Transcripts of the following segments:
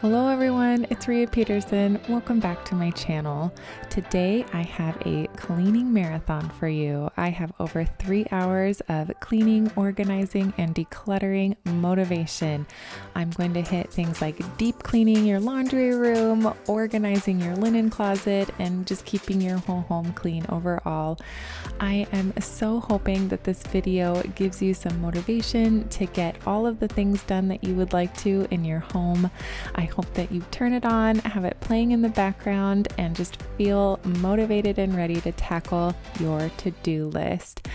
Hello everyone, it's Rhea Peterson. Welcome back to my channel. Today I have a cleaning marathon for you. I have over 3 hours of cleaning, organizing, and decluttering motivation. I'm going to hit things like deep cleaning your laundry room, organizing your linen closet, and just keeping your whole home clean overall. I am so hoping that this video gives you some motivation to get all of the things done that you would like to in your home. I hope that you turn it on, have it playing in the background, and just feel motivated and ready to tackle your to-do list.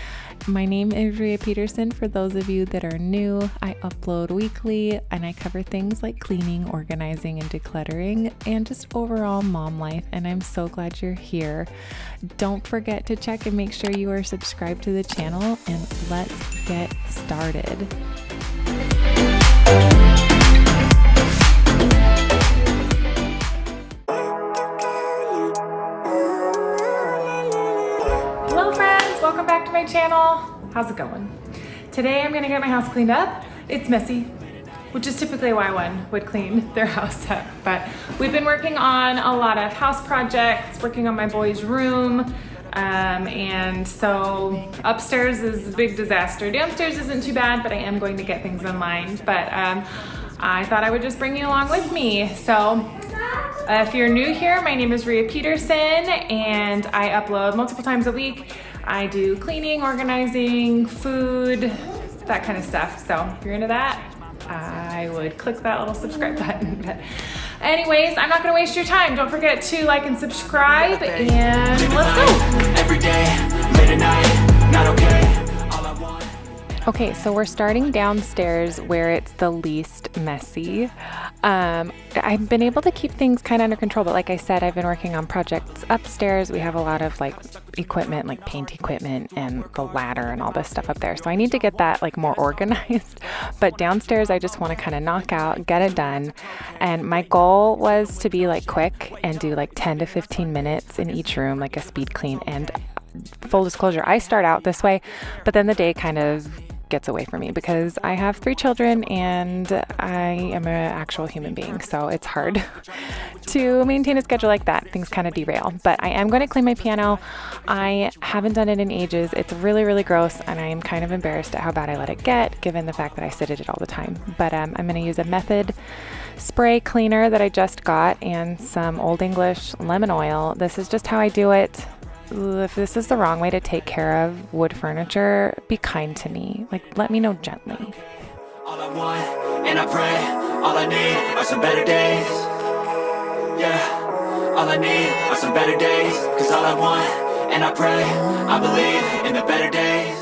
My name is Rhea Peterson. For those of you that are new, I upload weekly and I cover things like cleaning, organizing, and decluttering, and just overall mom life, and I'm so glad you're here. Don't forget to check and make sure you are subscribed to the channel, and let's get started. Welcome back to my channel. How's it going? Today I'm gonna get my house cleaned up. It's messy, which is typically why one would clean their house up. But we've been working on a lot of house projects, working on my boys' room. And so upstairs is a big disaster. Downstairs isn't too bad, but I am going to get things in line. But I thought I would just bring you along with me. So if you're new here, my name is Rhea Peterson and I upload multiple times a week. I do cleaning, organizing, food, that kind of stuff. So if you're into that, I would click that little subscribe button. But anyways, I'm not gonna waste your time. Don't forget to like and subscribe, and let's go. Every day, late at night, not okay. Okay, so we're starting downstairs where it's the least messy. I've been able to keep things kind of under control, but like I said, I've been working on projects upstairs. We have a lot of like equipment, like paint equipment and the ladder and all this stuff up there. So I need to get that like more organized. But downstairs, I just want to kind of knock out, get it done. And my goal was to be like quick and do like 10 to 15 minutes in each room, like a speed clean. And full disclosure, I start out this way, but then the day kind of gets away from me because I have 3 children and I am an actual human being, so it's hard to maintain a schedule like that. Things kind of derail. But I am going to clean my piano. I haven't done it in ages. It's really, really gross, and I am kind of embarrassed at how bad I let it get, given the fact that I sit at it all the time. But I'm going to use a Method spray cleaner that I just got and some Old English lemon oil. This is just how I do it. If this is the wrong way to take care of wood furniture, be kind to me. Like, let me know gently. All I want, and I pray, all I need are some better days. Yeah, all I need are some better days. Cause all I want, and I pray, I believe in the better days.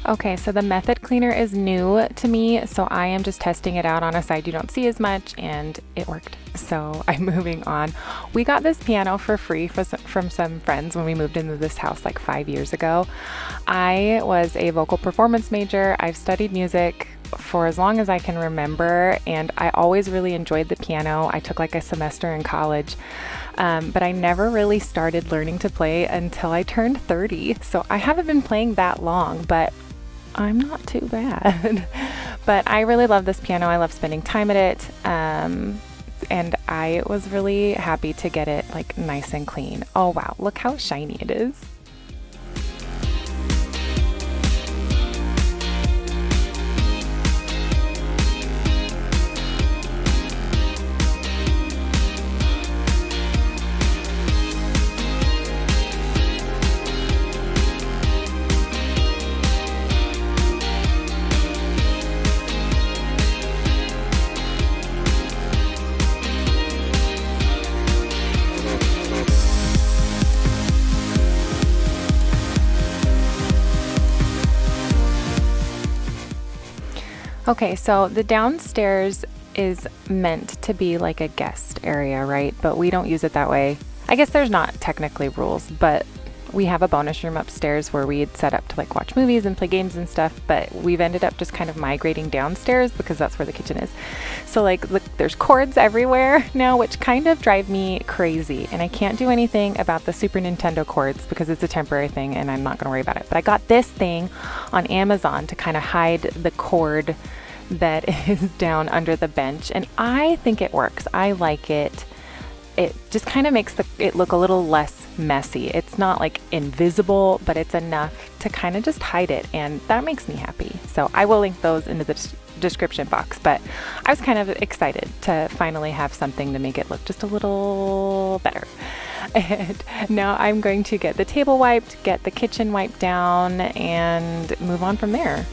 Okay, so the Method cleaner is new to me, so I am just testing it out on a side you don't see as much, and it worked. So I'm moving on. We got this piano for free from some friends when we moved into this house like 5 years ago. I was a vocal performance major. I've studied music for as long as I can remember, and I always really enjoyed the piano. I took like a semester in college. But I never really started learning to play until I turned 30. So I haven't been playing that long, but I'm not too bad. But I really love this piano. I love spending time at it. And I was really happy to get it like nice and clean. Oh wow, look how shiny it is. Okay, so the downstairs is meant to be like a guest area, right? But we don't use it that way. I guess there's not technically rules, but We have a bonus room upstairs where we'd set up to like watch movies and play games and stuff, but we've ended up just kind of migrating downstairs because that's where the kitchen is. So like, look, there's cords everywhere now, which kind of drive me crazy. And I can't do anything about the Super Nintendo cords because it's a temporary thing and I'm not gonna worry about it. But I got this thing on Amazon to kind of hide the cord that is down under the bench. And I think it works. I like it. It just kind of makes it look a little less messy. It's not like invisible, but it's enough to kind of just hide it, and that makes me happy. So I will link those into the description box, but I was kind of excited to finally have something to make it look just a little better. And now I'm going to get the table wiped, get the kitchen wiped down, and move on from there.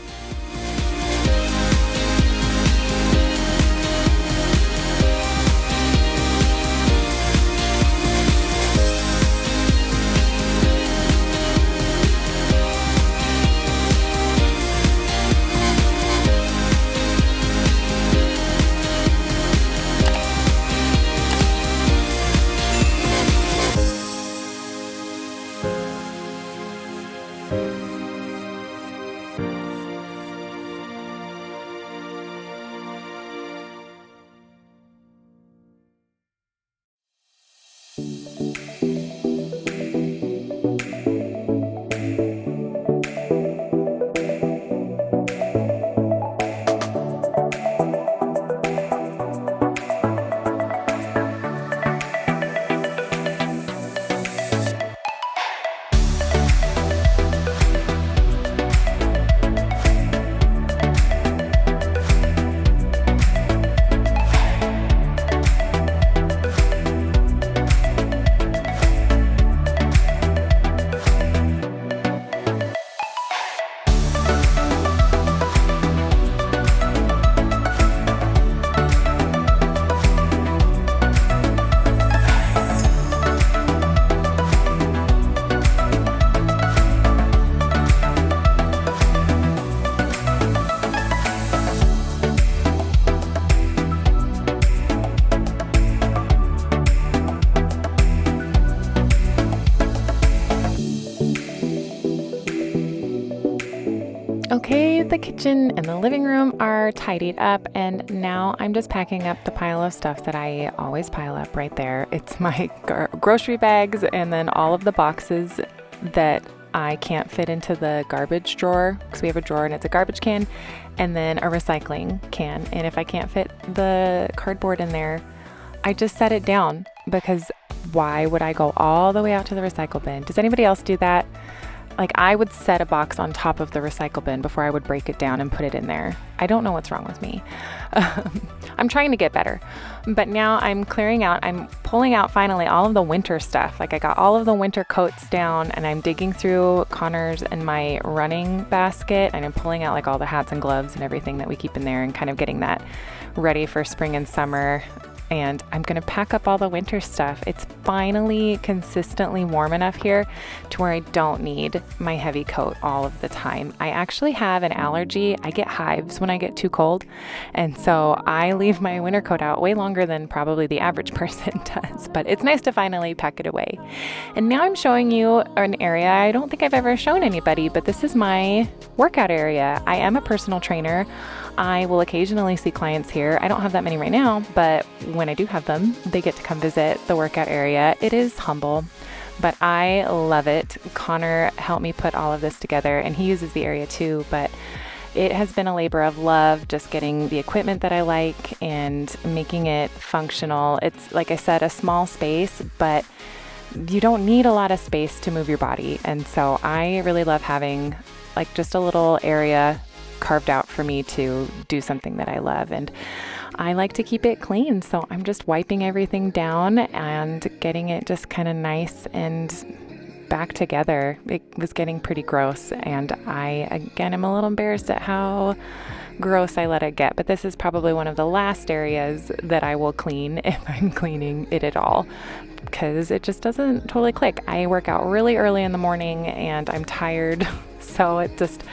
Okay, the kitchen and the living room are tidied up, and now I'm just packing up the pile of stuff that I always pile up right there. It's my grocery bags and then all of the boxes that I can't fit into the garbage drawer, because we have a drawer and it's a garbage can, and then a recycling can. And if I can't fit the cardboard in there, I just set it down, because why would I go all the way out to the recycle bin? Does anybody else do that? Like, I would set a box on top of the recycle bin before I would break it down and put it in there. I don't know what's wrong with me. I'm trying to get better. But now I'm clearing out, I'm pulling out finally all of the winter stuff. Like, I got all of the winter coats down, and I'm digging through Connor's and my running basket, and I'm pulling out like all the hats and gloves and everything that we keep in there, and kind of getting that ready for spring and summer. And I'm gonna pack up all the winter stuff. It's finally consistently warm enough here to where I don't need my heavy coat all of the time. I actually have an allergy. I get hives when I get too cold. And so I leave my winter coat out way longer than probably the average person does, but it's nice to finally pack it away. And now I'm showing you an area I don't think I've ever shown anybody, but this is my workout area. I am a personal trainer. I will occasionally see clients here. I don't have that many right now, but when I do have them, they get to come visit the workout area. It is humble, but I love it. Connor helped me put all of this together, and he uses the area too, but it has been a labor of love, just getting the equipment that I like and making it functional. It's, like I said, a small space, but you don't need a lot of space to move your body. And so I really love having like just a little area carved out for me to do something that I love. And I like to keep it clean. So I'm just wiping everything down and getting it just kind of nice and back together. It was getting pretty gross. And I, again, am a little embarrassed at how gross I let it get. But this is probably one of the last areas that I will clean if I'm cleaning it at all, because it just doesn't totally click. I work out really early in the morning and I'm tired. So it just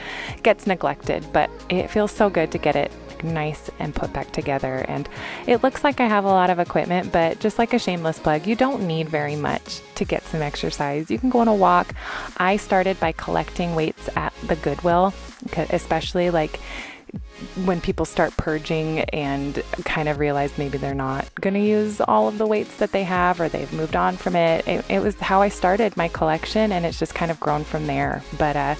gets neglected, but it feels so good to get it like nice and put back together. And it looks like I have a lot of equipment, but just like a shameless plug, you don't need very much to get some exercise. You can go on a walk. I started by collecting weights at the Goodwill, especially like when people start purging and kind of realize maybe they're not going to use all of the weights that they have, or they've moved on from it. It was how I started my collection, and it's just kind of grown from there. But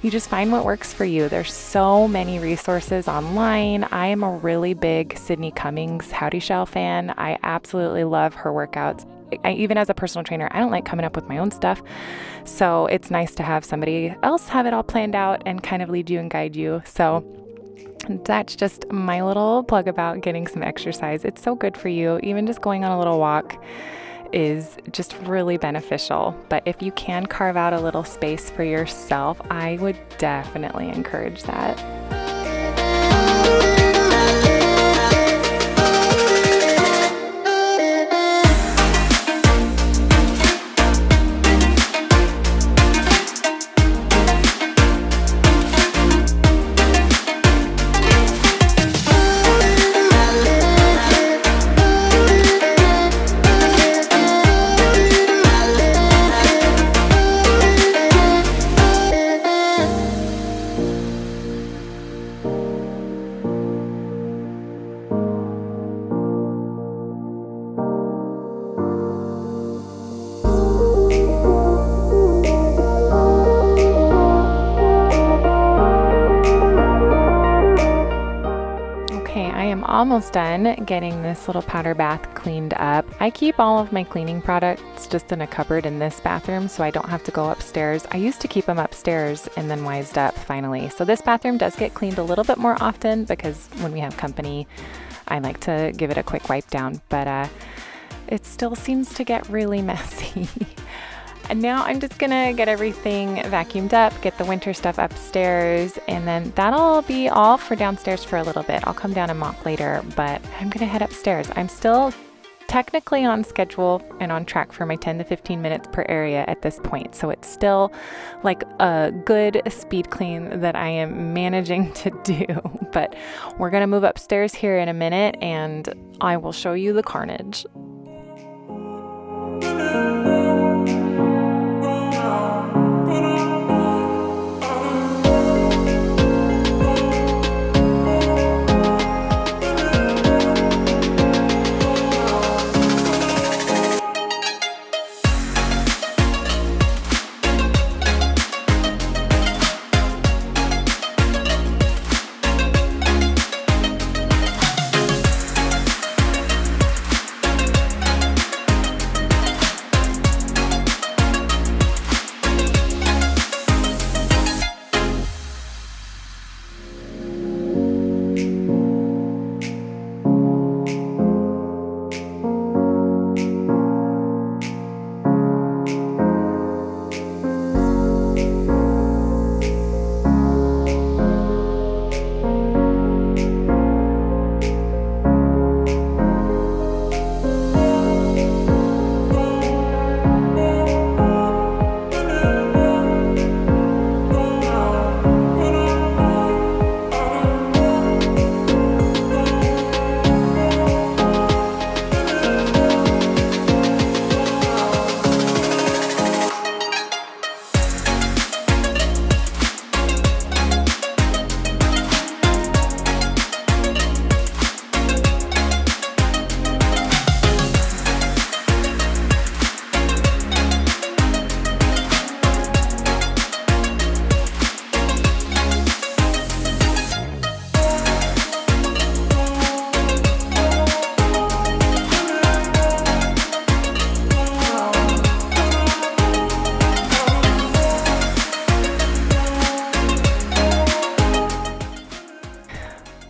you just find what works for you. There's so many resources online. I am a really big Sydney Cummings Howdy Shell fan. I absolutely love her workouts. Even as a personal trainer, I don't like coming up with my own stuff. So it's nice to have somebody else have it all planned out and kind of lead you and guide you. So that's just my little plug about getting some exercise. It's so good for you. Even just going on a little walk is just really beneficial. But if you can carve out a little space for yourself, I would definitely encourage that. Almost done getting this little powder bath cleaned up. I keep all of my cleaning products just in a cupboard in this bathroom, so I don't have to go upstairs. I used to keep them upstairs and then wised up finally. So this bathroom does get cleaned a little bit more often because when we have company, I like to give it a quick wipe down, but it still seems to get really messy. And now I'm just gonna get everything vacuumed up, get the winter stuff upstairs, and then that'll be all for downstairs for a little bit. I'll come down and mop later, but I'm gonna head upstairs. I'm still technically on schedule and on track for my 10 to 15 minutes per area at this point. So it's still like a good speed clean that I am managing to do. But we're gonna move upstairs here in a minute and I will show you the carnage.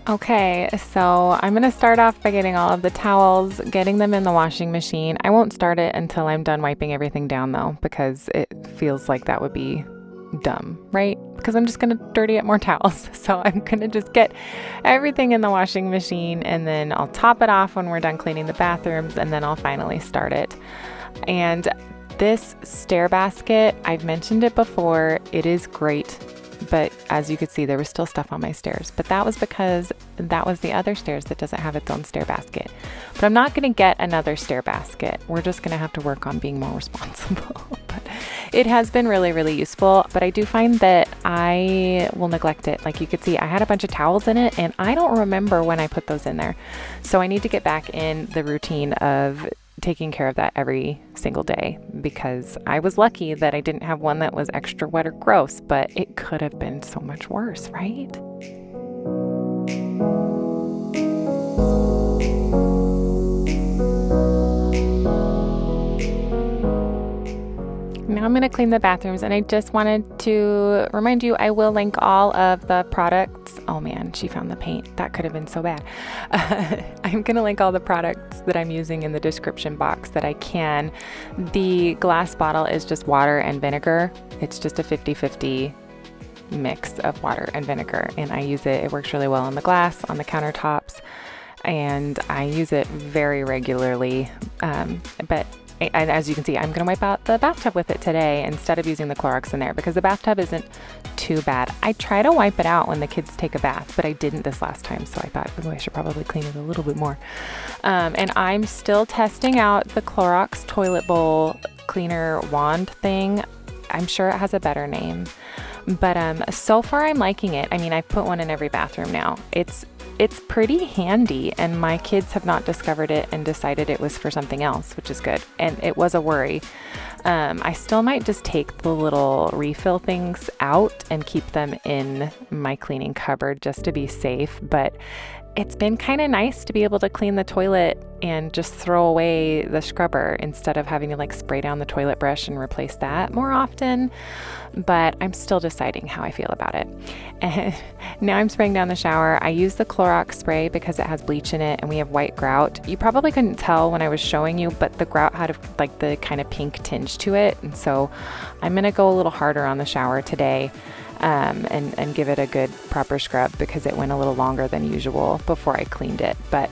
Okay, so I'm going to start off by getting all of the towels, getting them in the washing machine. I won't start it until I'm done wiping everything down though, because it feels like that would be dumb, right? Because I'm just going to dirty up more towels. So I'm going to just get everything in the washing machine and then I'll top it off when we're done cleaning the bathrooms and then I'll finally start it. And this stair basket, I've mentioned it before, it is great but as you could see, there was still stuff on my stairs, but that was because that was the other stairs that doesn't have its own stair basket. But I'm not going to get another stair basket. We're just going to have to work on being more responsible. But it has been really, really useful, but I do find that I will neglect it. Like you could see, I had a bunch of towels in it and I don't remember when I put those in there. So I need to get back in the routine of taking care of that every single day, because I was lucky that I didn't have one that was extra wet or gross, but it could have been so much worse, right? Now I'm going to clean the bathrooms, and I just wanted to remind you, I will link all of the products. Oh man, she found the paint. That could have been so bad. I'm going to link all the products that I'm using in the description box that I can. The glass bottle is just water and vinegar. It's just a 50-50 mix of water and vinegar, and I use it. It works really well on the glass, on the countertops, and I use it very regularly. But as you can see, I'm going to wipe out the bathtub with it today instead of using the Clorox in there, because the bathtub isn't too bad. I try to wipe it out when the kids take a bath, but I didn't this last time, so I thought, oh, I should probably clean it a little bit more. And I'm still testing out the Clorox toilet bowl cleaner wand thing. I'm sure it has a better name, but so far I'm liking it. I mean, I've put one in every bathroom now. It's pretty handy, and my kids have not discovered it and decided it was for something else, which is good. And it was a worry. I still might just take the little refill things out and keep them in my cleaning cupboard just to be safe. But it's been kind of nice to be able to clean the toilet and just throw away the scrubber instead of having to like spray down the toilet brush and replace that more often. But I'm still deciding how I feel about it. And now I'm spraying down the shower. I use the Clorox spray because it has bleach in it and we have white grout. You probably couldn't tell when I was showing you, but the grout had like the kind of pink tinge to it. And so I'm going to go a little harder on the shower today. And give it a good proper scrub because it went a little longer than usual before I cleaned it. But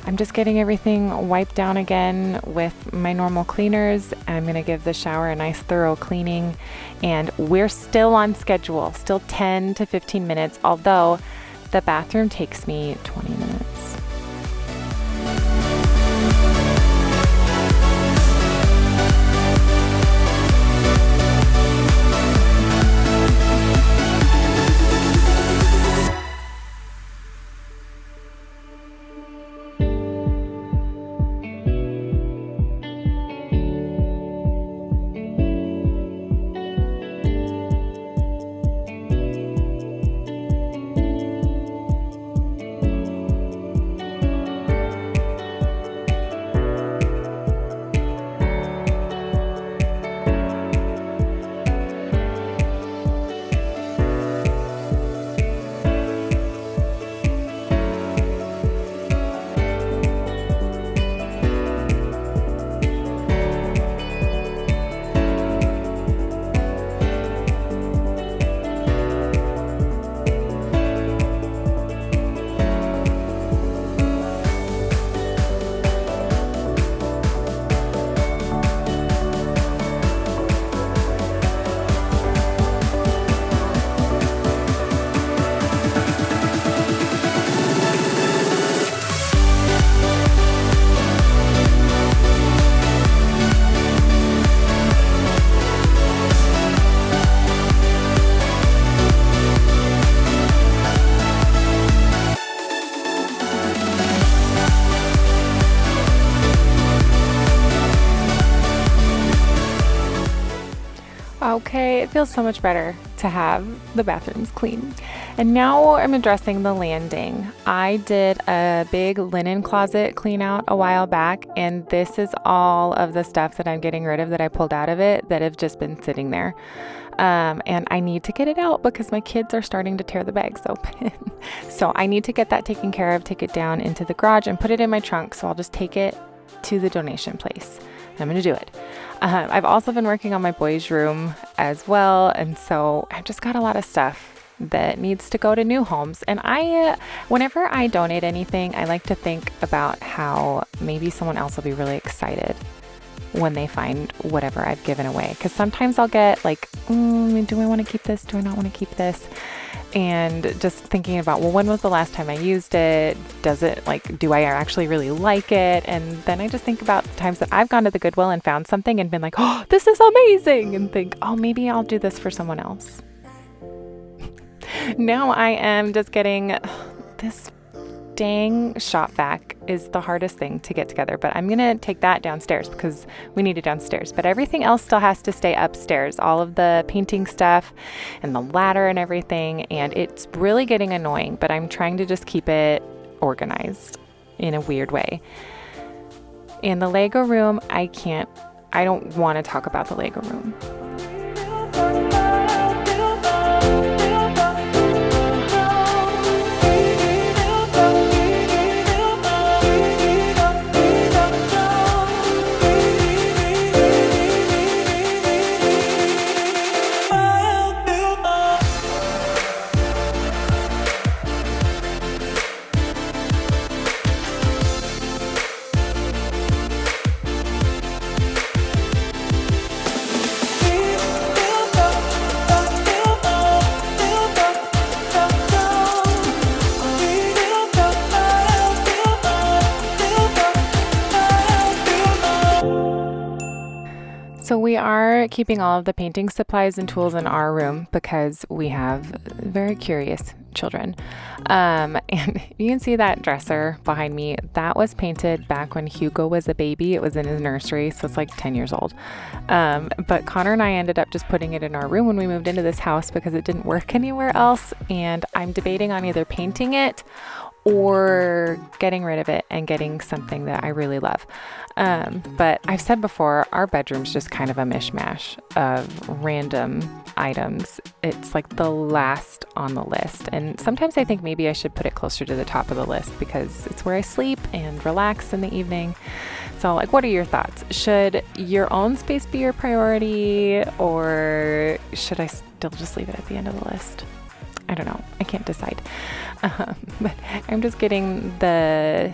I'm just getting everything wiped down again with my normal cleaners. I'm going to give the shower a nice thorough cleaning, and we're still on schedule, still 10 to 15 minutes, although the bathroom takes me 20 minutes. Okay, it feels so much better to have the bathrooms clean. And now I'm addressing the landing. I did a big linen closet clean out a while back, and this is all of the stuff that I'm getting rid of that I pulled out of it that have just been sitting there. And I need to get it out because my kids are starting to tear the bags open. So I need to get that taken care of, take it down into the garage and put it in my trunk. So I'll just take it to the donation place. I'm going to do it. I've also been working on my boys' room as well. And so I've just got a lot of stuff that needs to go to new homes. And whenever I donate anything, I like to think about how maybe someone else will be really excited when they find whatever I've given away. Because sometimes I'll get like, do I want to keep this? Do I not want to keep this? And just thinking about, well, when was the last time I used it? Do I actually really like it? And then I just think about the times that I've gone to the Goodwill and found something and been like, oh, this is amazing. And think, oh, maybe I'll do this for someone else. Now I am just getting this dang shop vac is the hardest thing to get together, but I'm gonna take that downstairs because we need it downstairs, but everything else still has to stay upstairs, all of the painting stuff and the ladder and everything, and it's really getting annoying, but I'm trying to just keep it organized in a weird way. In the Lego room, I don't want to talk about the Lego room. So we are keeping all of the painting supplies and tools in our room because we have very curious children. And you can see that dresser behind me. That was painted back when Hugo was a baby. It was in his nursery, so it's like 10 years old. But Connor and I ended up just putting it in our room when we moved into this house because it didn't work anywhere else. And I'm debating on either painting it or getting rid of it and getting something that I really love. But I've said before, our bedroom's just kind of a mishmash of random items. It's like the last on the list. And sometimes I think maybe I should put it closer to the top of the list because it's where I sleep and relax in the evening. So like, what are your thoughts? Should your own space be your priority, or should I still just leave it at the end of the list? I don't know. I can't decide. But I'm just getting the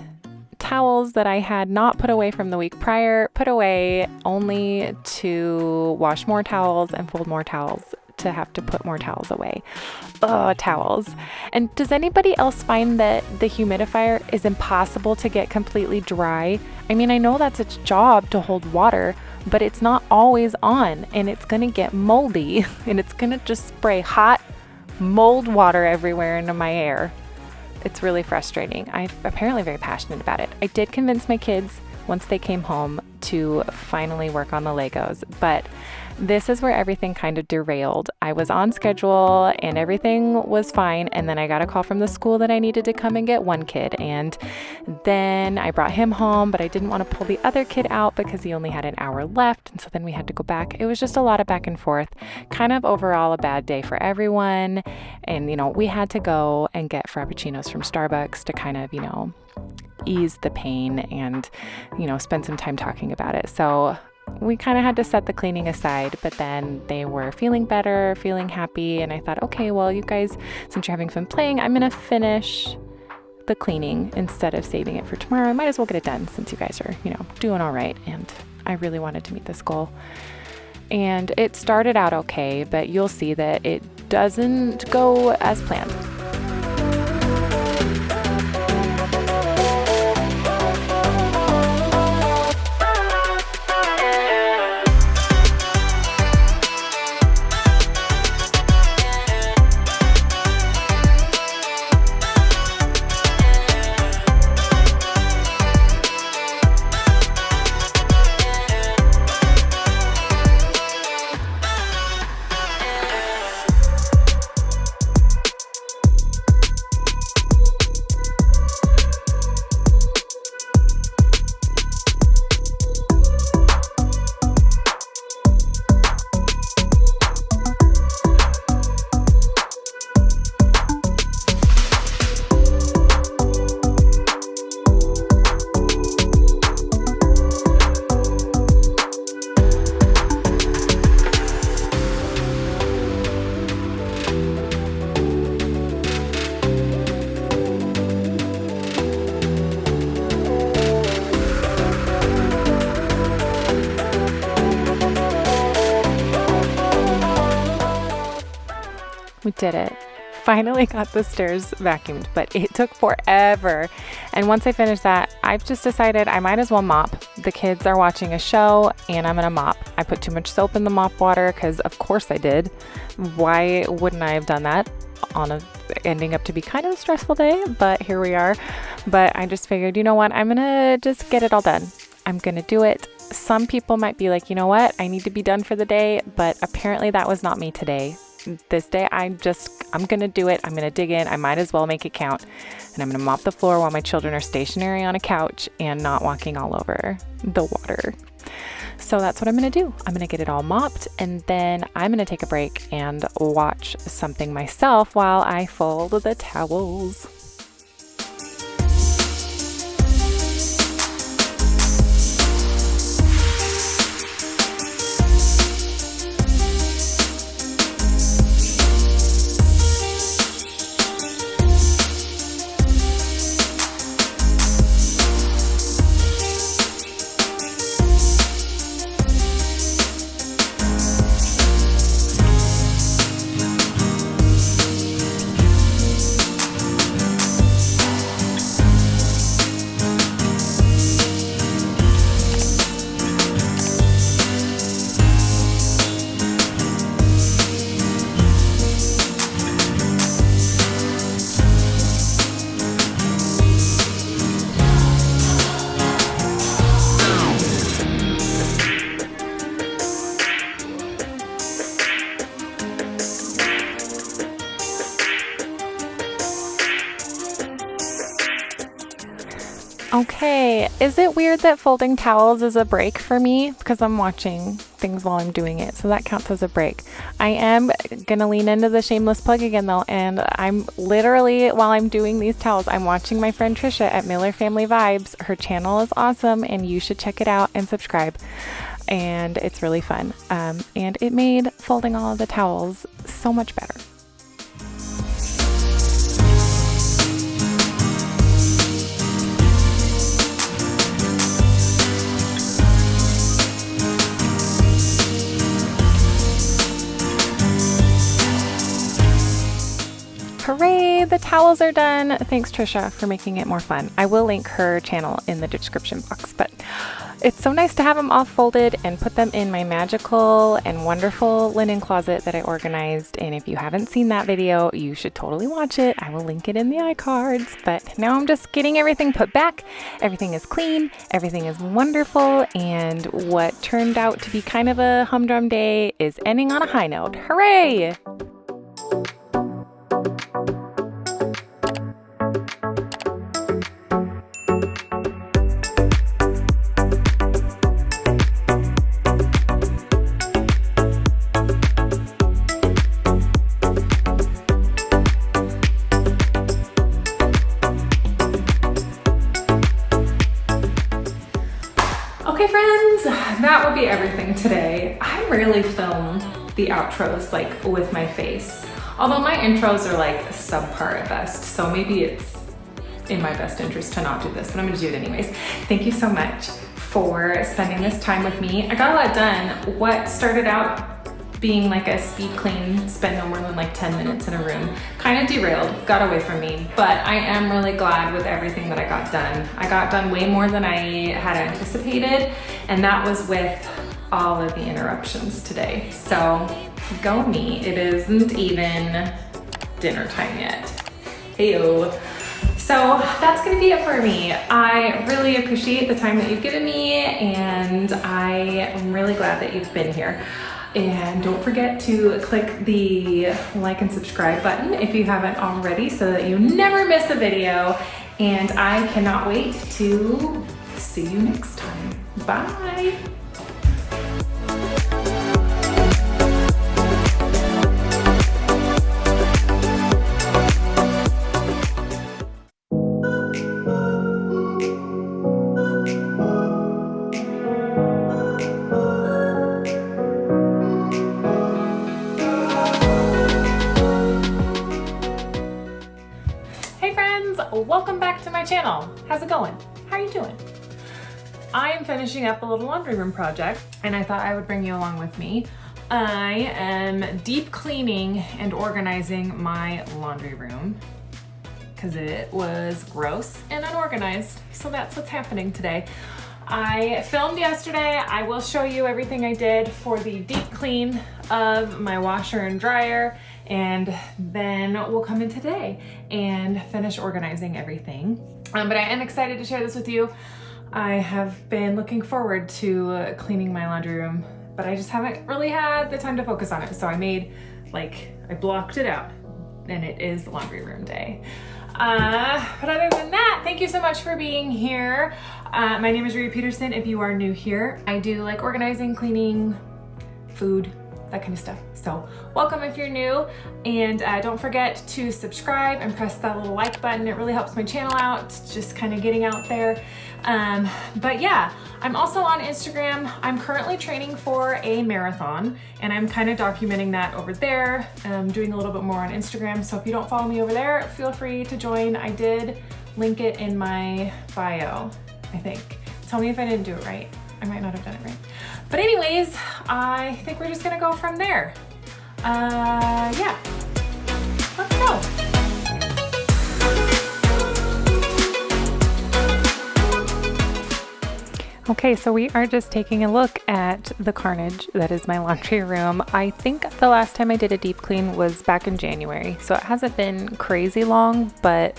towels that I had not put away from the week prior, put away only to wash more towels and fold more towels to have to put more towels away. Towels. And does anybody else find that the humidifier is impossible to get completely dry? I mean, I know that's its job to hold water, but it's not always on, and it's going to get moldy and it's going to just spray hot mold water everywhere into my air. It's really frustrating. I'm apparently very passionate about it. I did convince my kids once they came home to finally work on the Legos, but this is where everything kind of derailed. I was on schedule and everything was fine, and then I got a call from the school that I needed to come and get one kid, and then I brought him home, but I didn't want to pull the other kid out because he only had an hour left, and so then we had to go back. It was just a lot of back and forth, kind of overall a bad day for everyone, and we had to go and get frappuccinos from Starbucks to kind of ease the pain and spend some time talking about it. So we kind of had to set the cleaning aside, but then they were feeling better, feeling happy, and I thought, okay, well, you guys, since you're having fun playing, I'm gonna finish the cleaning instead of saving it for tomorrow. I might as well get it done since you guys are doing all right, and I really wanted to meet this goal. And it started out okay, but you'll see that it doesn't go as planned. We did it. Finally got the stairs vacuumed, but it took forever. And once I finished that, I've just decided I might as well mop. The kids are watching a show and I'm gonna mop. I put too much soap in the mop water because of course I did. Why wouldn't I have done that on ending up to be kind of a stressful day? But here we are. But I just figured, you know what? I'm gonna just get it all done. I'm gonna do it. Some people might be like, you know what? I need to be done for the day, but apparently that was not me today. This day, I'm going to do it. I'm going to dig in. I might as well make it count. And I'm going to mop the floor while my children are stationary on a couch and not walking all over the water. So that's what I'm going to do. I'm going to get it all mopped and then I'm going to take a break and watch something myself while I fold the towels. Okay, is it weird that folding towels is a break for me? Because I'm watching things while I'm doing it, so that counts as a break. I am gonna lean into the shameless plug again though, and I'm literally, while I'm doing these towels, I'm watching my friend Trisha at Miller Family Vibes. Her channel is awesome and you should check it out and subscribe. And it's really fun. And it made folding all of the towels so much better. Hooray, the towels are done. Thanks, Trisha, for making it more fun. I will link her channel in the description box, but it's so nice to have them all folded and put them in my magical and wonderful linen closet that I organized. And if you haven't seen that video, you should totally watch it. I will link it in the iCards. But now I'm just getting everything put back. Everything is clean. Everything is wonderful. And what turned out to be kind of a humdrum day is ending on a high note. Hooray! Okay friends, that will be everything today. I rarely film the outros like with my face, although my intros are like subpar at best, so maybe it's in my best interest to not do this, but I'm gonna do it anyways. Thank you so much for spending this time with me. I got a lot done. What started out being like a speed clean, spend no more than like 10 minutes in a room, kind of derailed, got away from me, but I am really glad with everything that I got done. I got done way more than I had anticipated, and that was with all of the interruptions today. So go me, it isn't even dinner time yet. Heyo. So that's gonna be it for me. I really appreciate the time that you've given me, and I am really glad that you've been here. And don't forget to click the like and subscribe button if you haven't already so that you never miss a video. And I cannot wait to see you next time. Bye. Welcome back to my channel. How's it going? How are you doing? I am finishing up a little laundry room project and I thought I would bring you along with me. I am deep cleaning and organizing my laundry room because it was gross and unorganized. So that's what's happening today. I filmed yesterday. I will show you everything I did for the deep clean of my washer and dryer, and then we'll come in today and finish organizing everything. But I am excited to share this with you. I have been looking forward to cleaning my laundry room, but I just haven't really had the time to focus on it. So I blocked it out, and it is laundry room day. But other than that, thank you so much for being here. My name is Rhea Peterson. If you are new here, I do like organizing, cleaning, food, that kind of stuff. So welcome if you're new, and don't forget to subscribe and press that little like button. It really helps my channel out, just kind of getting out there. But yeah, I'm also on Instagram. I'm currently training for a marathon, and I'm kind of documenting that over there. I'm doing a little bit more on Instagram. So if you don't follow me over there, feel free to join. I did link it in my bio, I think. Tell me if I didn't do it right. I might not have done it right. But anyways, I think we're just gonna go from there. Yeah, let's go. Okay, so we are just taking a look at the carnage that is my laundry room. I think the last time I did a deep clean was back in January, so it hasn't been crazy long, but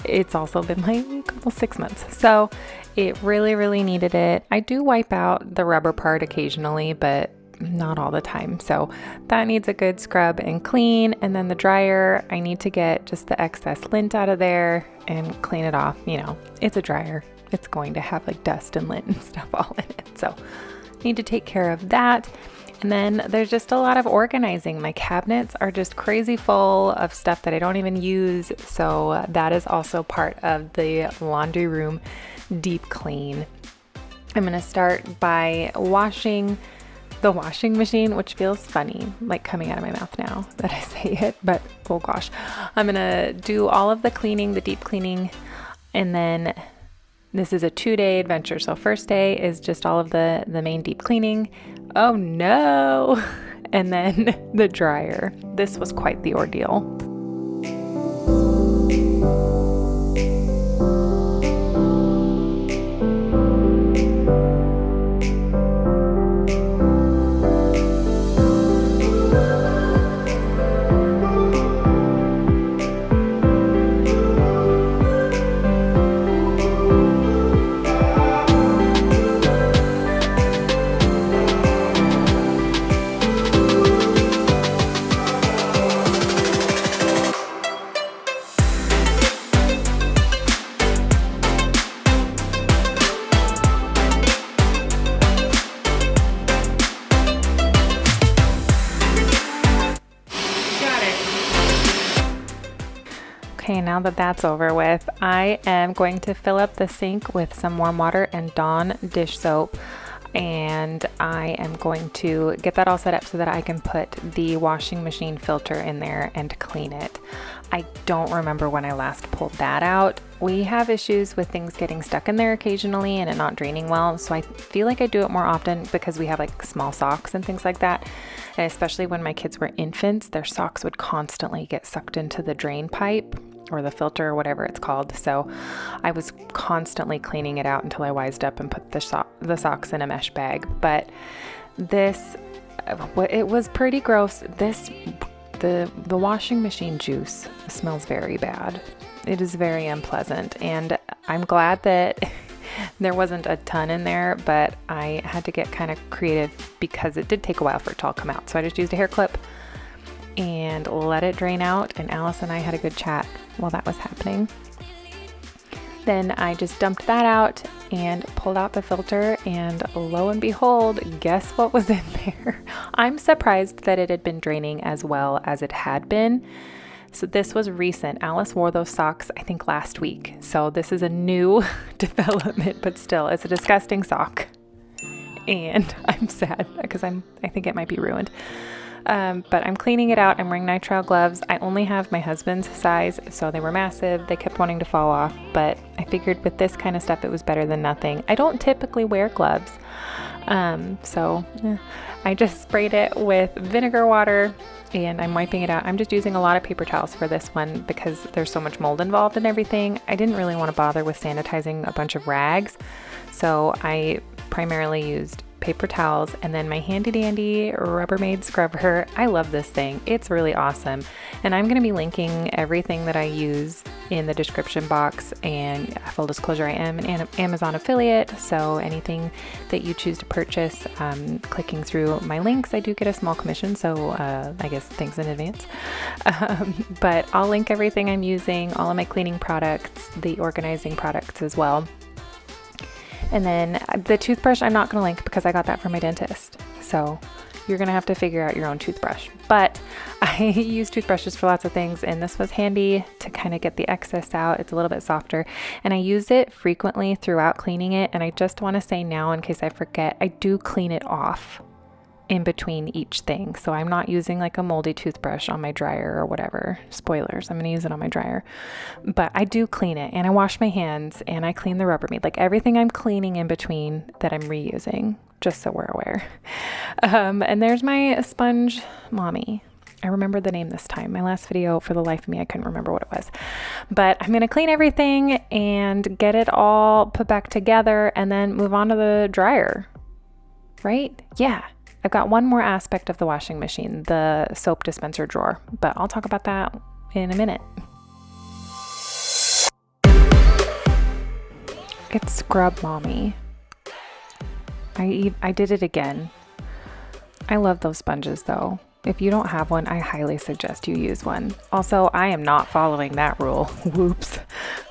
it's also been like almost 6 months. So it really needed it. I do wipe out the rubber part occasionally, but not all the time. So that needs a good scrub and clean. And then the dryer, I need to get just the excess lint out of there and clean it off. You know, it's a dryer. It's going to have like dust and lint and stuff all in it. So need to take care of that. And then there's just a lot of organizing. My cabinets are just crazy full of stuff that I don't even use. So that is also part of the laundry room deep clean. I'm going to start by washing the washing machine, which feels funny, like coming out of my mouth now that I say it, but oh gosh. I'm going to do all of the cleaning, the deep cleaning, and then this is a 2-day adventure. So first day is just all of the main deep cleaning. Oh no! And then the dryer. This was quite the ordeal. Okay, now that that's over with, I am going to fill up the sink with some warm water and Dawn dish soap, and I am going to get that all set up so that I can put the washing machine filter in there and clean it. I don't remember when I last pulled that out. We have issues with things getting stuck in there occasionally and it not draining well, so I feel like I do it more often because we have like small socks and things like that. And especially when my kids were infants, their socks would constantly get sucked into the drain pipe or the filter or whatever it's called. So I was constantly cleaning it out until I wised up and put the socks in a mesh bag. But this, it was pretty gross. The washing machine juice smells very bad. It is very unpleasant, and I'm glad that there wasn't a ton in there, but I had to get kind of creative because it did take a while for it to all come out. So I just used a hair clip and let it drain out, and Alice and I had a good chat while that was happening. Then I just dumped that out and pulled out the filter, and lo and behold, guess what was in there? I'm surprised that it had been draining as well as it had been. So this was recent. Alice wore those socks, I think, last week. So this is a new development, but still, it's a disgusting sock. And I'm sad because I think it might be ruined. But I'm cleaning it out. I'm wearing nitrile gloves. I only have my husband's size, so they were massive. They kept wanting to fall off, but I figured with this kind of stuff, it was better than nothing. I don't typically wear gloves, I just sprayed it with vinegar water and I'm wiping it out. I'm just using a lot of paper towels for this one because there's so much mold involved in everything. I didn't really want to bother with sanitizing a bunch of rags, so I primarily used paper towels and then my handy dandy Rubbermaid scrubber. I love this thing. It's really awesome. And I'm going to be linking everything that I use in the description box, and full disclosure, I am an Amazon affiliate, so anything that you choose to purchase, clicking through my links, I do get a small commission, so I guess thanks in advance. But I'll link everything I'm using, all of my cleaning products, the organizing products as well. And then the toothbrush I'm not going to link because I got that from my dentist. So you're going to have to figure out your own toothbrush. But I use toothbrushes for lots of things, and this was handy to kind of get the excess out. It's a little bit softer, and I use it frequently throughout cleaning it. And I just want to say now, in case I forget, I do clean it off in between each thing. So I'm not using like a moldy toothbrush on my dryer or whatever. Spoilers, I'm going to use it on my dryer. But I do clean it, and I wash my hands, and I clean the Rubbermaid. Like everything I'm cleaning in between that I'm reusing, just so we're aware. And there's my sponge mommy. I remember the name this time. My last video, for the life of me, I couldn't remember what it was. But I'm going to clean everything and get it all put back together and then move on to the dryer. Right? Yeah. I've got one more aspect of the washing machine, the soap dispenser drawer, but I'll talk about that in a minute. It's Scrub Mommy. I did it again. I love those sponges though. If you don't have one, I highly suggest you use one. Also, I am not following that rule. Whoops.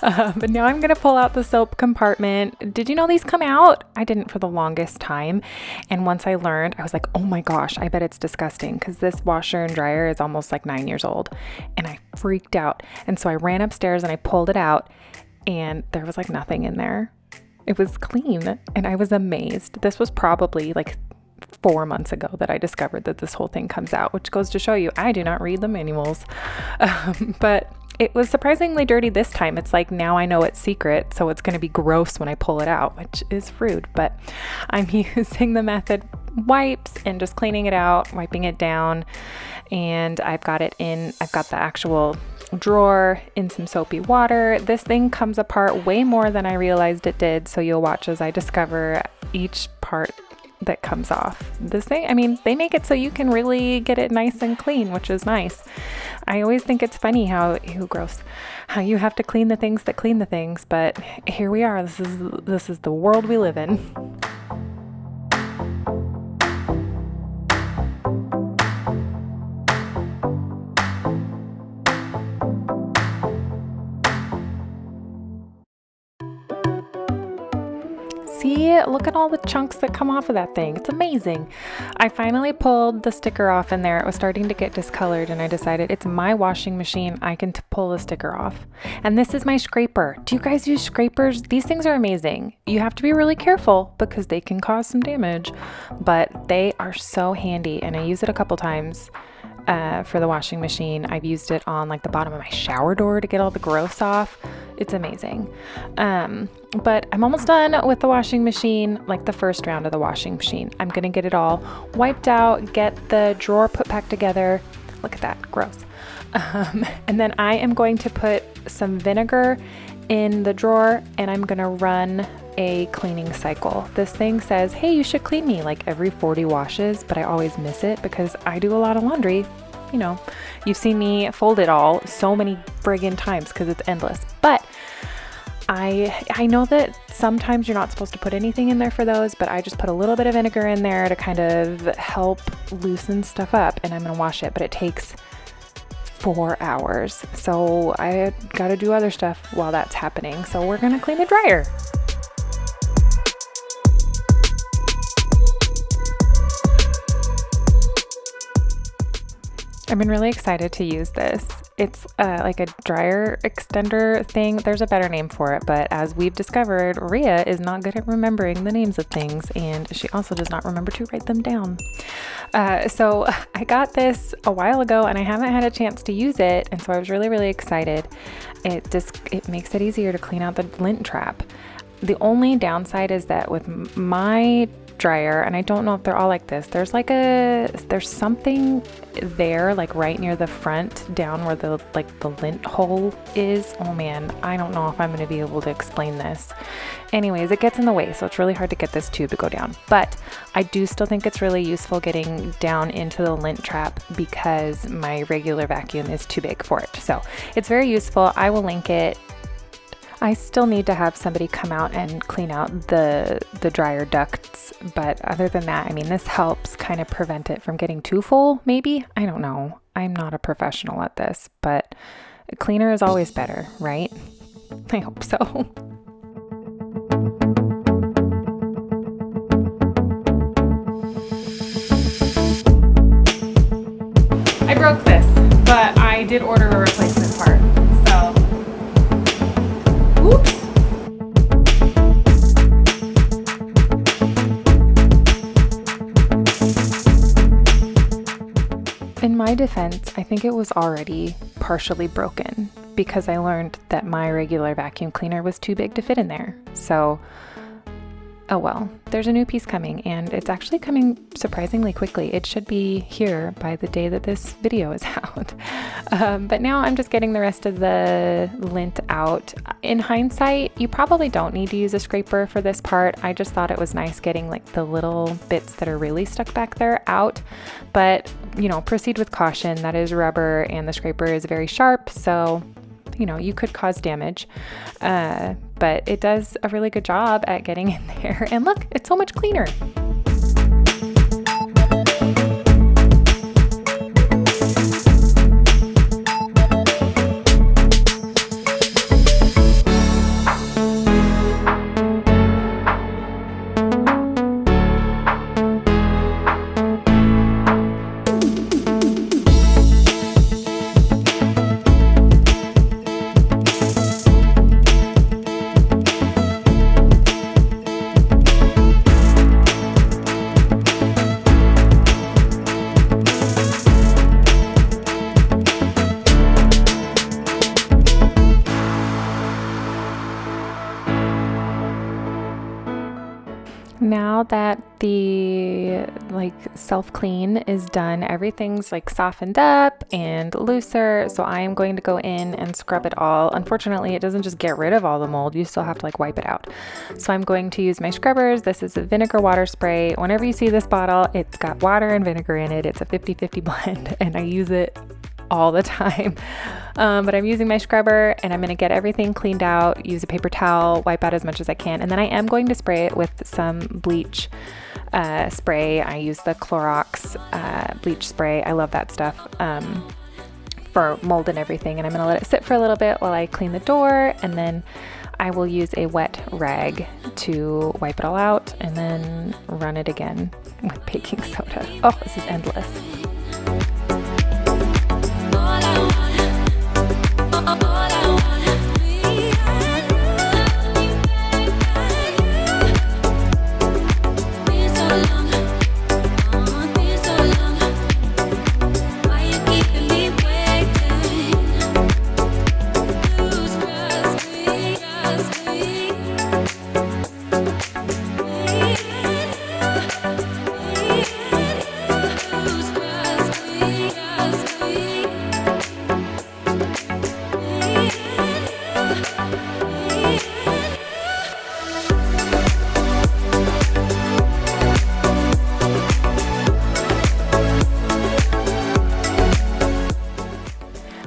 But now I'm going to pull out the soap compartment. Did you know these come out? I didn't for the longest time. And once I learned, I was like, oh my gosh, I bet it's disgusting because this washer and dryer is almost like 9 years old. And I freaked out. And so I ran upstairs and I pulled it out, and there was like nothing in there. It was clean, and I was amazed. This was probably like 4 months ago that I discovered that this whole thing comes out, which goes to show you I do not read the manuals. But it was surprisingly dirty this time. It's like now I know it's secret, so it's going to be gross when I pull it out, which is rude. But I'm using the method wipes and just cleaning it out, wiping it down, and I've got the actual drawer in some soapy water. This thing comes apart way more than I realized it did, so you'll watch as I discover each part that comes off. This thing, I mean, they make it so you can really get it nice and clean, which is nice. I always think it's funny how gross, how you have to clean the things that clean the things, but here we are. This is the world we live in. See, look at all the chunks that come off of that thing. It's amazing. I finally pulled the sticker off in there. It was starting to get discolored, and I decided it's my washing machine. I can pull the sticker off. And this is my scraper. Do you guys use scrapers? These things are amazing. You have to be really careful because they can cause some damage, but they are so handy, and I use it a couple times. For the washing machine. I've used it on like the bottom of my shower door to get all the gross off. It's amazing. But I'm almost done with the washing machine, like the first round of the washing machine. I'm gonna get it all wiped out, get the drawer put back together. Look at that, gross. And then I am going to put some vinegar in the drawer, and I'm gonna run a cleaning cycle. This thing says, hey, you should clean me like every 40 washes, but I always miss it because I do a lot of laundry. You know, you've seen me fold it all so many friggin' times because it's endless. But I know that sometimes you're not supposed to put anything in there for those, but I just put a little bit of vinegar in there to kind of help loosen stuff up, and I'm gonna wash it, but it takes 4 hours. So I gotta do other stuff while that's happening. So we're gonna clean the dryer. I've been really excited to use this. It's like a dryer extender thing. There's a better name for it, but as we've discovered, Rhea is not good at remembering the names of things, and she also does not remember to write them down. So I got this a while ago, and I haven't had a chance to use it, and so I was really, really excited. It makes it easier to clean out the lint trap. The only downside is that with my dryer, and I don't know if they're all like this. There's something there, like right near the front, down where the lint hole is. Oh man, I don't know if I'm going to be able to explain this. Anyways, it gets in the way, so it's really hard to get this tube to go down. But I do still think it's really useful getting down into the lint trap because my regular vacuum is too big for it. So it's very useful. I will link it. I still need to have somebody come out and clean out the dryer ducts, but other than that, I mean, this helps kind of prevent it from getting too full, maybe? I don't know. I'm not a professional at this, but cleaner is always better, right? I hope so. I broke this, but I did order a replacement part, so... Oops. In my defense, I think it was already partially broken because I learned that my regular vacuum cleaner was too big to fit in there. So, oh well, there's a new piece coming, and it's actually coming surprisingly quickly. It should be here by the day that this video is out. But now I'm just getting the rest of the lint out. In hindsight, you probably don't need to use a scraper for this part. I just thought it was nice getting like the little bits that are really stuck back there out. But, you know, proceed with caution. That is rubber, and the scraper is very sharp, so you know, you could cause damage, but it does a really good job at getting in there. And look, it's so much cleaner. Now that the self-clean is done, everything's like softened up and looser, so I am going to go in and scrub it all. Unfortunately, it doesn't just get rid of all the mold, you still have to like wipe it out. So I'm going to use my scrubbers. This is a vinegar water spray. Whenever you see this bottle, it's got water and vinegar in it. It's a 50-50 blend, and I use it all the time. But I'm using my scrubber, and I'm going to get everything cleaned out, use a paper towel, wipe out as much as I can, and then I am going to spray it with some bleach spray. I use the Clorox bleach spray. I love that stuff for mold and everything, and I'm going to let it sit for a little bit while I clean the door, and then I will use a wet rag to wipe it all out and then run it again with baking soda. Oh, this is endless.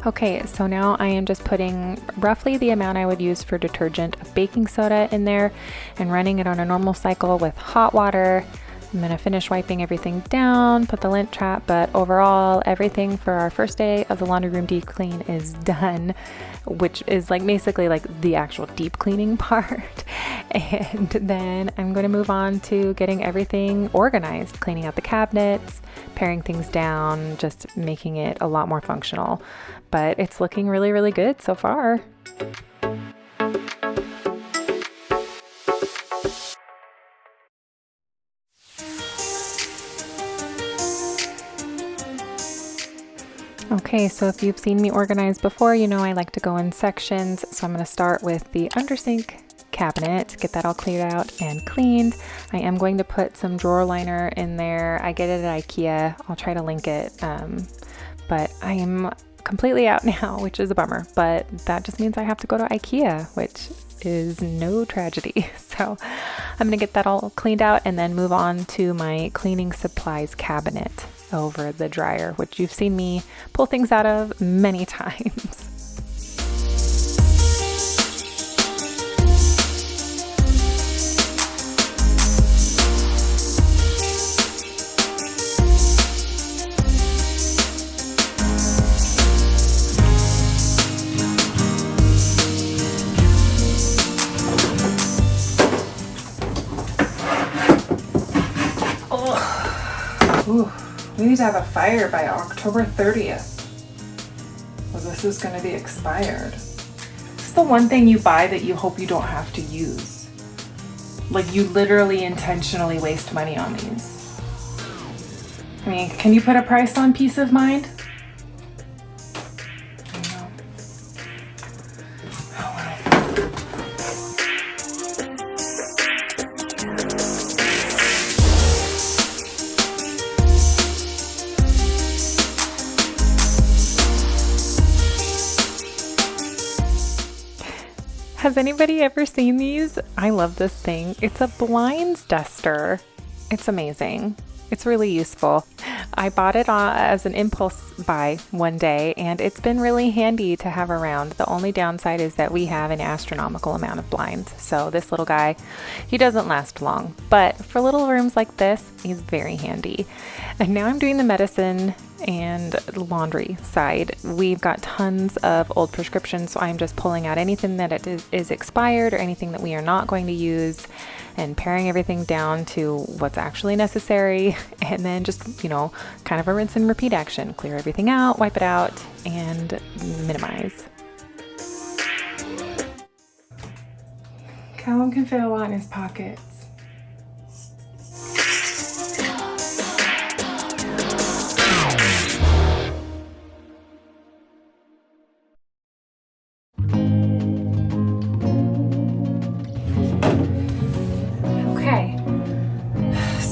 Okay, so now I am just putting roughly the amount I would use for detergent of baking soda in there and running it on a normal cycle with hot water. I'm going to finish wiping everything down, put the lint trap, but overall everything for our first day of the laundry room deep clean is done, which is like basically like the actual deep cleaning part. And then I'm going to move on to getting everything organized, cleaning out the cabinets, paring things down, just making it a lot more functional. But it's looking really, really good so far. Okay, so if you've seen me organize before, you know I like to go in sections. So I'm going to start with the under sink cabinet, get that all cleared out and cleaned. I am going to put some drawer liner in there. I get it at IKEA. I'll try to link it. But I am completely out now, which is a bummer, but that just means I have to go to IKEA, which is no tragedy. So I'm gonna get that all cleaned out and then move on to my cleaning supplies cabinet over the dryer, which you've seen me pull things out of many times. Ooh, we need to have a fire by October 30th. Well, this is going to be expired. This is the one thing you buy that you hope you don't have to use. Like, you literally intentionally waste money on these. I mean, can you put a price on peace of mind? Has anybody ever seen these? I love this thing. It's a blinds duster. It's amazing. It's really useful. I bought it as an impulse buy one day, and it's been really handy to have around. The only downside is that we have an astronomical amount of blinds. So this little guy, he doesn't last long, but for little rooms like this, he's very handy. And now I'm doing the medicine and laundry side. We've got tons of old prescriptions, so I'm just pulling out anything that is expired or anything that we are not going to use and paring everything down to what's actually necessary, and then just, you know, kind of a rinse and repeat action. Clear everything out, wipe it out, and minimize. Callum can fit a lot in his pockets.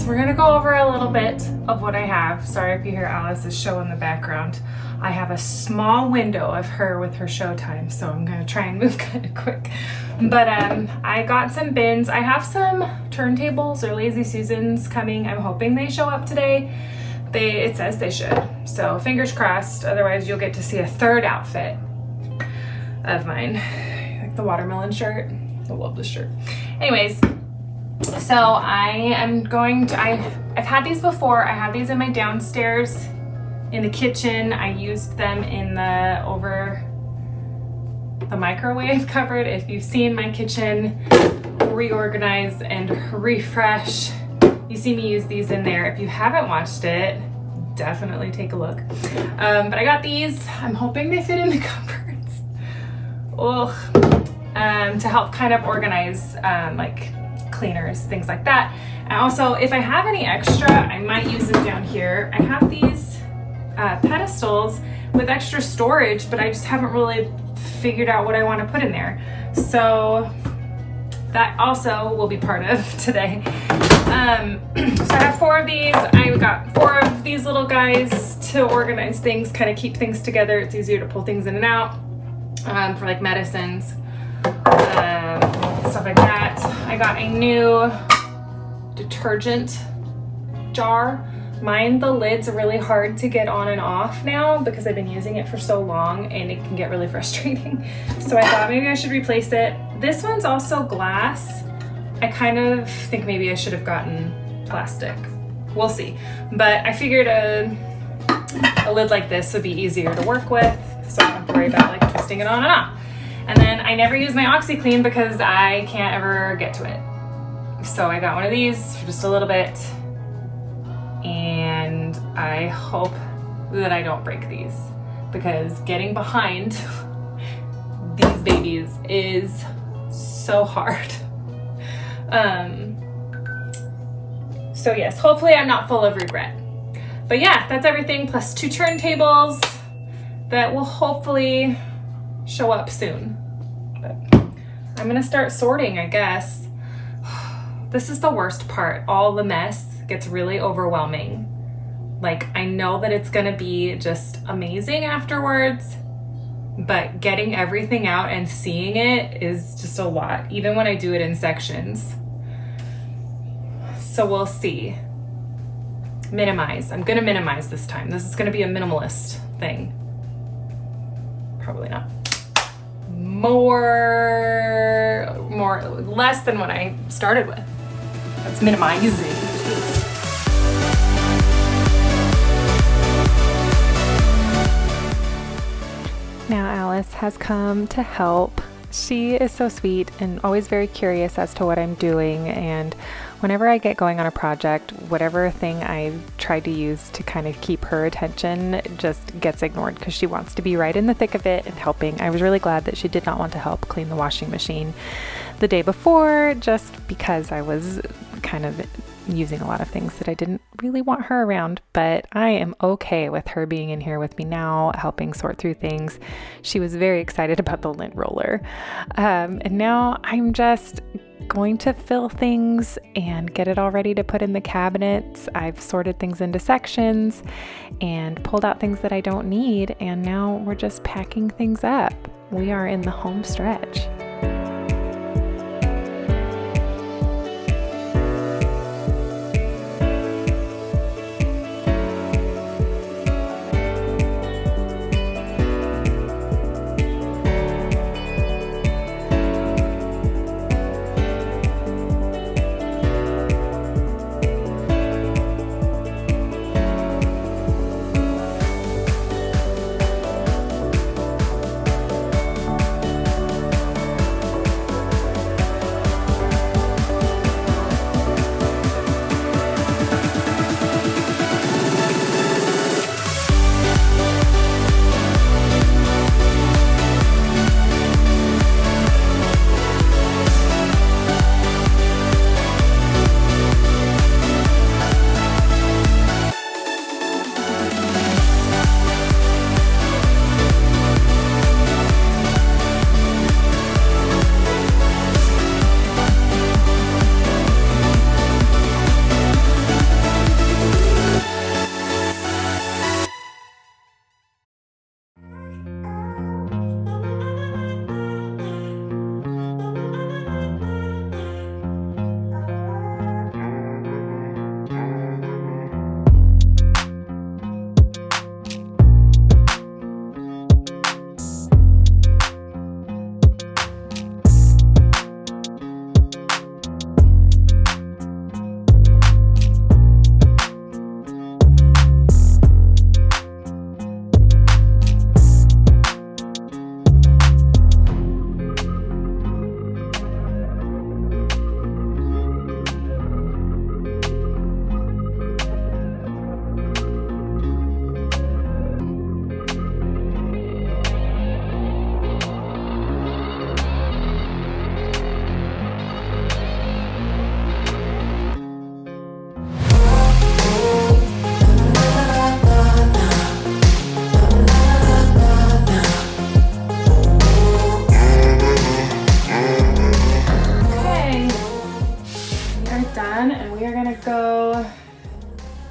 We're gonna go over a little bit of what I have. Sorry if you hear Alice's show in the background. I have a small window of her with her showtime, so I'm gonna try and move kind of quick. But I got some bins. I have some turntables or Lazy Susans coming. I'm hoping they show up today. It says they should, so fingers crossed. Otherwise you'll get to see a third outfit of mine. Like the watermelon shirt. I love this shirt. Anyways, so I've had these before. I have these in my downstairs in the kitchen. I used them in over the microwave cupboard. If you've seen my kitchen reorganize and refresh, you see me use these in there. If you haven't watched it, definitely take a look. But I got these. I'm hoping they fit in the cupboards. To help kind of organize like cleaners, things like that. And also, if I have any extra, I might use them down here. I have these pedestals with extra storage, but I just haven't really figured out what I want to put in there. So that also will be part of today. So I have 4 of these. I've got 4 of these little guys to organize things, kind of keep things together. It's easier to pull things in and out for like medicines. Stuff like that. I got a new detergent jar. Mine, the lids are really hard to get on and off now because I've been using it for so long and it can get really frustrating. So I thought maybe I should replace it. This one's also glass. I kind of think maybe I should have gotten plastic. We'll see. But I figured a lid like this would be easier to work with, so I don't have to worry about like twisting it on and off. And then I never use my OxyClean because I can't ever get to it. So I got one of these for just a little bit, and I hope that I don't break these because getting behind these babies is so hard. So yes, hopefully I'm not full of regret. But yeah, that's everything, plus 2 turntables that will hopefully show up soon. But I'm gonna start sorting, I guess. This is the worst part. All the mess gets really overwhelming. Like, I know that it's gonna be just amazing afterwards, but getting everything out and seeing it is just a lot, even when I do it in sections. So we'll see. Minimize. I'm gonna minimize this time. This is gonna be a minimalist thing. Probably not. Less than what I started with. That's minimizing. Now Alice has come to help. She is so sweet and always very curious as to what I'm doing, and whenever I get going on a project, whatever thing I tried to use to kind of keep her attention just gets ignored because she wants to be right in the thick of it and helping. I was really glad that she did not want to help clean the washing machine the day before, just because I was kind of using a lot of things that I didn't really want her around, but I am okay with her being in here with me now, helping sort through things. She was very excited about the lint roller. And now I'm just going to fill things and get it all ready to put in the cabinets. I've sorted things into sections and pulled out things that I don't need, and now we're just packing things up. We are in the home stretch.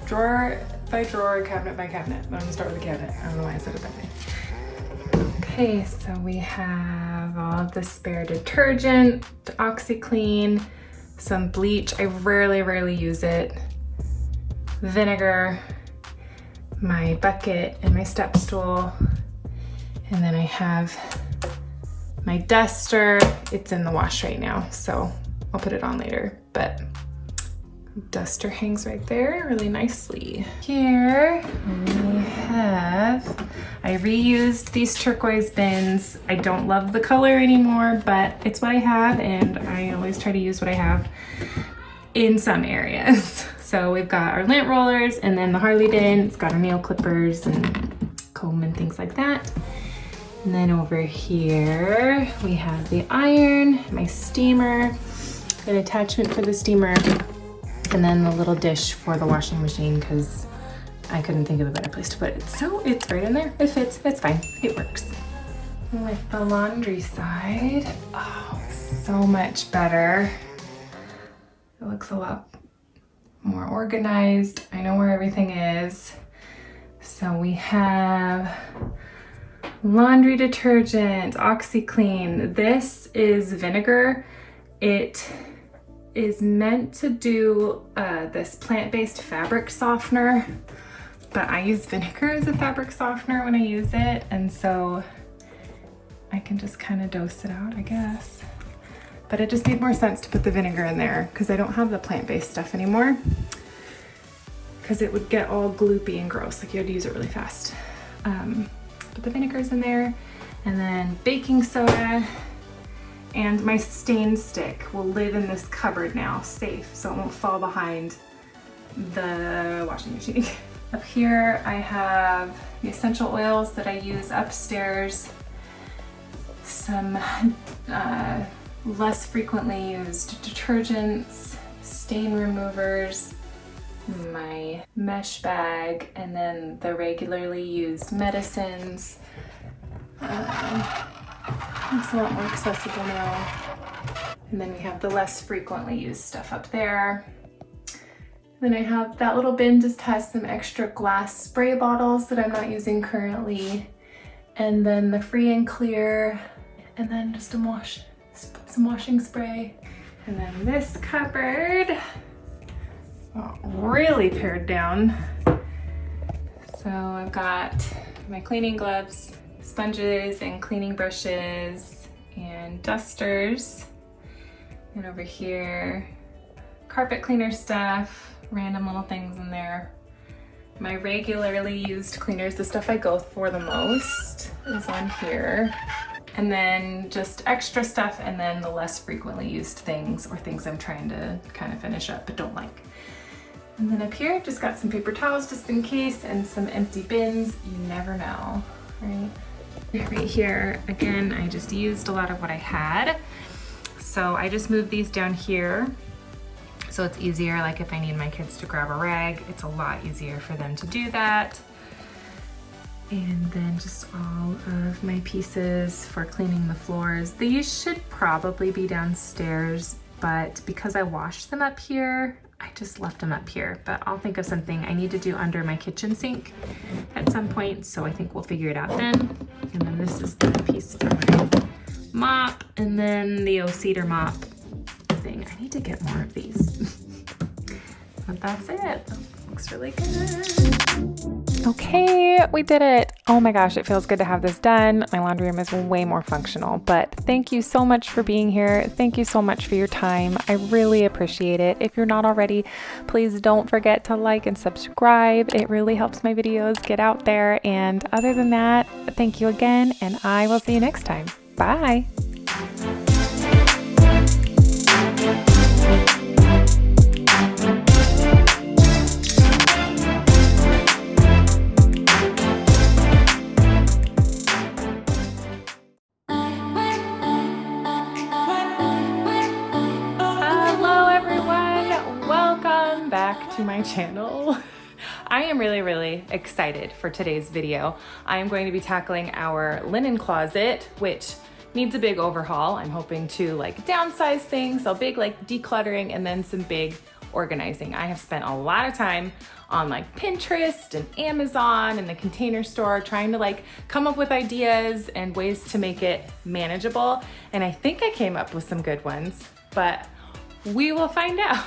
Drawer by drawer, cabinet by cabinet. I'm gonna start with the cabinet. I don't know why I said it that way. Okay, so we have all of the spare detergent, OxyClean, some bleach. I rarely use it. Vinegar, my bucket and my step stool. And then I have my duster. It's in the wash right now, so I'll put it on later, but duster hangs right there really nicely. Here we have, I reused these turquoise bins. I don't love the color anymore, but it's what I have, and I always try to use what I have in some areas. So we've got our lint rollers and then the Harley bin. It's got our nail clippers and comb and things like that. And then over here, we have the iron, my steamer, an attachment for the steamer, and then the little dish for the washing machine because I couldn't think of a better place to put it. So it's right in there. It fits. It's fine. It works. with the laundry side. Oh, so much better. It looks a lot more organized. I know where everything is. So we have laundry detergent, OxiClean. This is vinegar. It is meant to do this plant-based fabric softener, but I use vinegar as a fabric softener when I use it, and so I can just kind of dose it out, I guess. But it just made more sense to put the vinegar in there because I don't have the plant-based stuff anymore, because it would get all gloopy and gross, like you had to use it really fast. But the vinegar's in there, and then baking soda, and my stain stick will live in this cupboard now, safe, so it won't fall behind the washing machine. Up here I have the essential oils that I use upstairs, some less frequently used detergents, stain removers, my mesh bag, and then the regularly used medicines. It's a lot more accessible now. And then we have the less frequently used stuff up there. Then I have that little bin just has some extra glass spray bottles that I'm not using currently. And then the free and clear, and then just some washing spray. And then this cupboard, really pared down. So I've got my cleaning gloves, sponges and cleaning brushes and dusters. And over here, carpet cleaner stuff, random little things in there. My regularly used cleaners, the stuff I go for the most, is on here. And then just extra stuff, and then the less frequently used things, or things I'm trying to kind of finish up but don't like. And then up here, I've just got some paper towels just in case, and some empty bins. You never know, right? Right here, again, I just used a lot of what I had. So I just moved these down here. So it's easier, like if I need my kids to grab a rag, it's a lot easier for them to do that. And then just all of my pieces for cleaning the floors. These should probably be downstairs, but because I washed them up here, I just left them up here. But I'll think of something I need to do under my kitchen sink at some point, so I think we'll figure it out then. And then this is the piece for my mop, and then the cedar mop thing. I need to get more of these. But that's it. Looks really good. Okay, we did it. Oh my gosh, it feels good to have this done. My laundry room is way more functional, but thank you so much for being here. Thank you so much for your time. I really appreciate it. If you're not already, please don't forget to like and subscribe. It really helps my videos get out there. And other than that, thank you again, and I will see you next time. Bye. To my channel. I am really excited for today's video. I am going to be tackling our linen closet, which needs a big overhaul. I'm hoping to like downsize things, so big like decluttering, and then some big organizing. I have spent a lot of time on like Pinterest and Amazon and the Container Store trying to like come up with ideas and ways to make it manageable, and I think I came up with some good ones, but we will find out.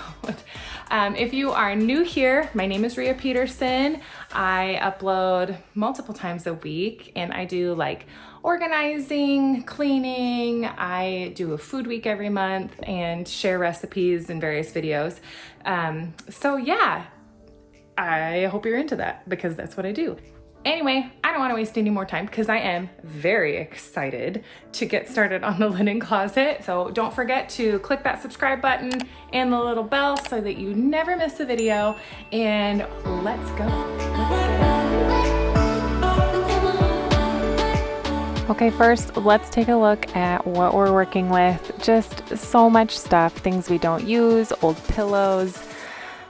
If you are new here, my name is Rhea Peterson. I upload multiple times a week, and I do like organizing, cleaning. I do a food week every month and share recipes in various videos. So yeah, I hope you're into that because that's what I do. Anyway, I don't want to waste any more time because I am very excited to get started on the linen closet. So don't forget to click that subscribe button and the little bell so that you never miss a video. And let's go. Okay, first, let's take a look at what we're working with. Just so much stuff, things we don't use, old pillows,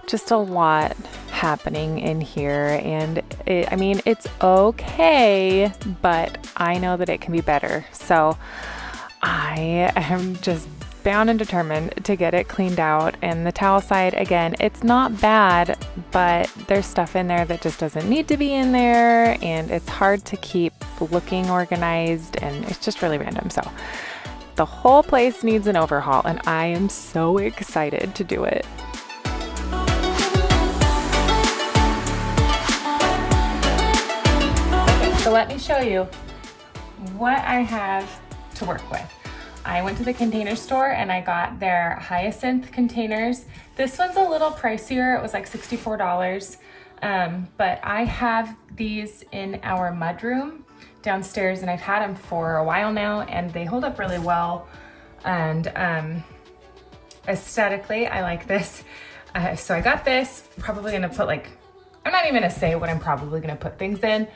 just a lot. happening in here, and I mean, it's okay, but I know that it can be better. So I am just bound and determined to get it cleaned out. And the towel side, again, it's not bad, but there's stuff in there that just doesn't need to be in there, and it's hard to keep looking organized, and it's just really random. So the whole place needs an overhaul, and I am so excited to do it. Okay, so let me show you what I have to work with. I went to the container store and I got their hyacinth containers. This one's a little pricier. It was like $64. But I have these in our mudroom downstairs, and I've had them for a while now, and they hold up really well. And aesthetically, I like this. So I got this. Probably gonna put I'm not even gonna say what I'm probably gonna put things in.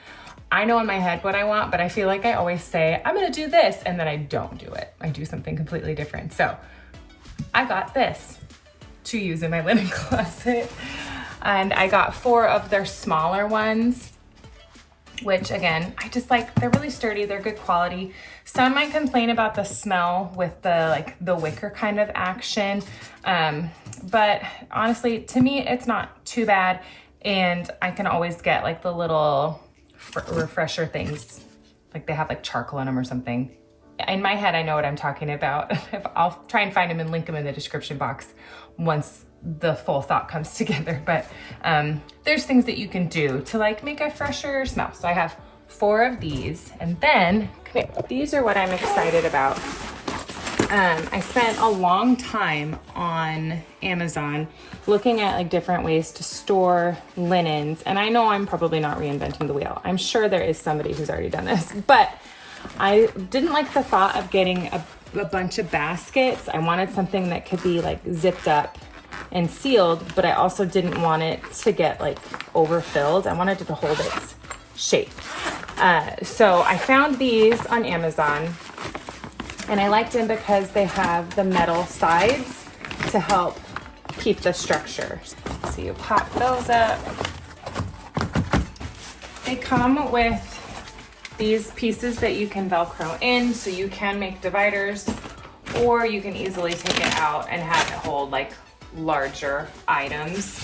I know in my head what I want, but I feel like I always say, I'm gonna do this, and then I don't do it. I do something completely different. So I got this to use in my linen closet. And I got 4 of their smaller ones, which again, I just like, they're really sturdy, they're good quality. Some might complain about the smell with the wicker kind of action. But honestly, to me, it's not too bad. And I can always get the little refresher things, they have charcoal in them or something. In my head, I know what I'm talking about. I'll try and find them and link them in the description box once the full thought comes together. But there's things that you can do to make a fresher smell. So I have 4 of these, and then these are what I'm excited about. I spent a long time on Amazon looking at different ways to store linens. And I know I'm probably not reinventing the wheel. I'm sure there is somebody who's already done this, but I didn't like the thought of getting a bunch of baskets. I wanted something that could be zipped up and sealed, but I also didn't want it to get overfilled. I wanted it to hold its shape. So I found these on Amazon. And I liked them because they have the metal sides to help keep the structure. So you pop those up. They come with these pieces that you can Velcro in, so you can make dividers, or you can easily take it out and have it hold larger items.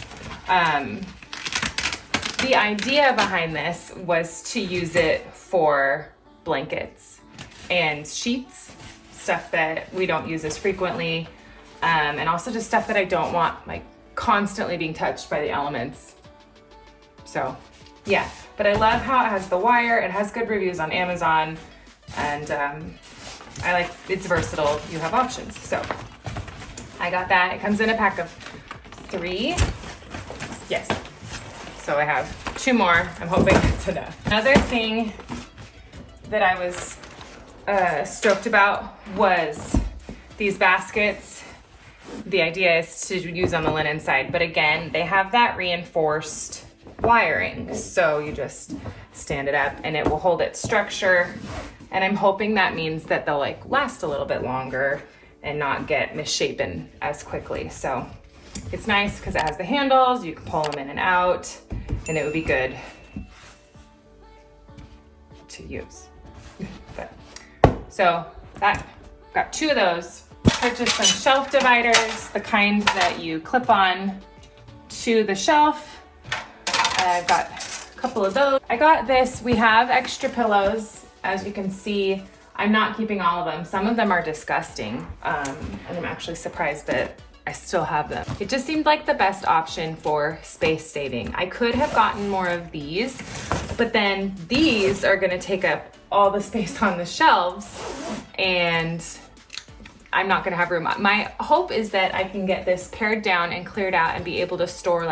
The idea behind this was to use it for blankets and sheets, stuff that we don't use as frequently, and also just stuff that I don't want constantly being touched by the elements. So yeah, but I love how it has the wire. It has good reviews on Amazon, and I it's versatile. You have options. So I got that. It comes in a pack of 3. Yes. So I have 2 more. I'm hoping that's enough. Another thing that I was stoked about was these baskets. The idea is to use on the linen side, but again, they have that reinforced wiring. So you just stand it up and it will hold its structure. And I'm hoping that means that they'll last a little bit longer and not get misshapen as quickly. So it's nice because it has the handles, you can pull them in and out, and it would be good to use. But so that got 2 of those. Purchased some shelf dividers, the kind that you clip on to the shelf. I've got a couple of those. I got this. We have extra pillows, as you can see. I'm not keeping all of them. Some of them are disgusting, and I'm actually surprised that I still have them. It just seemed like the best option for space saving. I could have gotten more of these, but then these are gonna take up all the space on the shelves, and I'm not gonna have room. My hope is that I can get this pared down and cleared out and be able to store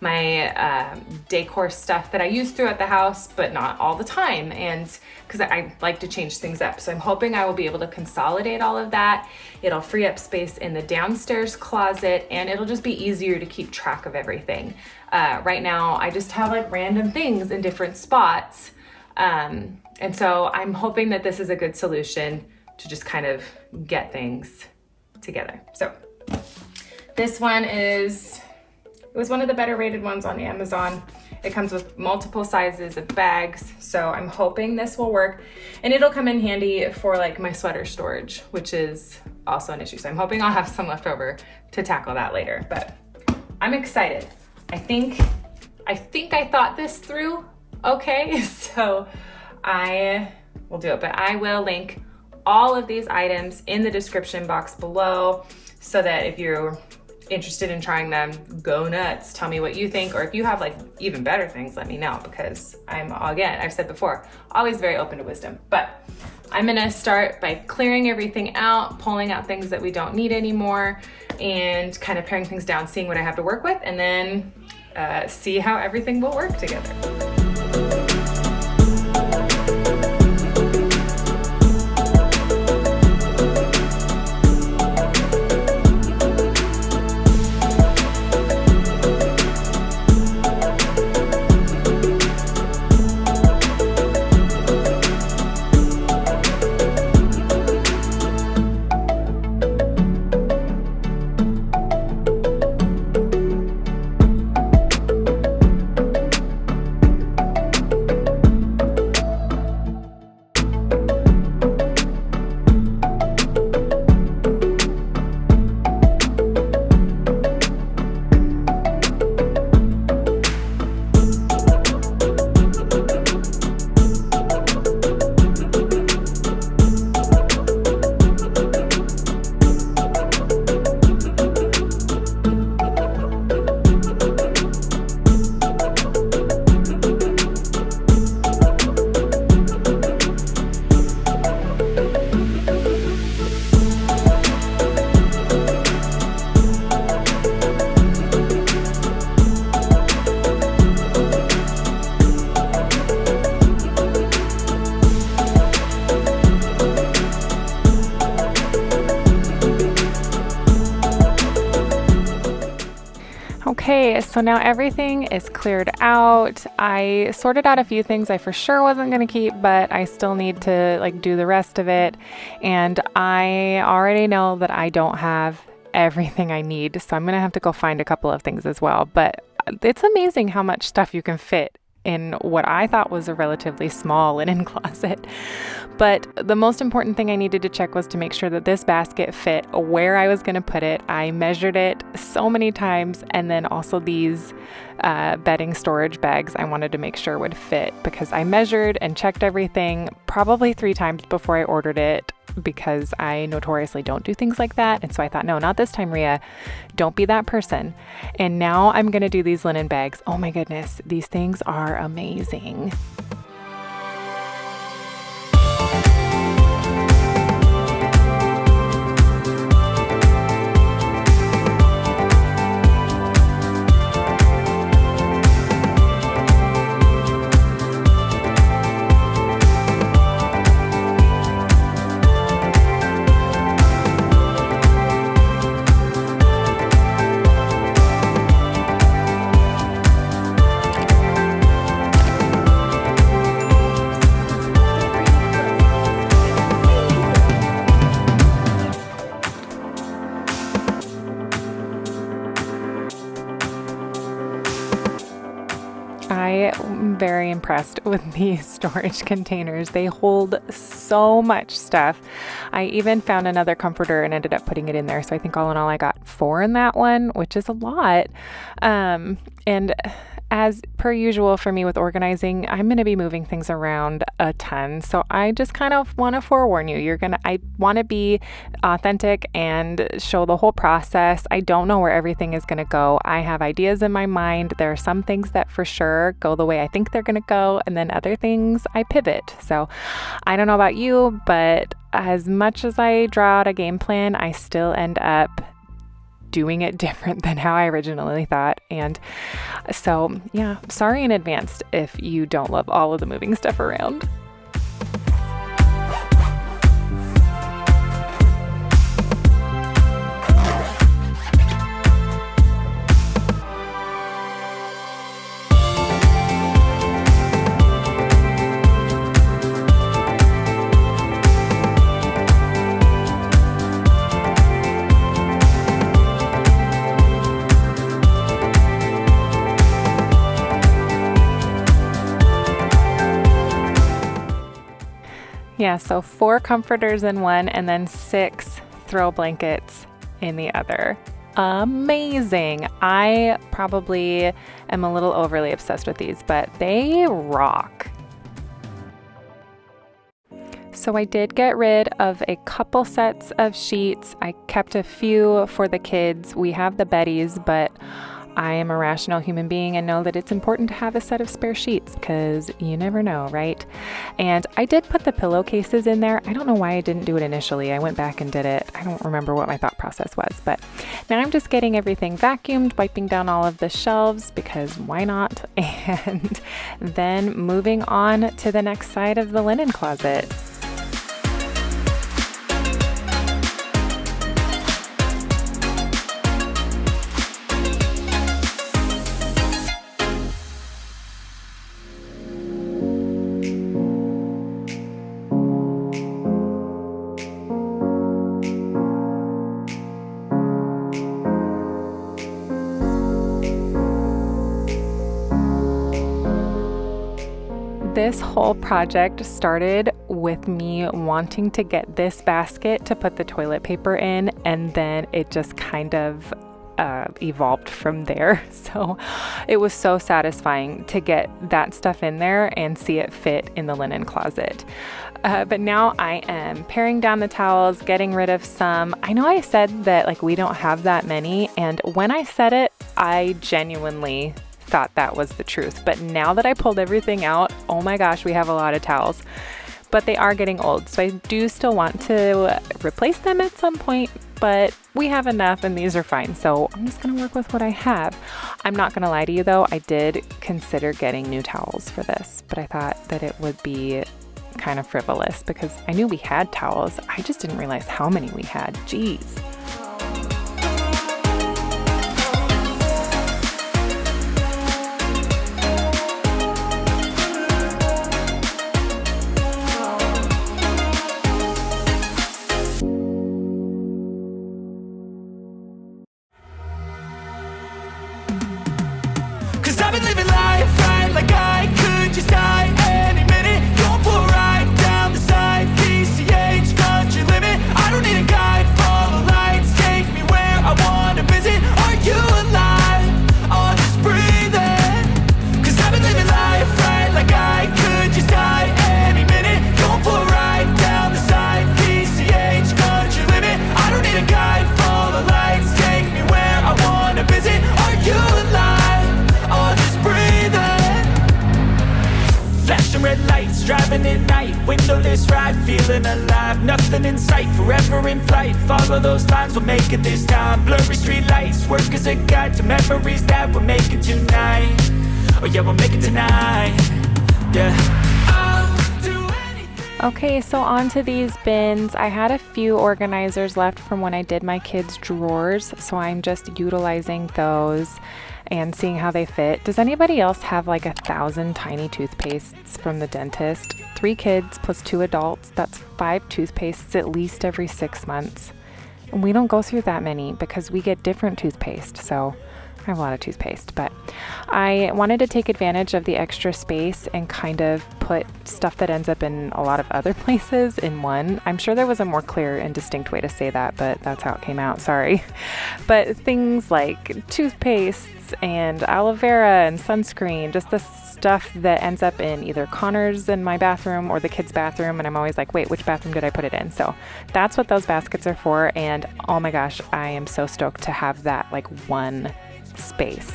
my decor stuff that I use throughout the house, but not all the time. And because I like to change things up. So I'm hoping I will be able to consolidate all of that. It'll free up space in the downstairs closet, and it'll just be easier to keep track of everything. Right now, I just have random things in different spots. And so I'm hoping that this is a good solution to just kind of get things together. So this one is It was one of the better rated ones on Amazon. It comes with multiple sizes of bags, so I'm hoping this will work. And it'll come in handy for like my sweater storage, which is also an issue. So I'm hoping I'll have some left over to tackle that later, but I'm excited. I think I thought this through okay, so I will do it, but I will link all of these items in the description box below so that if you're interested in trying them, go nuts. Tell me what you think, or if you have like even better things, let me know, because I've said before, always very open to wisdom. But I'm gonna start by clearing everything out, pulling out things that we don't need anymore, and kind of paring things down, seeing what I have to work with, and then see how everything will work together. Okay, so now everything is cleared out. I sorted out a few things I for sure wasn't going to keep, but I still need to like do the rest of it. And I already know that I don't have everything I need, so I'm going to have to go find a couple of things as well. But it's amazing how much stuff you can fit in what I thought was a relatively small linen closet. But the most important thing I needed to check was to make sure that this basket fit where I was going to put it. I measured it so many times, and then also these bedding storage bags I wanted to make sure would fit, because I measured and checked everything probably 3 times before I ordered it, because I notoriously don't do things like that. And so I thought, no, not this time, Rhea. Don't be that person. And now I'm going to do these linen bags. Oh my goodness, these things are amazing. I'm very impressed with these storage containers. They hold so much stuff. I even found another comforter and ended up putting it in there. So I think all in all, I got 4 in that one, which is a lot. And as per usual for me with organizing, I'm going to be moving things around a ton. So I just kind of want to forewarn you. I want to be authentic and show the whole process. I don't know where everything is going to go. I have ideas in my mind. There are some things that for sure go the way I think they're going to go, and then other things I pivot. So I don't know about you, but as much as I draw out a game plan, I still end up doing it different than how I originally thought. And so, yeah, sorry in advance if you don't love all of the moving stuff around. Yeah, so 4 comforters in one and then 6 throw blankets in the other. Amazing. I probably am a little overly obsessed with these, but they rock. So I did get rid of a couple sets of sheets. I kept a few for the kids. We have the Bettys, but I am a rational human being and know that it's important to have a set of spare sheets because you never know, right? And I did put the pillowcases in there. I don't know why I didn't do it initially. I went back and did it. I don't remember what my thought process was, but now I'm just getting everything vacuumed, wiping down all of the shelves because why not? And then moving on to the next side of the linen closet. This whole project started with me wanting to get this basket to put the toilet paper in, and then it just kind of evolved from there. So it was so satisfying to get that stuff in there and see it fit in the linen closet. But now I am paring down the towels, getting rid of some. I know I said that like we don't have that many, and when I said it, I genuinely thought that was the truth. But now that I pulled everything out, oh my gosh, we have a lot of towels. But they are getting old, so I do still want to replace them at some point, but we have enough and these are fine. So I'm just gonna work with what I have. I'm not gonna lie to you though, I did consider getting new towels for this, but I thought that it would be kind of frivolous because I knew we had towels. I just didn't realize how many we had. Jeez. Driving at night, windowless ride, feeling alive. Nothing in sight, forever in flight. Follow those lines, we'll make it this time. Blurry street lights, work as a guide to memories that we're making tonight. Oh yeah, we'll make it tonight. Yeah. Okay, so on to these bins. I had a few organizers left from when I did my kids' drawers, so I'm just utilizing those and seeing how they fit. Does anybody else have like 1,000 tiny toothpastes from the dentist? 3 kids plus 2 adults, that's 5 toothpastes at least every 6 months. And we don't go through that many because we get different toothpaste, so I have a lot of toothpaste, but I wanted to take advantage of the extra space and kind of put stuff that ends up in a lot of other places in one. I'm sure there was a more clear and distinct way to say that, but that's how it came out, sorry. But things like toothpastes and aloe vera and sunscreen, just the stuff that ends up in either Connor's in my bathroom or the kids' bathroom, and I'm always like, wait, which bathroom did I put it in? So that's what those baskets are for, and oh my gosh, I am so stoked to have that like one space.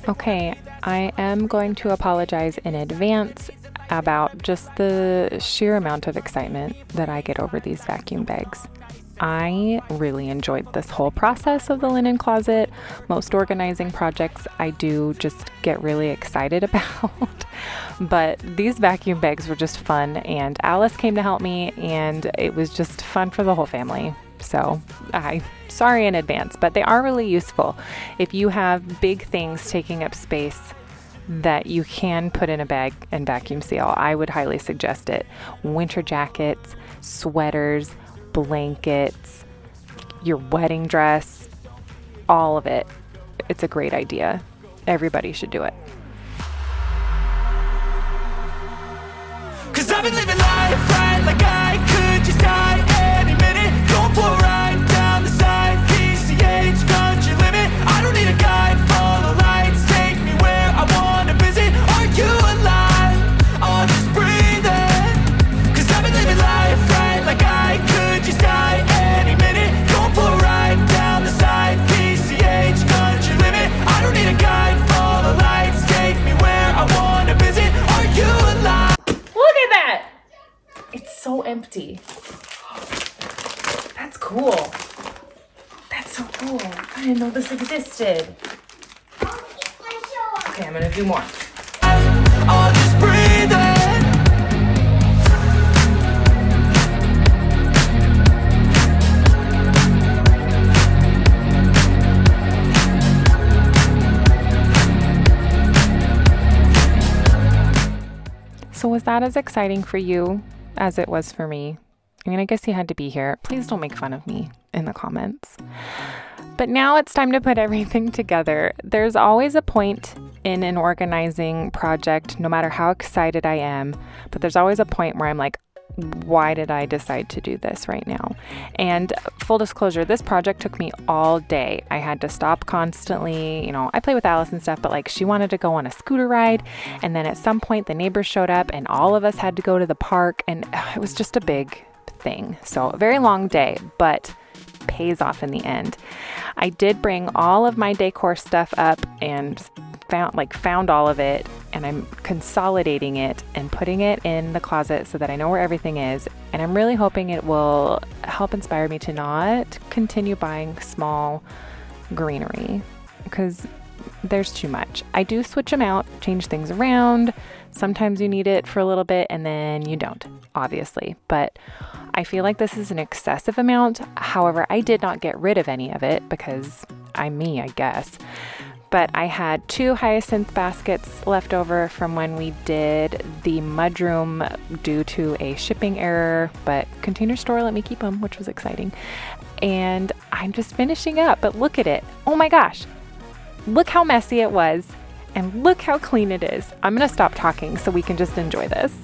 Okay, I am going to apologize in advance about just the sheer amount of excitement that I get over these vacuum bags. I really enjoyed this whole process of the linen closet. Most organizing projects I do just get really excited about, but these vacuum bags were just fun, and Alice came to help me, and it was just fun for the whole family. So sorry in advance, but they are really useful. If you have big things taking up space that you can put in a bag and vacuum seal, I would highly suggest it. Winter jackets, sweaters, blankets, your wedding dress, all of it. It's a great idea. Everybody should do it. Cause I've been living life right like I could just die any minute. Going for a ride down the side, PCH, country limit. I don't need a guide, follow lights, take me where I wanna visit. Are you alive? I'll just breathe in. Cause I've been living life right like I could just die any minute. Going for a ride down the side, PCH, country limit. I don't need a guide, follow lights, take me where I wanna visit. Are you alive? Look at that! It's so empty. That's cool. That's so cool. I didn't know this existed. Okay, I'm gonna do more. I'll just breathe in. So was that as exciting for you as it was for me? I mean, I guess you had to be here. Please don't make fun of me in the comments. But now it's time to put everything together. There's always a point in an organizing project, no matter how excited I am, but there's always a point where I'm like, why did I decide to do this right now? And full disclosure, this project took me all day. I had to stop constantly. You know, I play with Alice and stuff, but like she wanted to go on a scooter ride. And then at some point the neighbors showed up and all of us had to go to the park, and it was just a big thing. So a very long day, but pays off in the end. I did bring all of my decor stuff up and found all of it, and I'm consolidating it and putting it in the closet so that I know where everything is. And I'm really hoping it will help inspire me to not continue buying small greenery, because there's too much. I do switch them out, change things around. Sometimes you need it for a little bit and then you don't, obviously. But I feel like this is an excessive amount. However, I did not get rid of any of it because I'm me, I guess. But I had 2 hyacinth baskets left over from when we did the mudroom due to a shipping error, but Container Store let me keep them, which was exciting. And I'm just finishing up, but look at it. Oh my gosh. Look how messy it was, and look how clean it is. I'm gonna stop talking so we can just enjoy this.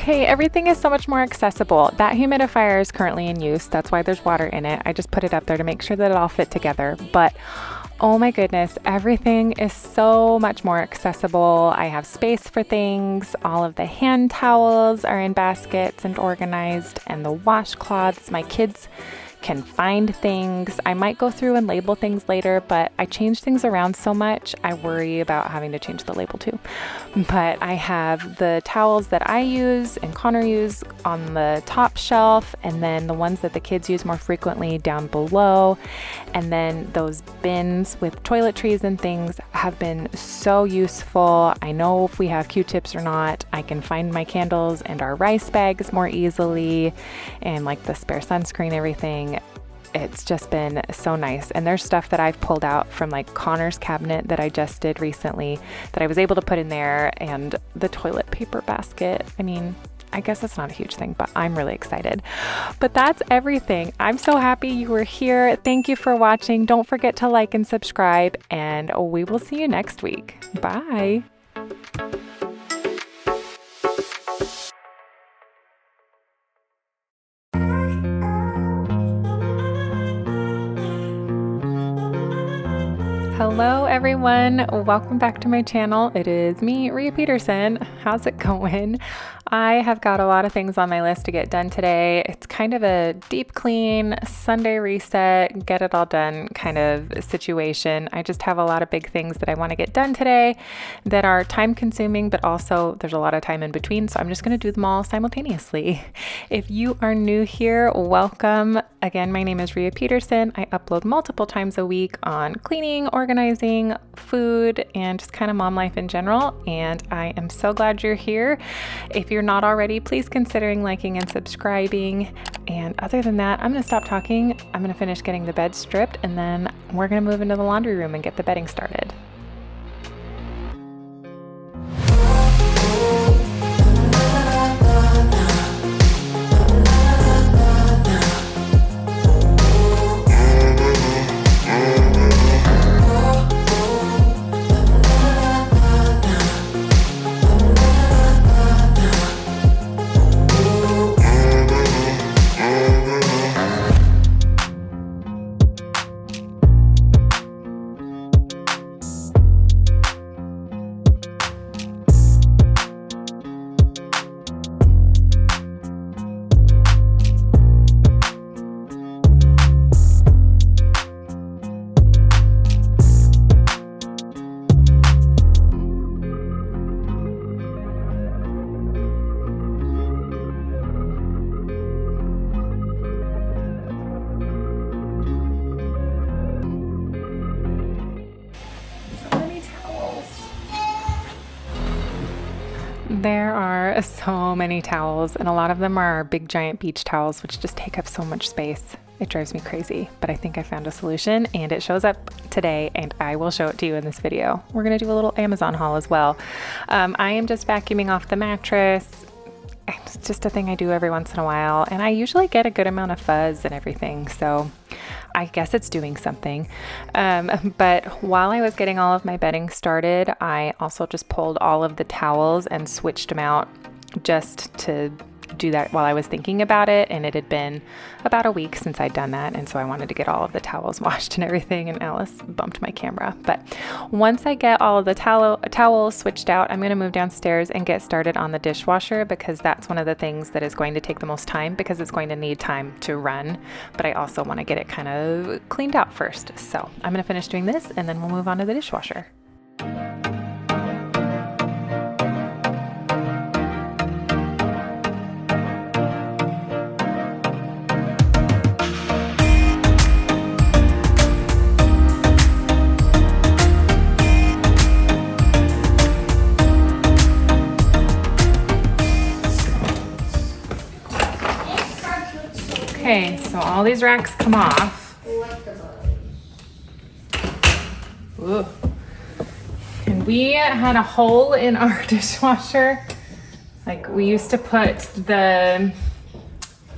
Okay, everything is so much more accessible. That humidifier is currently in use. That's why there's water in it. I just put it up there to make sure that it all fit together. But oh my goodness, everything is so much more accessible. I have space for things. All of the hand towels are in baskets and organized, and the washcloths. My kids can find things. I might go through and label things later, but I change things around so much, I worry about having to change the label too. But I have the towels that I use and Connor use on the top shelf, and then the ones that the kids use more frequently down below. And then those bins with toiletries and things have been so useful. I know if we have Q-tips or not. I can find my candles and our rice bags more easily, and like the spare sunscreen, everything. It's just been so nice. And there's stuff that I've pulled out from like Connor's cabinet that I just did recently that I was able to put in there, and the toilet paper basket. I mean, I guess that's not a huge thing, but I'm really excited. But that's everything. I'm so happy you were here. Thank you for watching. Don't forget to like and subscribe, and we will see you next week. Bye. Hello everyone, welcome back to my channel. It is me, Rhea Peterson. How's it going? I have got a lot of things on my list to get done today. It's kind of a deep clean, Sunday reset, get it all done kind of situation. I just have a lot of big things that I want to get done today that are time consuming, but also there's a lot of time in between. So I'm just going to do them all simultaneously. If you are new here, welcome. Again, my name is Rhea Peterson. I upload multiple times a week on cleaning, organizing, food, and just kind of mom life in general. And I am so glad you're here. If you're not already, please considering liking and subscribing. And other than that, I'm going to stop talking. I'm going to finish getting the bed stripped, and then we're going to move into the laundry room and get the bedding started. There are so many towels, and a lot of them are big giant beach towels, which just take up so much space. It drives me crazy, but I think I found a solution and it shows up today, and I will show it to you in this video. We're gonna do a little Amazon haul as well. I am just vacuuming off the mattress. It's just a thing I do every once in a while, and I usually get a good amount of fuzz and everything, so I guess it's doing something. But while I was getting all of my bedding started, I also just pulled all of the towels and switched them out just to do that while I was thinking about it. And it had been about a week since I'd done that, and so I wanted to get all of the towels washed and everything, and Alice bumped my camera. But once I get all of the towels switched out, I'm going to move downstairs and get started on the dishwasher, because that's one of the things that is going to take the most time, because it's going to need time to run, but I also want to get it kind of cleaned out first. So I'm going to finish doing this, and then we'll move on to the dishwasher. Okay, so all these racks come off. Ooh. And we had a hole in our dishwasher. Like, we used to put the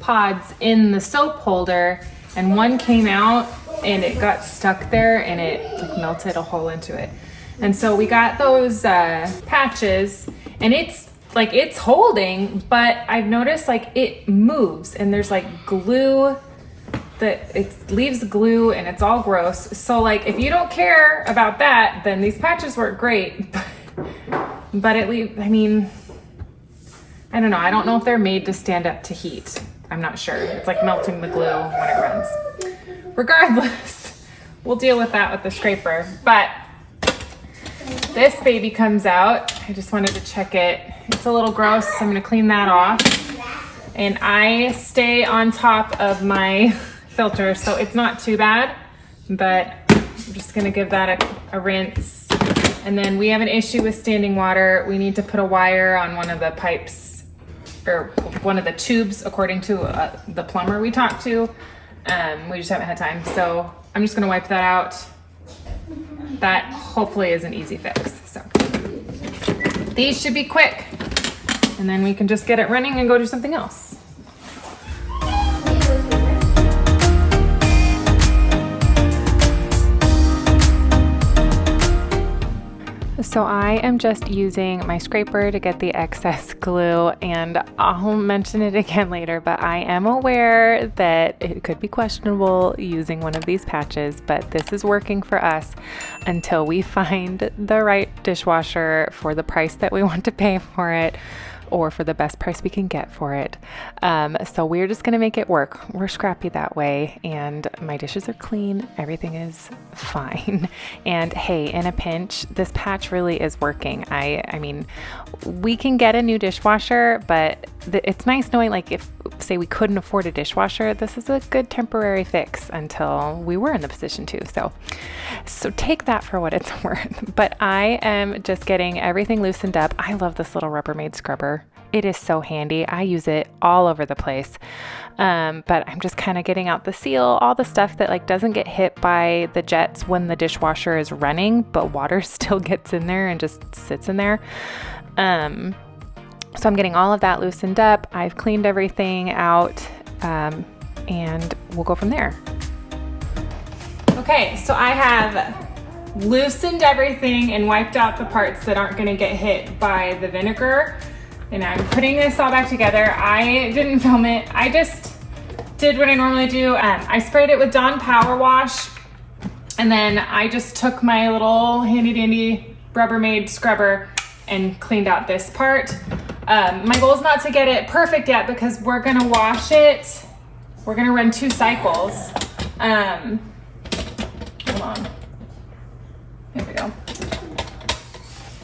pods in the soap holder, and one came out and it got stuck there, and it like melted a hole into it. And so we got those patches, and it's holding, but I've noticed like it moves, and there's like glue that it leaves glue, and it's all gross. So like, if you don't care about that, then these patches work great, but it leaves, I mean, I don't know. I don't know if they're made to stand up to heat. I'm not sure. It's like melting the glue when it runs. Regardless, we'll deal with that with the scraper, but this baby comes out. I just wanted to check it. It's a little gross, so I'm gonna clean that off. And I stay on top of my filter, so it's not too bad, but I'm just gonna give that a rinse. And then we have an issue with standing water. We need to put a wire on one of the pipes, or one of the tubes, according to the plumber we talked to. We just haven't had time, so I'm just gonna wipe that out. That hopefully is an easy fix. So these should be quick, and then we can just get it running and go do something else. So I am just using my scraper to get the excess glue, and I'll mention it again later, but I am aware that it could be questionable using one of these patches, but this is working for us until we find the right dishwasher for the price that we want to pay for it, or for the best price we can get for it. So we're just gonna make it work. We're scrappy that way, and my dishes are clean. Everything is fine. And hey, in a pinch, this patch really is working. I mean, we can get a new dishwasher, but it's nice knowing, like, if say we couldn't afford a dishwasher, this is a good temporary fix until we were in the position to. So take that for what it's worth. But I am just getting everything loosened up. I love this little Rubbermaid scrubber. It is so handy. I use it all over the place. But I'm just kind of getting out the seal, all the stuff that like doesn't get hit by the jets when the dishwasher is running, but water still gets in there and just sits in there. So I'm getting all of that loosened up. I've cleaned everything out, and we'll go from there. Okay, so I have loosened everything and wiped out the parts that aren't gonna get hit by the vinegar. And I'm putting this all back together. I didn't film it. I just did what I normally do. I sprayed it with Dawn Power Wash, and then I just took my little handy dandy Rubbermaid scrubber and cleaned out this part. My goal is not to get it perfect yet because we're gonna wash it. We're gonna run 2 cycles. Hold on. There we go.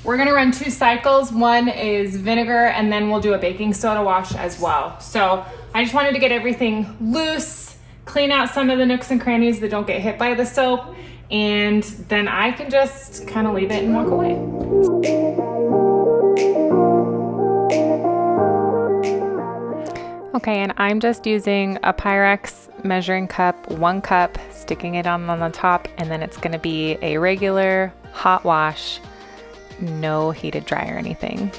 We're gonna run 2 cycles. One is vinegar, and then we'll do a baking soda wash as well. So I just wanted to get everything loose, clean out some of the nooks and crannies that don't get hit by the soap, and then I can just kind of leave it and walk away. Okay, and I'm just using a Pyrex measuring cup, 1 cup, sticking it on the top, and then it's gonna be a regular hot wash. No heated dry or anything.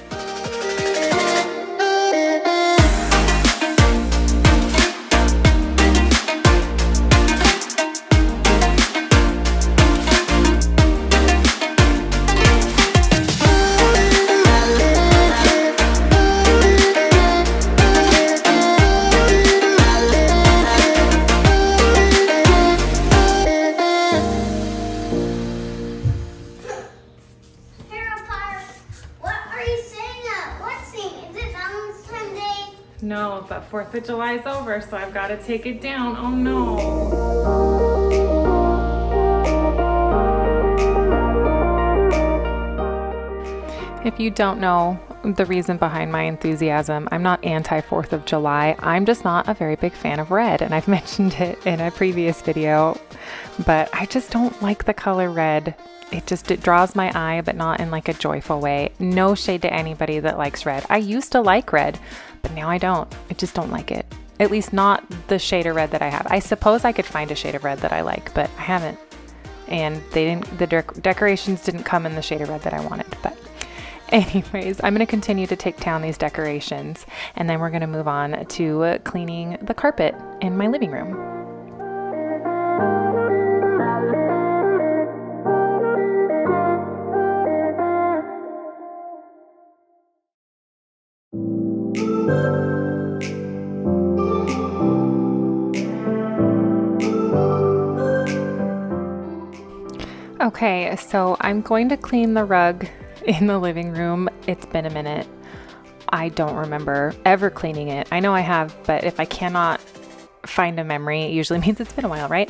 No, but 4th of July is over, so I've got to take it down. Oh no. If you don't know the reason behind my enthusiasm, I'm not anti-4th of July. I'm just not a very big fan of red, and I've mentioned it in a previous video, but I just don't like the color red. It draws my eye, but not in like a joyful way. No shade to anybody that likes red. I used to like red, but now I don't. I just don't like it. At least not the shade of red that I have. I suppose I could find a shade of red that I like, but I haven't. And the decorations didn't come in the shade of red that I wanted. But anyways, I'm gonna continue to take down these decorations, and then we're gonna move on to cleaning the carpet in my living room. Okay, so I'm going to clean the rug in the living room. It's been a minute. I don't remember ever cleaning it. I know I have, but if I cannot find a memory, it usually means it's been a while, right?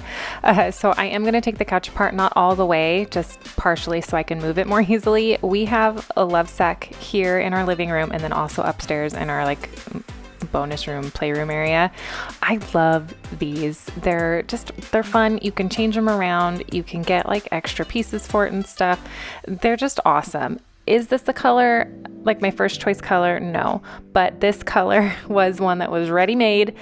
So I am going to take the couch apart, not all the way, just partially so I can move it more easily. We have a love sack here in our living room, and then also upstairs in our like bonus room, playroom area. I love these. They're fun. You can change them around. You can get like extra pieces for it and stuff. They're just awesome. Is this the color, like my first choice color? No, but this color was one that was ready made,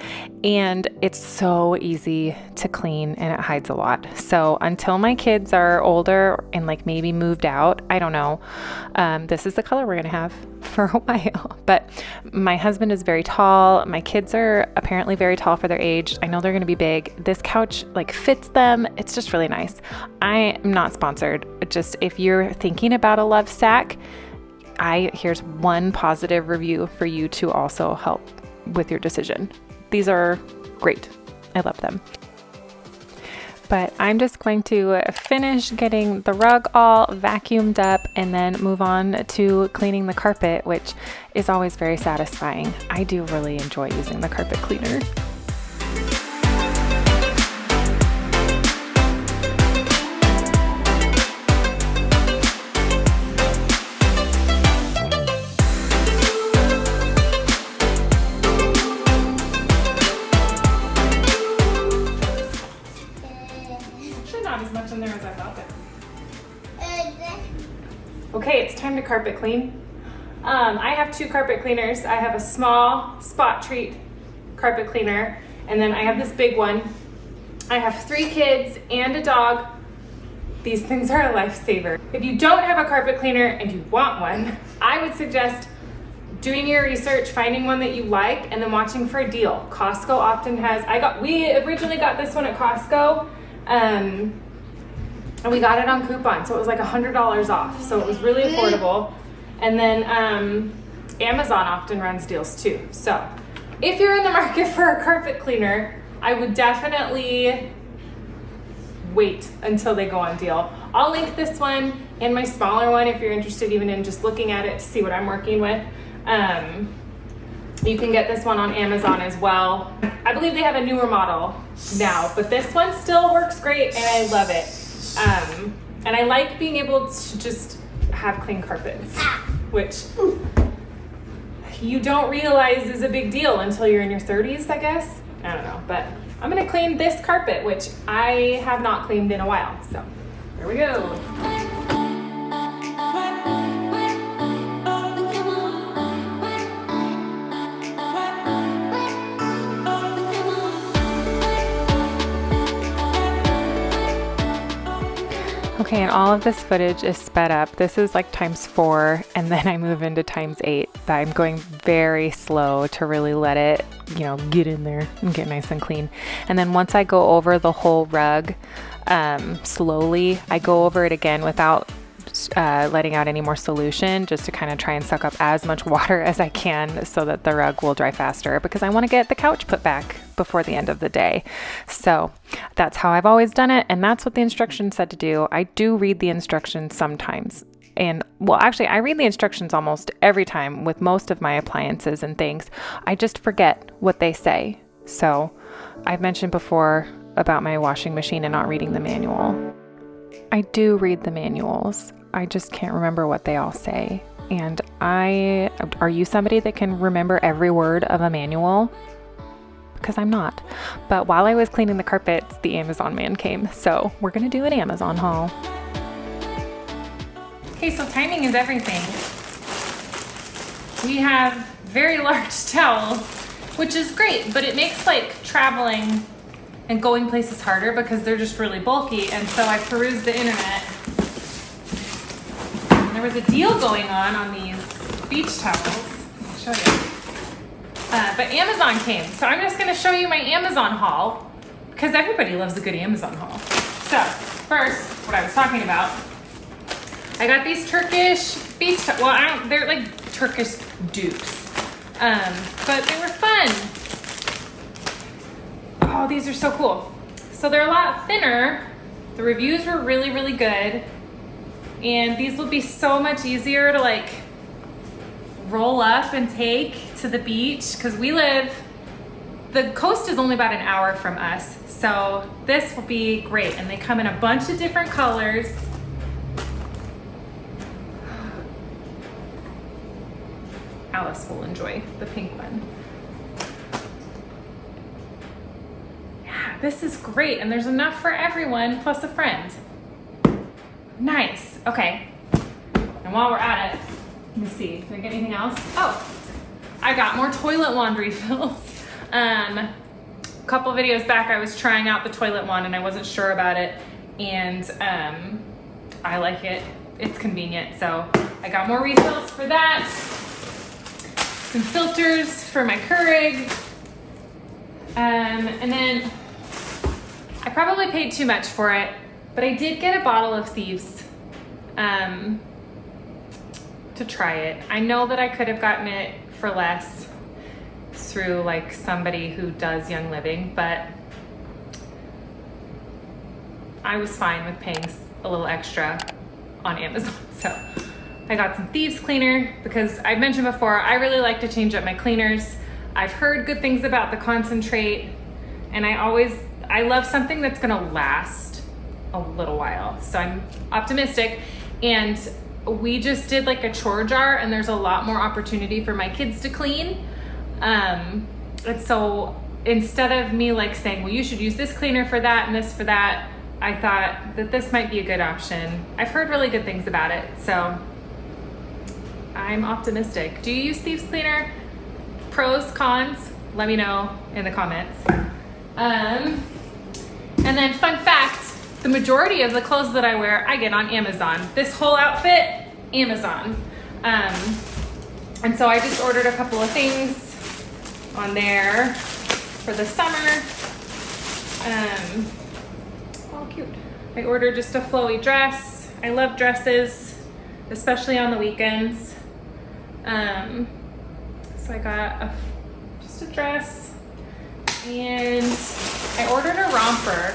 and it's so easy to clean and it hides a lot. So until my kids are older and like maybe moved out, I don't know, this is the color we're gonna have for a while. But my husband is very tall. My kids are apparently very tall for their age. I know they're gonna be big. This couch like fits them. It's just really nice. I am not sponsored. Just if you're thinking about a love sack, here's one positive review for you to also help with your decision. These are great. I love them. But I'm just going to finish getting the rug all vacuumed up and then move on to cleaning the carpet, which is always very satisfying. I do really enjoy using the carpet cleaner. As much in there as I thought there. Okay, it's time to carpet clean. I have two carpet cleaners. I have a small spot treat carpet cleaner, and then I have this big one. I have 3 kids and a dog. These things are a lifesaver. If you don't have a carpet cleaner and you want one, I would suggest doing your research, finding one that you like, and then watching for a deal. Costco often has, we originally got this one at Costco, and we got it on coupon, so it was like $100 off, so it was really affordable. And then Amazon often runs deals too. So if you're in the market for a carpet cleaner, I would definitely wait until they go on deal. I'll link this one and my smaller one if you're interested even in just looking at it to see what I'm working with. You can get this one on Amazon as well. I believe they have a newer model now, but this one still works great and I love it. And I like being able to just have clean carpets, which you don't realize is a big deal until you're in your 30s, I guess. I don't know, but I'm gonna clean this carpet, which I have not cleaned in a while. So here we go. Okay, and all of this footage is sped up. This is like ×4, and then I move into ×8. But I'm going very slow to really let it, get in there and get nice and clean. And then once I go over the whole rug slowly, I go over it again without letting out any more solution, just to kind of try and suck up as much water as I can so that the rug will dry faster, because I want to get the couch put back before the end of the day. So that's how I've always done it, and that's what the instructions said to do. I do read the instructions sometimes, and well, actually I read the instructions almost every time with most of my appliances and things. I just forget what they say. So I've mentioned before about my washing machine and not reading the manual. I do read the manuals. I just can't remember what they all say. And are you somebody that can remember every word of a manual? Because I'm not. But while I was cleaning the carpets, the Amazon man came. So we're gonna do an Amazon haul. Okay, so timing is everything. We have very large towels, which is great, but it makes like traveling and going places harder because they're just really bulky. And so I perused the internet. And there was a deal going on these beach towels. I'll show you. But Amazon came. So I'm just gonna show you my Amazon haul because everybody loves a good Amazon haul. So first, what I was talking about, I got these Turkish beach towels. Well, they're like Turkish dupes. But they were fun. Oh, these are so cool. So they're a lot thinner. The reviews were really, really good. And these will be so much easier to like roll up and take to the beach because the coast is only about an hour from us. So this will be great. And they come in a bunch of different colors. Alice will enjoy the pink one. This is great, and there's enough for everyone plus a friend. Nice. Okay. And while we're at it, let me see. Did I get anything else? Oh, I got more toilet laundry fills. couple videos back, I was trying out the toilet one and I wasn't sure about it, and I like it. It's convenient, so I got more refills for that. Some filters for my Keurig. And then I probably paid too much for it, but I did get a bottle of Thieves to try it. I know that I could have gotten it for less through like somebody who does Young Living, but I was fine with paying a little extra on Amazon. So I got some Thieves cleaner because I mentioned before, I really like to change up my cleaners. I've heard good things about the concentrate, and I love something that's gonna last a little while. So I'm optimistic, and we just did like a chore jar, and there's a lot more opportunity for my kids to clean. And so instead of me like saying, well, you should use this cleaner for that and this for that, I thought that this might be a good option. I've heard really good things about it, so I'm optimistic. Do you use Thieves cleaner? Pros, cons? Let me know in the comments. And then fun fact, the majority of the clothes that I wear, I get on Amazon. This whole outfit, Amazon. And so I just ordered a couple of things on there for the summer. Oh, cute. I ordered just a flowy dress. I love dresses, especially on the weekends. So I got just a dress, and I ordered a romper.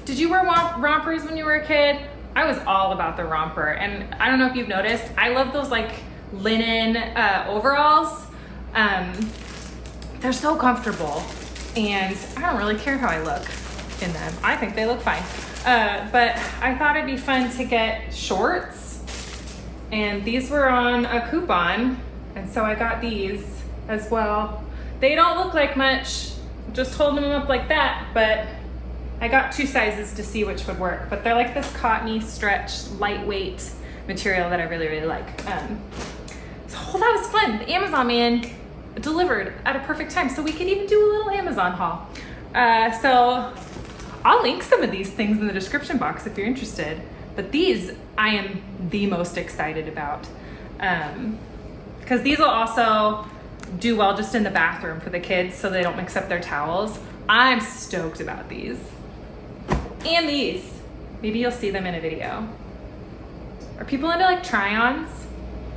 Did you wear rompers when you were a kid? I was all about the romper, and I don't know if you've noticed, I love those like linen overalls. They're so comfortable, and I don't really care how I look in them. I think they look fine. But I thought it'd be fun to get shorts, and these were on a coupon, and so I got these as well. They don't look like much, just holding them up like that, but I got 2 sizes to see which would work. But they're like this cottony stretch, lightweight material that I really, really like. So that was fun. The Amazon man delivered at a perfect time, so we could even do a little Amazon haul. So I'll link some of these things in the description box if you're interested. But these I am the most excited about, because these will also do well just in the bathroom for the kids so they don't mix up their towels. I'm stoked about these. And these. Maybe you'll see them in a video. Are people into like try-ons?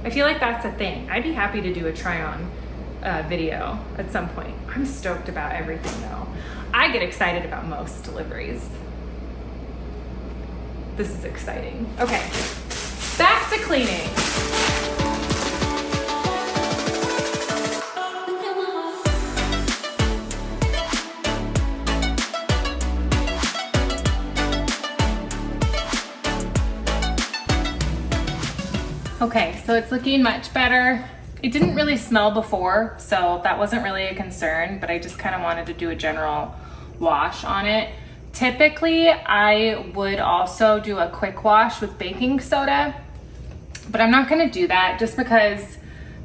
I feel like that's a thing. I'd be happy to do a try-on video at some point. I'm stoked about everything though. I get excited about most deliveries. This is exciting. Okay, back to cleaning. Okay, so it's looking much better. It didn't really smell before, so that wasn't really a concern, but I just kind of wanted to do a general wash on it. Typically, I would also do a quick wash with baking soda, but I'm not gonna do that just because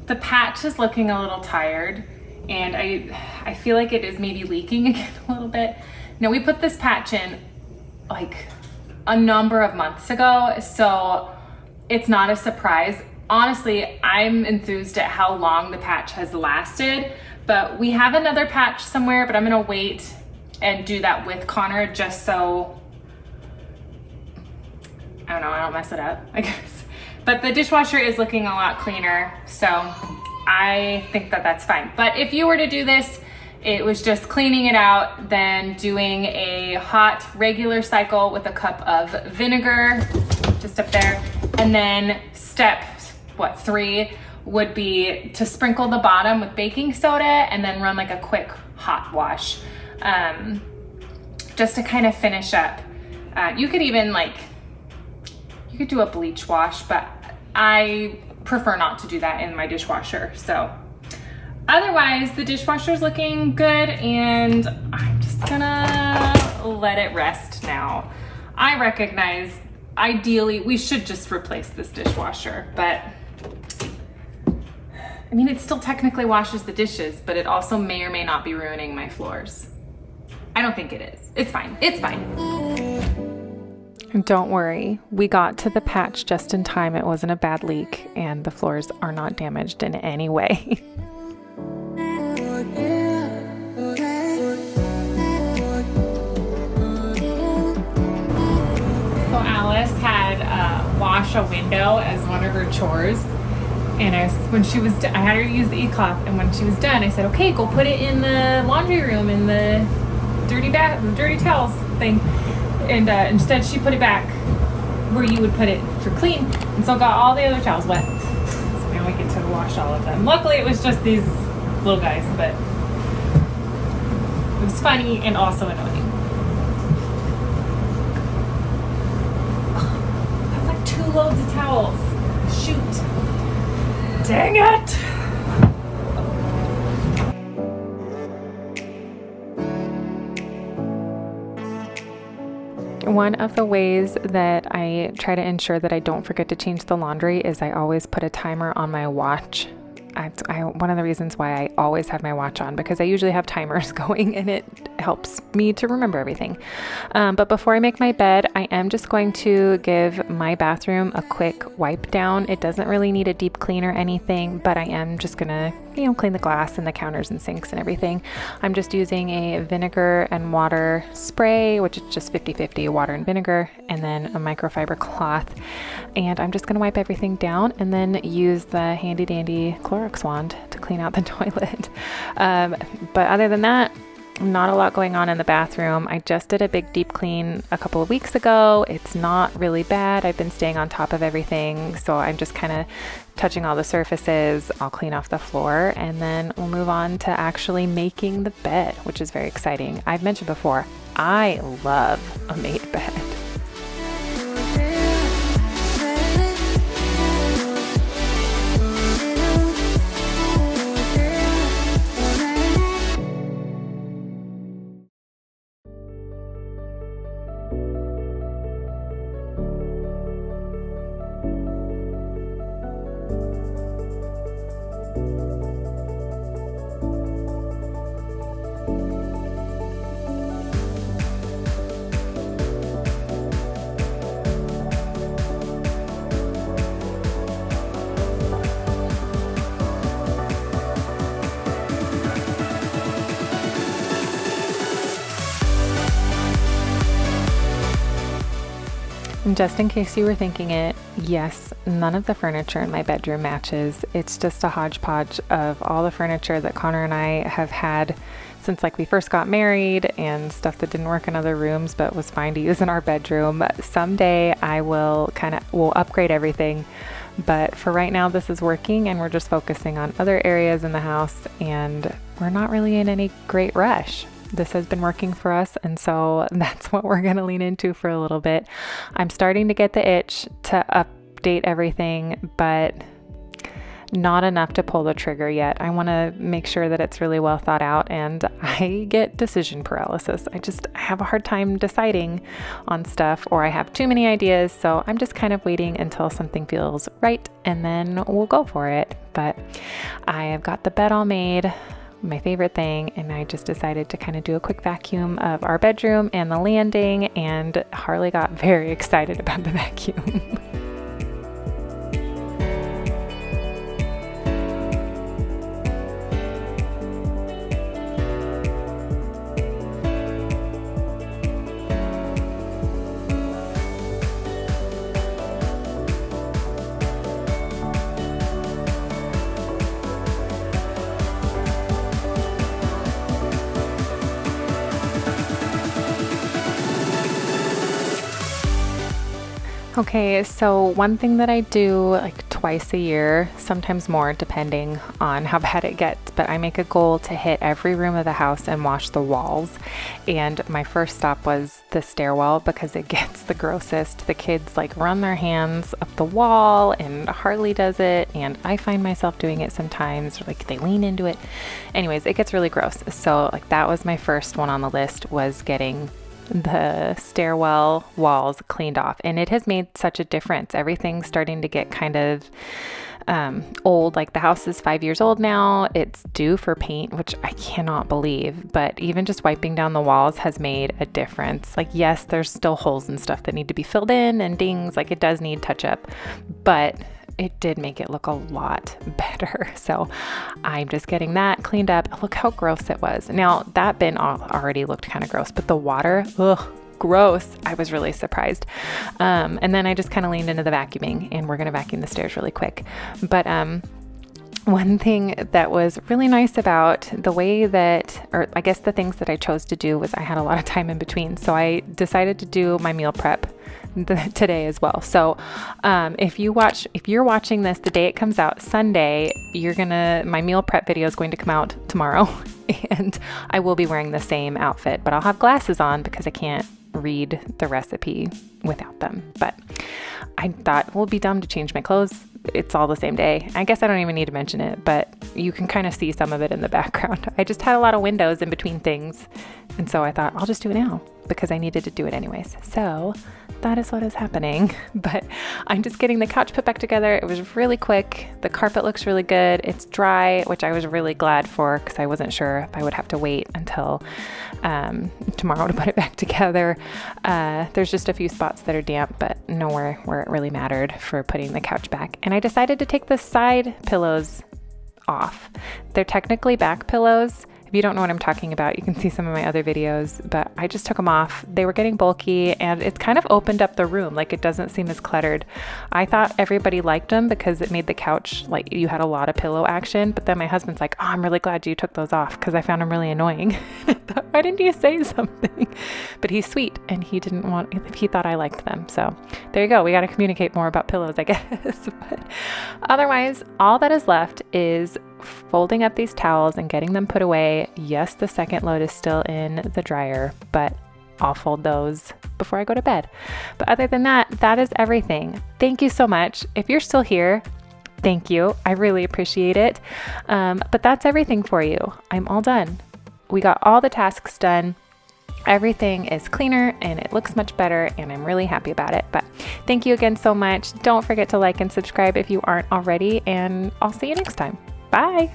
the patch is looking a little tired, and I feel like it is maybe leaking again a little bit. Now, we put this patch in like a number of months ago, so it's not a surprise. Honestly, I'm enthused at how long the patch has lasted, but we have another patch somewhere, but I'm gonna wait and do that with Connor just so, I don't know, I don't mess it up, I guess. But the dishwasher is looking a lot cleaner, so I think that that's fine. But if you were to do this, it was just cleaning it out, then doing a hot regular cycle with a cup of vinegar, just up there. And then step, 3 would be to sprinkle the bottom with baking soda and then run like a quick hot wash, just to kind of finish up. You could even you could do a bleach wash, but I prefer not to do that in my dishwasher. So otherwise, the dishwasher's looking good, and I'm just gonna let it rest now. I recognize ideally we should just replace this dishwasher, but I mean, it still technically washes the dishes, but it also may or may not be ruining my floors. I don't think it is. It's fine. It's fine. Don't worry. We got to the patch just in time. It wasn't a bad leak, and the floors are not damaged in any way. So Alice had wash a window as one of her chores. And I had her use the e-cloth, and when she was done, I said, okay, go put it in the laundry room in the dirty towels thing. And instead she put it back where you would put it for clean. And so got all the other towels wet. So now we get to wash all of them. Luckily it was just these little guys, but it was funny and also annoying. That's like 2 loads of towels. Shoot. Dang it! One of the ways that I try to ensure that I don't forget to change the laundry is I always put a timer on my watch. One of the reasons why I always have my watch on, because I usually have timers going and it helps me to remember everything. But before I make my bed, I am just going to give my bathroom a quick wipe down. It doesn't really need a deep clean or anything, but I am just gonna, clean the glass and the counters and sinks and everything. I'm just using a vinegar and water spray, which is just 50-50 water and vinegar, and then a microfiber cloth. And I'm just gonna wipe everything down and then use the handy dandy Clorox wand to clean out the toilet. But other than that, not a lot going on in the bathroom. I just did a big deep clean a couple of weeks ago. It's not really bad. I've been staying on top of everything, so I'm just kind of touching all the surfaces. I'll clean off the floor, and then we'll move on to actually making the bed, which is very exciting. I've mentioned before, I love a made bed. And just in case you were thinking it, yes, none of the furniture in my bedroom matches. It's just a hodgepodge of all the furniture that Connor and I have had since we first got married, and stuff that didn't work in other rooms but was fine to use in our bedroom. Someday I will we'll upgrade everything, but for right now this is working, and we're just focusing on other areas in the house, and we're not really in any great rush. This has been working for us, and so that's what we're going to lean into for a little bit. I'm starting to get the itch to update everything, but not enough to pull the trigger yet. I want to make sure that it's really well thought out, and I get decision paralysis. I have a hard time deciding on stuff, or I have too many ideas, so I'm just kind of waiting until something feels right, and then we'll go for it. But I have got the bed all made, my favorite thing, and I just decided to kind of do a quick vacuum of our bedroom and the landing, and Harley got very excited about the vacuum. Okay, so one thing that I do twice a year, sometimes more depending on how bad it gets, but I make a goal to hit every room of the house and wash the walls. And my first stop was the stairwell because it gets the grossest. The kids run their hands up the wall, and Harley does it, and I find myself doing it sometimes, or they lean into it. Anyways, it gets really gross. So that was my first one on the list, was getting the stairwell walls cleaned off, and it has made such a difference. Everything's starting to get kind of old. Like the house is 5 years old now. It's due for paint, which I cannot believe, but even just wiping down the walls has made a difference. Like, yes, there's still holes and stuff that need to be filled in and dings, like it does need touch up, but it did make it look a lot better. So I'm just getting that cleaned up. Look how gross it was. Now that bin already looked kind of gross, but the water, ugh, gross. I was really surprised. And then I just kind of leaned into the vacuuming, and we're going to vacuum the stairs really quick. But one thing that was really nice about the way that, or I guess the things that I chose to do, was I had a lot of time in between. So I decided to do my meal prep today as well. So if you're watching this the day it comes out, Sunday, my meal prep video is going to come out tomorrow, and I will be wearing the same outfit, but I'll have glasses on because I can't read the recipe without them. But I thought it would be dumb to change my clothes. It's all the same day. I guess I don't even need to mention it, but you can kind of see some of it in the background. I just had a lot of windows in between things, and so I thought I'll just do it now because I needed to do it anyways. So that is what is happening. But I'm just getting the couch put back together. It was really quick. The carpet looks really good. It's dry, which I was really glad for because I wasn't sure if I would have to wait until tomorrow to put it back together. There's just a few spots that are damp, but nowhere where it really mattered for putting the couch back. And I decided to take the side pillows off. They're technically back pillows. If you don't know what I'm talking about, you can see some of my other videos, but I just took them off. They were getting bulky, and it's kind of opened up the room. Like, it doesn't seem as cluttered. I thought everybody liked them because it made the couch, like, you had a lot of pillow action, but then my husband's like, oh, I'm really glad you took those off because I found them really annoying. I thought, why didn't you say something? But he's sweet, and he thought I liked them. So there you go. We got to communicate more about pillows, I guess. But otherwise, all that is left is folding up these towels and getting them put away. Yes, the second load is still in the dryer, but I'll fold those before I go to bed. But other than that, that is everything. Thank you so much. If you're still here, thank you. I really appreciate it. But that's everything for you. I'm all done. We got all the tasks done. Everything is cleaner and it looks much better, and I'm really happy about it. But thank you again so much. Don't forget to like and subscribe if you aren't already, and I'll see you next time. Bye.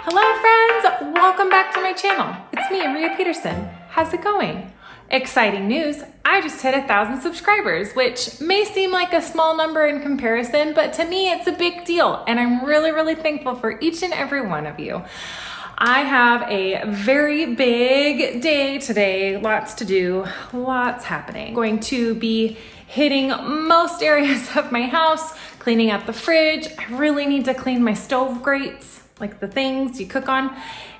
Hello friends, welcome back to my channel. It's me, Maria Peterson. How's it going? Exciting news, I just hit 1,000 subscribers, which may seem like a small number in comparison, but to me it's a big deal, and I'm really, really thankful for each and every one of you. I have a very big day today, lots to do, lots happening. I'm going to be hitting most areas of my house, cleaning out the fridge. I really need to clean my stove grates, like the things you cook on.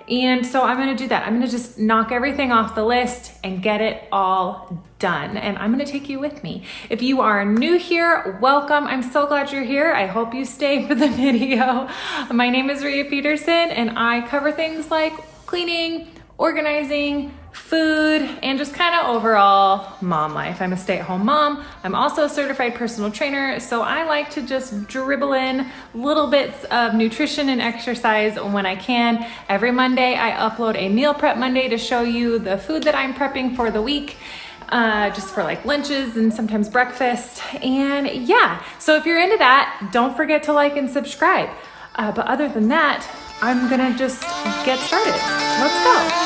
And so I'm gonna do that. I'm gonna just knock everything off the list and get it all done. And I'm gonna take you with me. If you are new here, welcome. I'm so glad you're here. I hope you stay for the video. My name is Maria Peterson, and I cover things like cleaning, organizing, food, and just kind of overall mom life. I'm a stay-at-home mom. I'm also a certified personal trainer, so I like to just dribble in little bits of nutrition and exercise when I can. Every Monday, I upload a Meal Prep Monday to show you the food that I'm prepping for the week, just for like lunches and sometimes breakfast. And yeah, so if you're into that, don't forget to like and subscribe. But other than that, I'm gonna just get started. Let's go.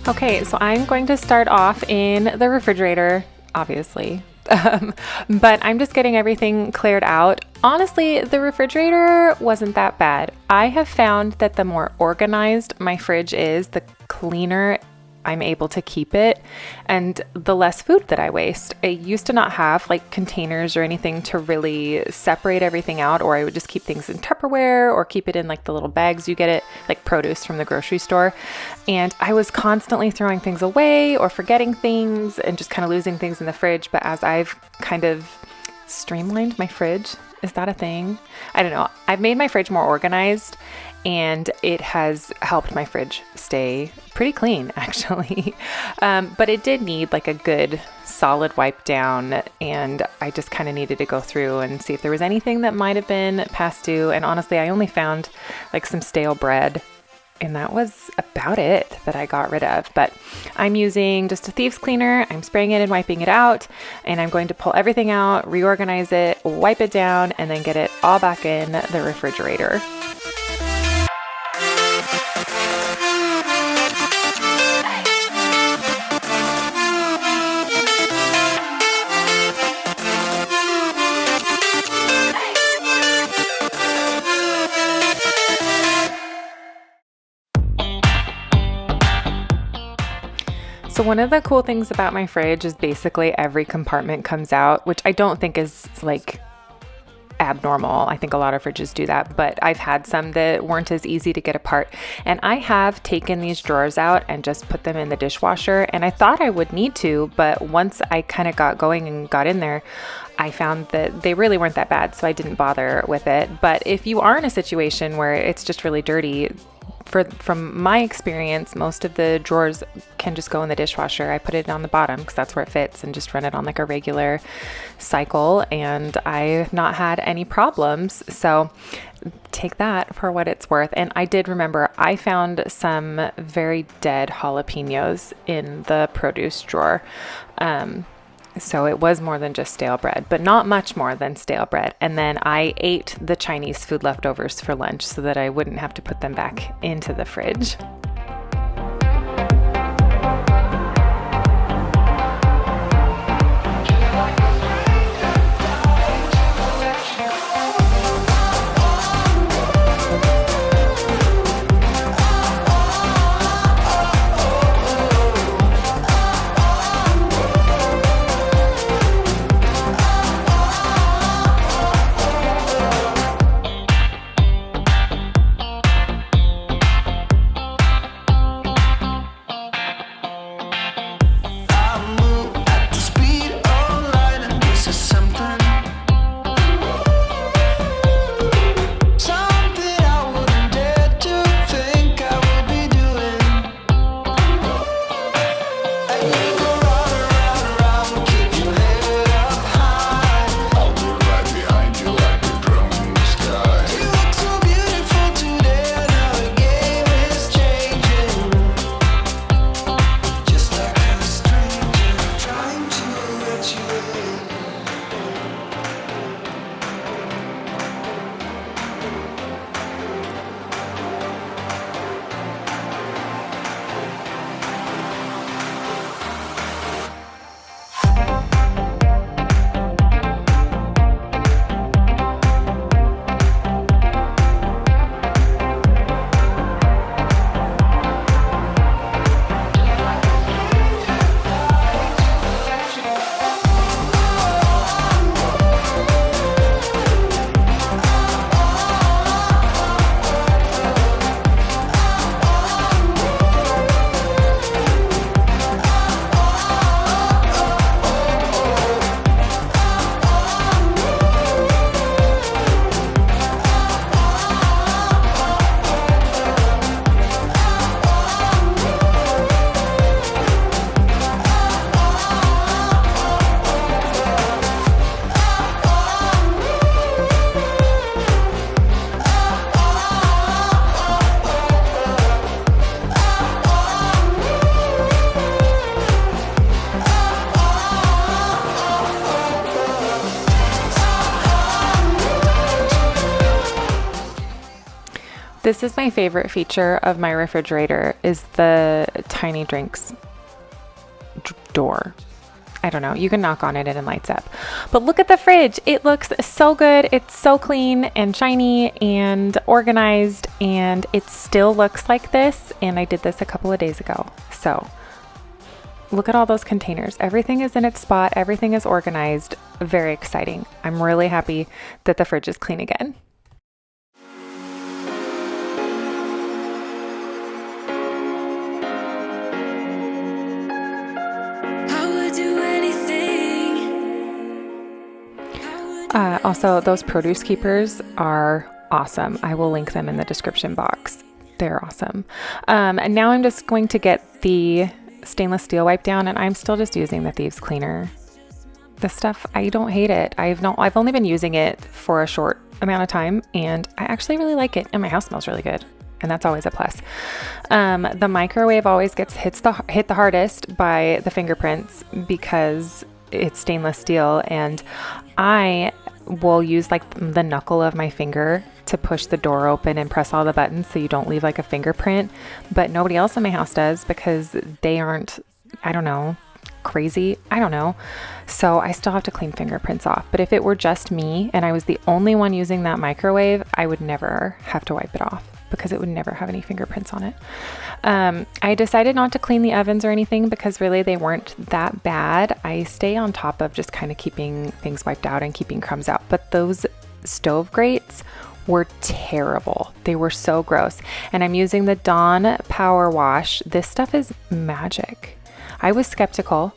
Okay, so I'm going to start off in the refrigerator, obviously, but I'm just getting everything cleared out. Honestly, the refrigerator wasn't that bad. I have found that the more organized my fridge is, the cleaner I'm able to keep it and the less food that I waste. I used to not have like containers or anything to really separate everything out, or I would just keep things in Tupperware or keep it in like the little bags you get it like produce from the grocery store. And I was constantly throwing things away or forgetting things and just kind of losing things in the fridge. But as I've kind of streamlined my fridge, is that a thing? I don't know. I've made my fridge more organized, and it has helped my fridge stay pretty clean, actually. But it did need like a good solid wipe down, and I just kind of needed to go through and see if there was anything that might have been past due. And honestly, I only found like some stale bread, and that was about it that I got rid of. But I'm using just a thieves cleaner. I'm spraying it and wiping it out, and I'm going to pull everything out, reorganize it, wipe it down, and then get it all back in the refrigerator. So one of the cool things about my fridge is basically every compartment comes out, which I don't think is like abnormal. I think a lot of fridges do that, but I've had some that weren't as easy to get apart. And I have taken these drawers out and just put them in the dishwasher. And I thought I would need to, but once I kind of got going and got in there, I found that they really weren't that bad. So I didn't bother with it. But if you are in a situation where it's just really dirty, from my experience, most of the drawers can just go in the dishwasher. I put it on the bottom because that's where it fits, and just run it on like a regular cycle, and I've not had any problems. So take that for what it's worth. And I did remember I found some very dead jalapenos in the produce drawer. So it was more than just stale bread, but not much more than stale bread. And then I ate the Chinese food leftovers for lunch so that I wouldn't have to put them back into the fridge. This is my favorite feature of my refrigerator, is the tiny drinks door. I don't know, you can knock on it and it lights up. But look at the fridge. It looks so good. It's so clean and shiny and organized, and it still looks like this. And I did this a couple of days ago. So look at all those containers. Everything is in its spot. Everything is organized. Very exciting. I'm really happy that the fridge is clean again. Also, those produce keepers are awesome. I will link them in the description box. They're awesome. And now I'm just going to get the stainless steel wipe down, and I'm still just using the thieves cleaner. This stuff, I don't hate it. I've only been using it for a short amount of time, and I actually really like it, and my house smells really good, and that's always a plus. The microwave always hit the hardest by the fingerprints because it's stainless steel, and I will use like the knuckle of my finger to push the door open and press all the buttons so you don't leave like a fingerprint, but nobody else in my house does because they aren't, I don't know, crazy. I don't know. So I still have to clean fingerprints off. But if it were just me and I was the only one using that microwave, I would never have to wipe it off because it would never have any fingerprints on it. I decided not to clean the ovens or anything because really they weren't that bad. I stay on top of just kind of keeping things wiped out and keeping crumbs out. But those stove grates were terrible. They were so gross. And I'm using the Dawn Power Wash. This stuff is magic. I was skeptical.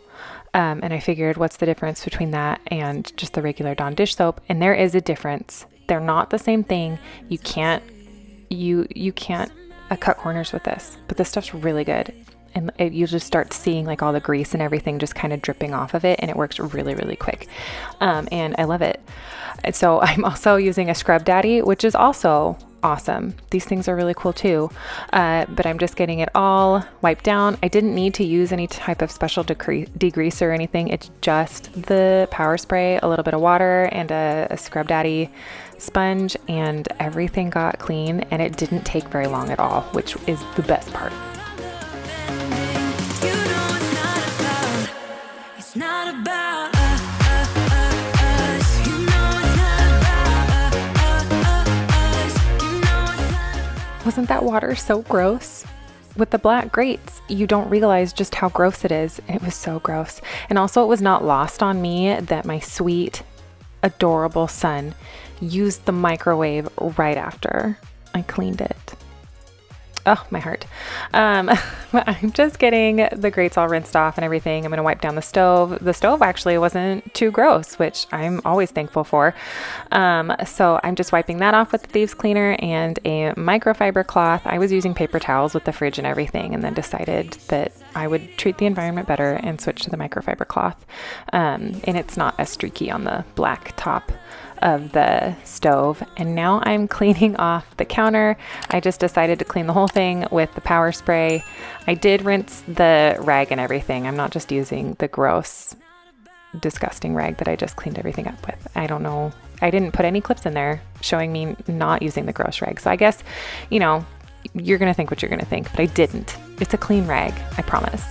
And I figured, what's the difference between that and just the regular Dawn dish soap? And there is a difference. They're not the same thing. You can't cut corners with this, but this stuff's really good. And you just start seeing like all the grease and everything just kind of dripping off of it, and it works really, really quick. And I love it. And so I'm also using a Scrub Daddy, which is also awesome. These things are really cool too. But I'm just getting it all wiped down. I didn't need to use any type of special degreaser or anything. It's just the power spray, a little bit of water, and a Scrub Daddy sponge, and everything got clean, and it didn't take very long at all, which is the best part. Wasn't that water so gross? With the black grates, you don't realize just how gross it is. It was so gross. And also, it was not lost on me that my sweet, adorable son used the microwave right after I cleaned it. Oh, my heart. I'm just getting the grates all rinsed off and everything. I'm going to wipe down the stove. The stove actually wasn't too gross, which I'm always thankful for. So I'm just wiping that off with the thieves cleaner and a microfiber cloth. I was using paper towels with the fridge and everything, and then decided that I would treat the environment better and switch to the microfiber cloth. And it's not as streaky on the black top of the stove. And now I'm cleaning off the counter. I just decided to clean the whole thing with the power spray. I did rinse the rag and everything. I'm not just using the gross, disgusting rag that I just cleaned everything up with. I don't know. I didn't put any clips in there showing me not using the gross rag. So I guess, you know, you're going to think what you're going to think, but I didn't. It's a clean rag, I promise.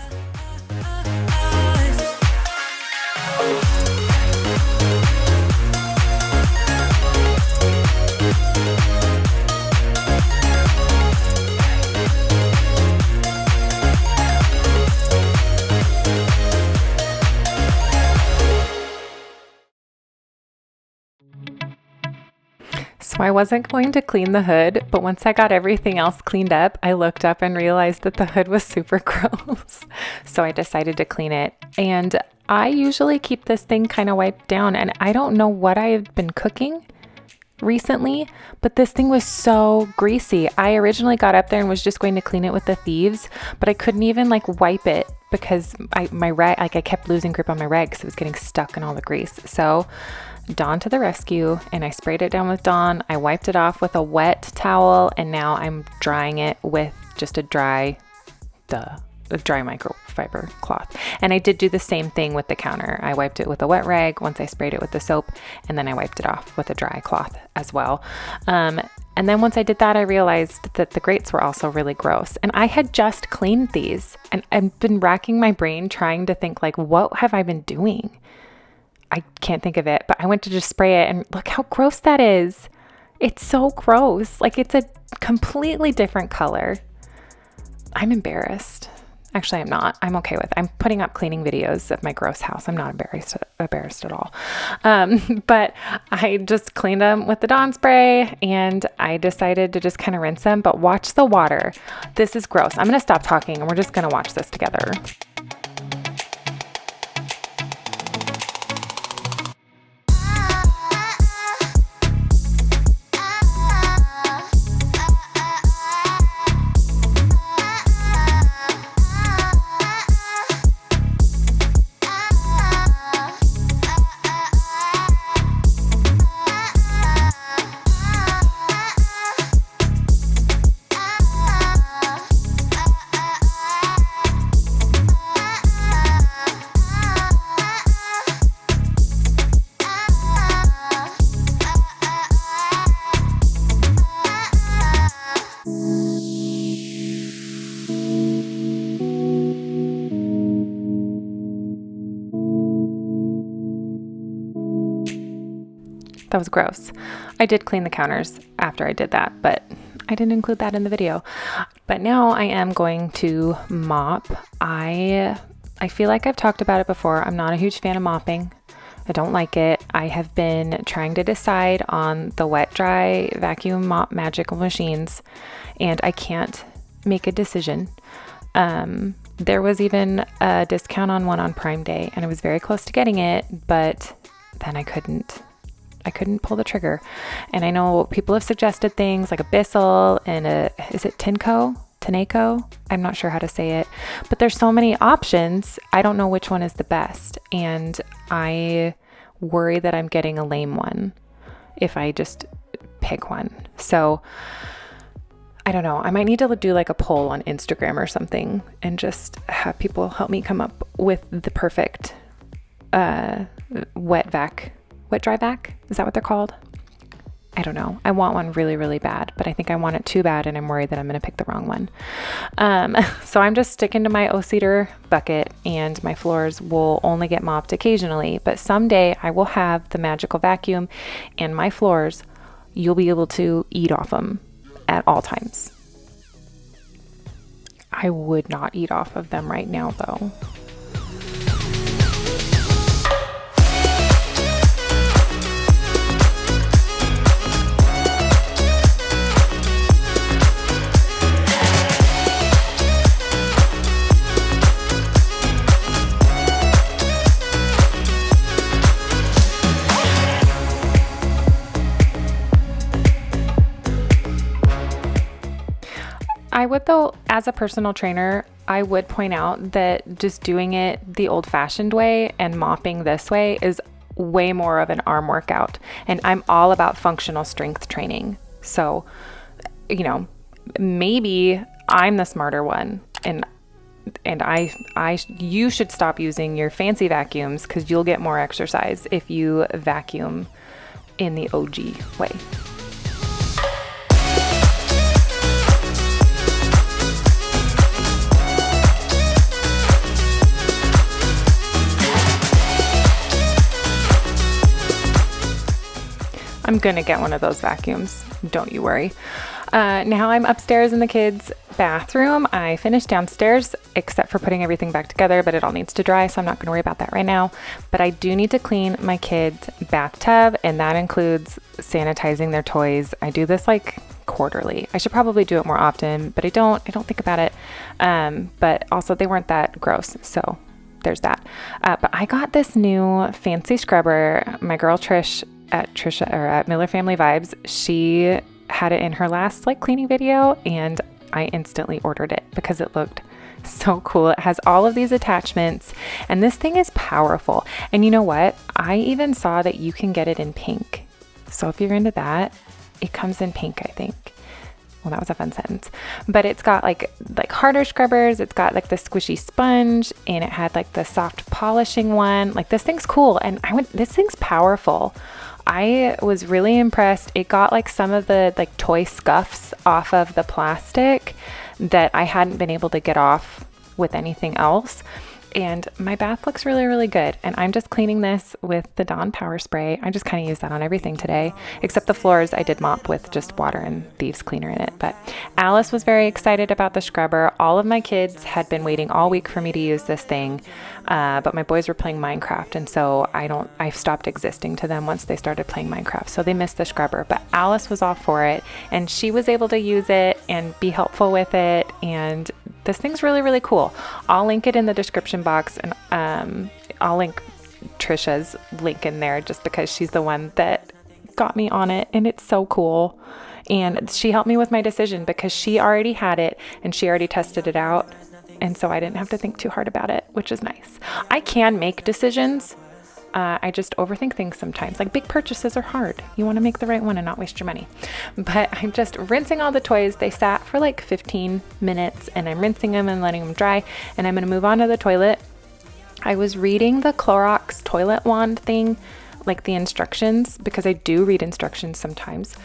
So I wasn't going to clean the hood, but once I got everything else cleaned up, I looked up and realized that the hood was super gross. So I decided to clean it. And I usually keep this thing kind of wiped down, and I don't know what I've been cooking recently, but this thing was so greasy. I originally got up there and was just going to clean it with the thieves, but I couldn't even like wipe it because my rag, like I kept losing grip on my rag because it was getting stuck in all the grease. So Dawn to the rescue, and I sprayed it down with Dawn. I wiped it off with a wet towel, and now I'm drying it with just a dry microfiber cloth. And I did do the same thing with the counter. I wiped it with a wet rag once I sprayed it with the soap, and then I wiped it off with a dry cloth as well. And then once I did that, I realized that the grates were also really gross. And I had just cleaned these, and I've been racking my brain trying to think like, what have I been doing? I can't think of it, but I went to just spray it, and look how gross that is. It's so gross. Like, it's a completely different color. I'm embarrassed. Actually, I'm not. I'm okay with. I'm putting up cleaning videos of my gross house. I'm not embarrassed at all. But I just cleaned them with the Dawn spray, and I decided to just kind of rinse them. But watch the water. This is gross. I'm gonna stop talking, and we're just gonna watch this together. That was gross. I did clean the counters after I did that, but I didn't include that in the video. But now I am going to mop. I feel like I've talked about it before. I'm not a huge fan of mopping. I don't like it. I have been trying to decide on the wet dry vacuum mop magical machines, and I can't make a decision. There was even a discount on one on Prime Day, and I was very close to getting it, but then I couldn't pull the trigger. And I know people have suggested things like a Bissell and is it Tineco? I'm not sure how to say it, but there's so many options. I don't know which one is the best. And I worry that I'm getting a lame one if I just pick one. So I don't know. I might need to do like a poll on Instagram or something and just have people help me come up with the perfect wet dry vac. Is that what they're called? I don't know. I want one really, really bad, but I think I want it too bad, and I'm worried that I'm going to pick the wrong one. So I'm just sticking to my O-Cedar bucket, and my floors will only get mopped occasionally, but someday I will have the magical vacuum, and my floors, you'll be able to eat off them at all times. I would not eat off of them right now, though. I would, though, as a personal trainer, I would point out that just doing it the old-fashioned way and mopping this way is way more of an arm workout. And I'm all about functional strength training. So, maybe I'm the smarter one, and you should stop using your fancy vacuums, because you'll get more exercise if you vacuum in the OG way. I'm gonna get one of those vacuums, don't you worry. Now I'm upstairs in the kids' bathroom. I finished downstairs except for putting everything back together, but it all needs to dry, so I'm not gonna worry about that right now. But I do need to clean my kids' bathtub, and that includes sanitizing their toys. I do this like quarterly. I should probably do it more often, but I don't think about it. But also they weren't that gross, so there's that. But I got this new fancy scrubber. My girl Trish at Miller Family Vibes, she had it in her last cleaning video, and I instantly ordered it because it looked so cool. It has all of these attachments, and this thing is powerful. And you know what? I even saw that you can get it in pink. So if you're into that, it comes in pink, I think. Well, that was a fun sentence. But it's got like harder scrubbers. It's got the squishy sponge, and it had the soft polishing one. This thing's cool, and this thing's powerful. I was really impressed. It got some of the toy scuffs off of the plastic that I hadn't been able to get off with anything else. And my bath looks really, really good. And I'm just cleaning this with the Dawn Power Spray. I just kind of use that on everything today, except the floors I did mop with just water and thieves cleaner in it. But Alice was very excited about the scrubber. All of my kids had been waiting all week for me to use this thing. But my boys were playing Minecraft, and so I stopped existing to them once they started playing Minecraft. So they missed the scrubber, but Alice was all for it, and she was able to use it and be helpful with it. And this thing's really, really cool. I'll link it in the description box, and I'll link Trisha's link in there just because she's the one that got me on it, and it's so cool. And she helped me with my decision because she already had it and she already tested it out. And so I didn't have to think too hard about it, which is nice. I can make decisions. I just overthink things sometimes. Like big purchases are hard. You want to make the right one and not waste your money. But I'm just rinsing all the toys. They sat for like 15 minutes and I'm rinsing them and letting them dry. And I'm going to move on to the toilet. I was reading the Clorox toilet wand thing, like the instructions, because I do read instructions sometimes.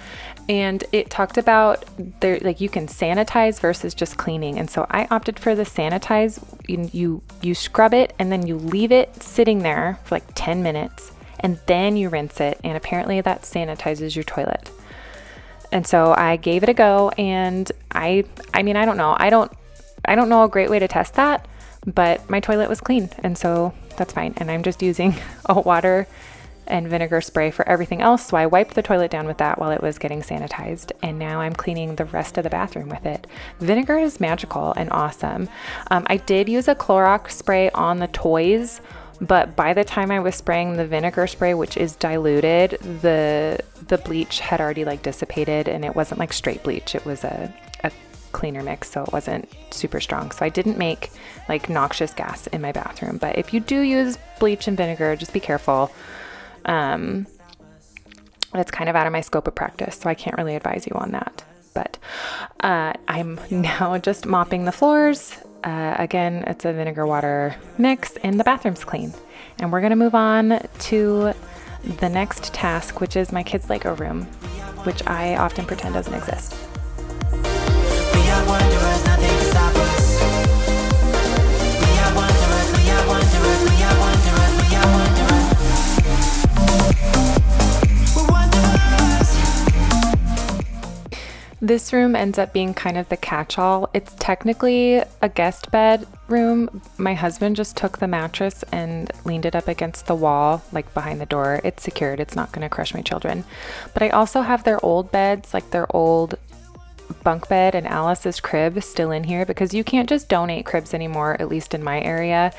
And it talked about there, like you can sanitize versus just cleaning. And so I opted for the sanitize. You scrub it and then you leave it sitting there for like 10 minutes and then you rinse it. And apparently that sanitizes your toilet. And so I gave it a go, and I mean, I don't know. I don't know a great way to test that, but my toilet was clean. And so that's fine. And I'm just using a water and vinegar spray for everything else. So I wiped the toilet down with that while it was getting sanitized. And now I'm cleaning the rest of the bathroom with it. Vinegar is magical and awesome. I did use a Clorox spray on the toys, but by the time I was spraying the vinegar spray, which is diluted, the bleach had already like dissipated, and it wasn't like straight bleach. It was a cleaner mix, so it wasn't super strong. So I didn't make like noxious gas in my bathroom. But if you do use bleach and vinegar, just be careful. It's kind of out of my scope of practice, so I can't really advise you on that. But I'm now just mopping the floors. Again, it's a vinegar water mix, and the bathroom's clean. And we're gonna move on to the next task, which is my kids' Lego room, which I often pretend doesn't exist. We are wanderers, nothing can stop us. We are wanderers, we are wanderers, we are wanderers, we are wanderers. This room ends up being kind of the catch-all. It's technically a guest bed room. My husband just took the mattress and leaned it up against the wall, like behind the door. It's secured. It's not going to crush my children. But I also have their old beds, like their old bunk bed and Alice's crib still in here, because you can't just donate cribs anymore, at least in my area.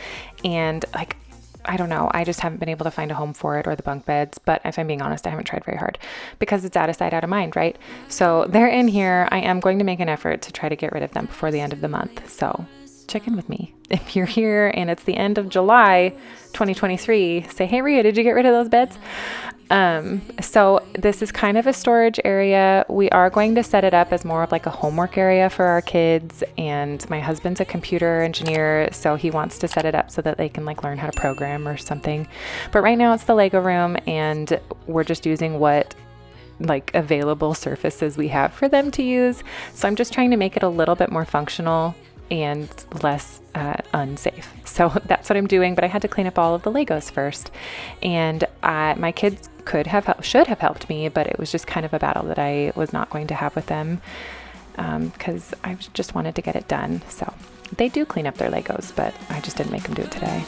And like, I don't know. I just haven't been able to find a home for it, or the bunk beds. But if I'm being honest, I haven't tried very hard because it's out of sight, out of mind, right? So they're in here. I am going to make an effort to try to get rid of them before the end of the month. So check in with me. If you're here and it's the end of July 2023, say, hey, Rhea, did you get rid of those beds? So this is kind of a storage area. We are going to set it up as more of like a homework area for our kids. And my husband's a computer engineer, so he wants to set it up so that they can like learn how to program or something. But right now it's the Lego room, and we're just using what like available surfaces we have for them to use. So I'm just trying to make it a little bit more functional and less unsafe. So that's what I'm doing, but I had to clean up all of the Legos first. And my kids should have helped me, but it was just kind of a battle that I was not going to have with them because I just wanted to get it done. So they do clean up their Legos, but I just didn't make them do it today.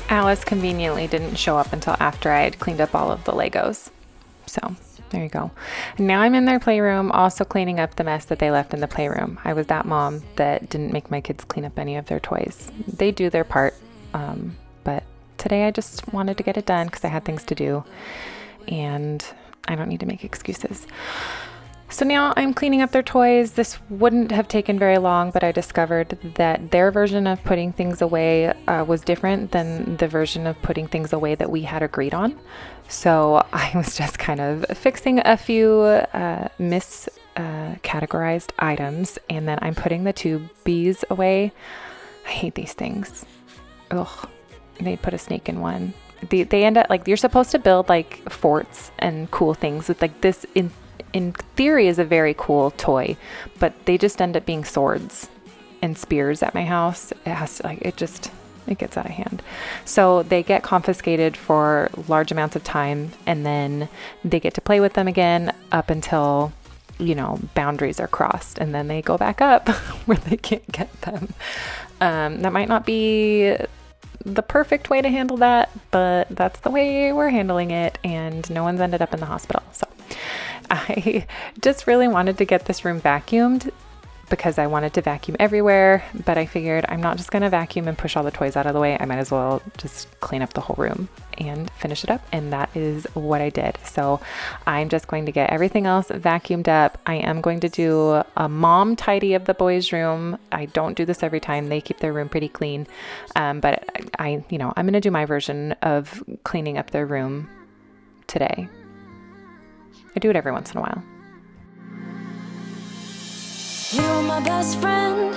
Alice conveniently didn't show up until after I had cleaned up all of the Legos. So there you go. And now I'm in their playroom, also cleaning up the mess that they left in the playroom. I was that mom that didn't make my kids clean up any of their toys. They do their part, but today I just wanted to get it done because I had things to do, and I don't need to make excuses. So now I'm cleaning up their toys. This wouldn't have taken very long, but I discovered that their version of putting things away was different than the version of putting things away that we had agreed on. So I was just kind of fixing a few miscategorized items, and then I'm putting the two bees away. I hate these things. Ugh. They put a snake in one. They end up like, you're supposed to build like forts and cool things with like this in theory is a very cool toy, but they just end up being swords and spears at my house. It has to, like, it gets out of hand. So they get confiscated for large amounts of time, and then they get to play with them again up until, you know, boundaries are crossed, and then they go back up where they can't get them. That might not be the perfect way to handle that, but that's the way we're handling it, and no one's ended up in the hospital. So I just really wanted to get this room vacuumed because I wanted to vacuum everywhere, but I figured I'm not just going to vacuum and push all the toys out of the way. I might as well just clean up the whole room and finish it up, and that is what I did. So I'm just going to get everything else vacuumed up. I am going to do a mom tidy of the boys' room. I don't do this every time. They keep their room pretty clean, but I'm going to do my version of cleaning up their room today. I do it every once in a while. You were my best friend.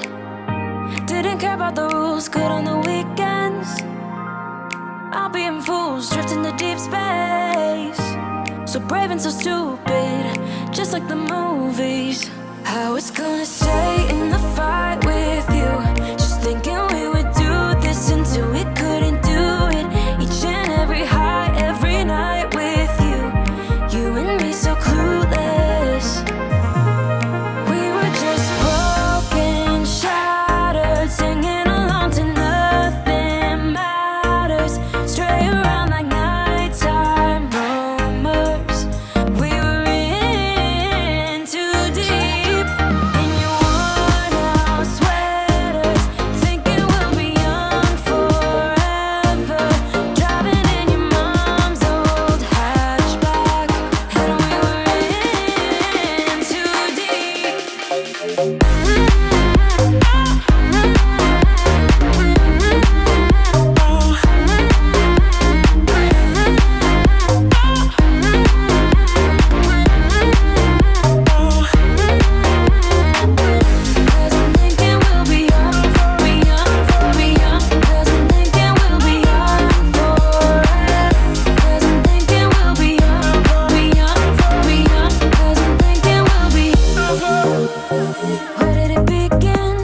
Didn't care about the rules, good on the weekends. I'll be in fools, drifting to deep space. So brave and so stupid, just like the movies. I was gonna stay in the fight with you, just thinking we would do this until we couldn't do it. Each and every high, every night with you. You and me so clueless. We were just broken, shattered, singing along to nothing matters. Stray around like nighttime rumors. We were in too deep. In your worn-out sweaters, thinking we'll be young forever. Driving in your mom's old hatchback, and we were in too deep. Cause I'm thinking we'll be young, be young, be young. Cause I'm thinking we'll be young forever. Cause I'm thinking we'll be young, be young, be young. Cause I'm thinking we'll be. Where did it begin?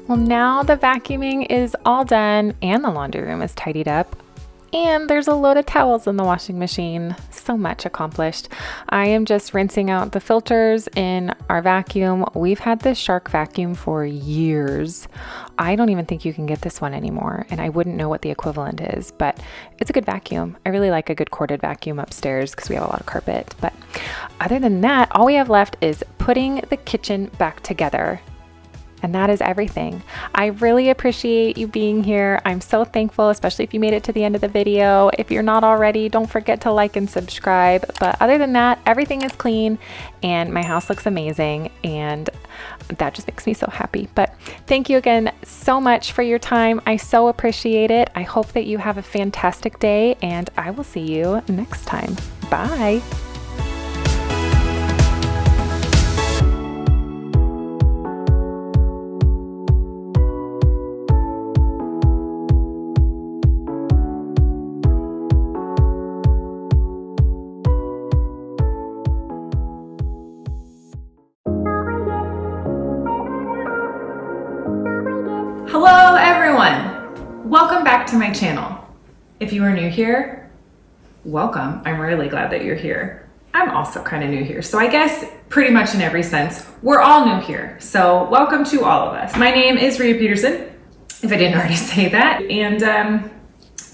Well, now the vacuuming is all done and the laundry room is tidied up. And there's a load of towels in the washing machine. So much accomplished. I am just rinsing out the filters in our vacuum. We've had this Shark vacuum for years. I don't even think you can get this one anymore, and I wouldn't know what the equivalent is, but it's a good vacuum. I really like a good corded vacuum upstairs because we have a lot of carpet. But other than that, all we have left is putting the kitchen back together. And that is everything. I really appreciate you being here. I'm so thankful, especially if you made it to the end of the video. If you're not already, don't forget to like and subscribe. But other than that, everything is clean and my house looks amazing, and that just makes me so happy. But thank you again so much for your time. I so appreciate it. I hope that you have a fantastic day, and I will see you next time. Bye. Hello everyone! Welcome back to my channel. If you are new here, welcome. I'm really glad that you're here. I'm also kind of new here, so I guess pretty much in every sense, we're all new here. So welcome to all of us. My name is Rita Peterson, if I didn't already say that, and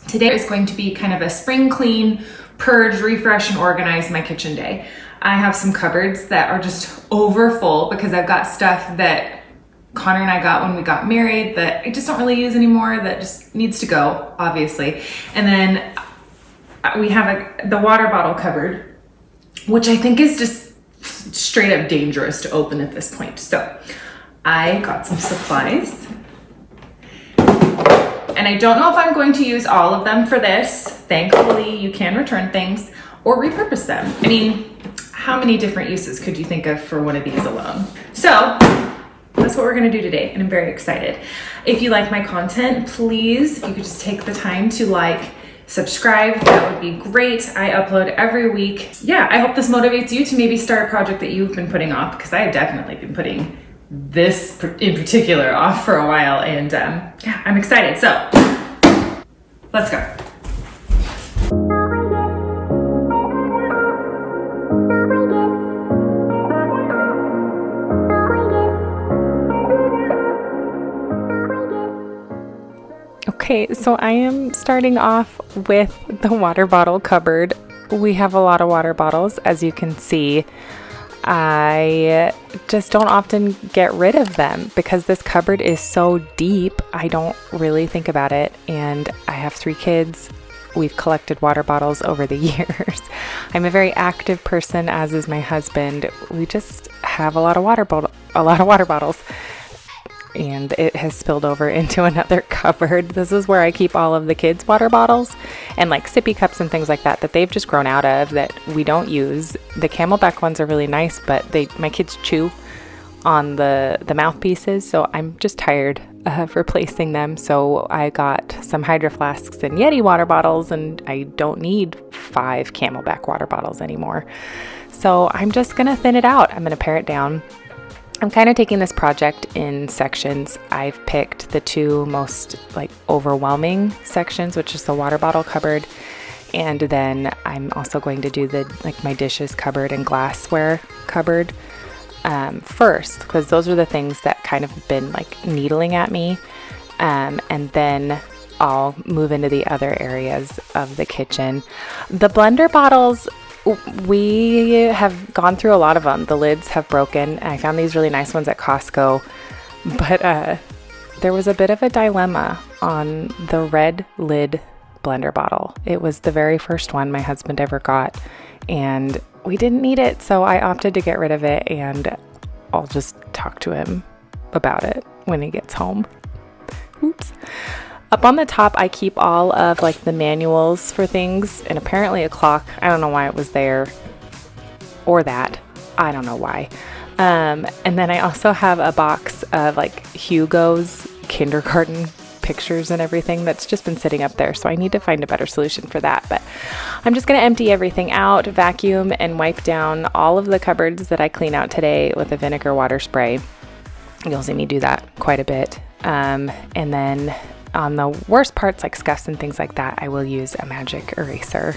today is going to be kind of a spring clean, purge, refresh, and organize my kitchen day. I have some cupboards that are just over full because I've got stuff that Connor and I got when we got married that I just don't really use anymore, that just needs to go, obviously. And then we have the water bottle cupboard, which I think is just straight up dangerous to open at this point. So I got some supplies, and I don't know if I'm going to use all of them for this. Thankfully, you can return things or repurpose them. I mean, how many different uses could you think of for one of these alone? So that's what we're gonna do today, and I'm very excited. If you like my content, please, if you could just take the time to like, subscribe, that would be great. I upload every week. Yeah, I hope this motivates you to maybe start a project that you've been putting off, because I have definitely been putting this in particular off for a while, and yeah, I'm excited. So let's go. Okay, so I am starting off with the water bottle cupboard. We have a lot of water bottles, as you can see. I just don't often get rid of them because this cupboard is so deep. I don't really think about it, and I have 3 kids. We've collected water bottles over the years. I'm a very active person, as is my husband. We just have a lot of water bottles. And it has spilled over into another cupboard. This is where I keep all of the kids' water bottles and like sippy cups and things like that they've just grown out of that we don't use. The Camelback ones are really nice, but my kids chew on the mouthpieces, so I'm just tired of replacing them. So I got some Hydro Flasks and Yeti water bottles, and I don't need 5 Camelback water bottles anymore. So I'm just gonna thin it out. I'm gonna pare it down. I'm kind of taking this project in sections. I've picked the 2 most like overwhelming sections, which is the water bottle cupboard, and then I'm also going to do my dishes cupboard and glassware cupboard first, because those are the things that kind of have been like needling at me, and then I'll move into the other areas of the kitchen. The blender bottles, we have gone through a lot of them. The lids have broken. I found these really nice ones at Costco, but there was a bit of a dilemma on the red lid blender bottle. It was the very first one my husband ever got, and we didn't need it, so I opted to get rid of it, and I'll just talk to him about it when he gets home. Oops. Up on the top, I keep all of like the manuals for things, and apparently a clock. I don't know why it was there, or that. I don't know why. And then I also have a box of like Hugo's kindergarten pictures and everything that's just been sitting up there. So I need to find a better solution for that. But I'm just going to empty everything out, vacuum, and wipe down all of the cupboards that I clean out today with a vinegar water spray. You'll see me do that quite a bit. And then on the worst parts like scuffs and things like that, I will use a magic eraser.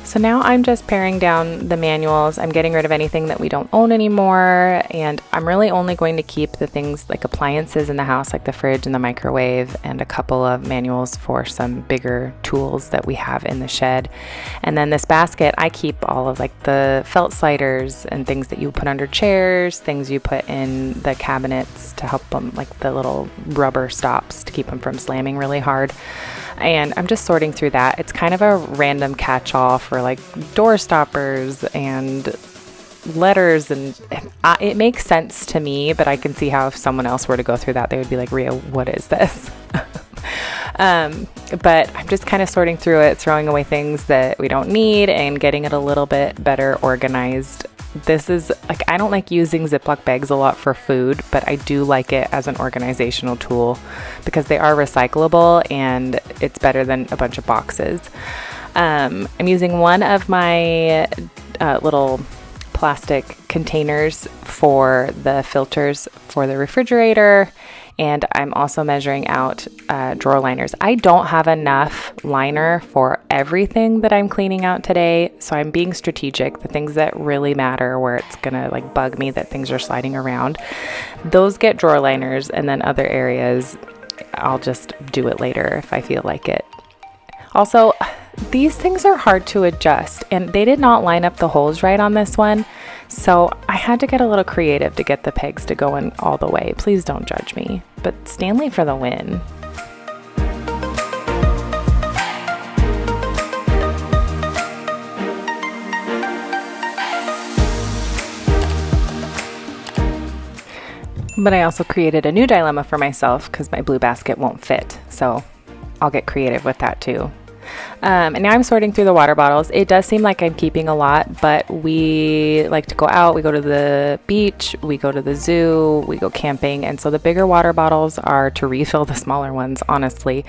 So now I'm just paring down the manuals. I'm getting rid of anything that we don't own anymore, and I'm really only going to keep the things like appliances in the house, like the fridge and the microwave, and a couple of manuals for some bigger tools that we have in the shed. And then this basket, I keep all of like the felt sliders and things that you put under chairs, things you put in the cabinets to help them, like the little rubber stops to keep them from slamming really hard. And I'm just sorting through that. It's kind of a random catch-all for like door stoppers and letters, and it makes sense to me, but I can see how if someone else were to go through that, they would be like, Rhea, what is this? But I'm just kind of sorting through it, throwing away things that we don't need and getting it a little bit better organized. This is like, I don't like using Ziploc bags a lot for food, but I do like it as an organizational tool because they are recyclable and it's better than a bunch of boxes. I'm using one of my little plastic containers for the filters for the refrigerator, and I'm also measuring out drawer liners. I don't have enough liner for everything that I'm cleaning out today, so I'm being strategic. The things that really matter, where it's gonna like bug me that things are sliding around, those get drawer liners, and then other areas I'll just do it later if I feel like it. Also, these things are hard to adjust, and they did not line up the holes right on this one, so I had to get a little creative to get the pegs to go in all the way. Please don't judge me, but Stanley for the win. But I also created a new dilemma for myself because my blue basket won't fit, so I'll get creative with that too. And now I'm sorting through the water bottles. It does seem like I'm keeping a lot, but we like to go out. We go to the beach, we go to the zoo, we go camping. And so the bigger water bottles are to refill the smaller ones, honestly.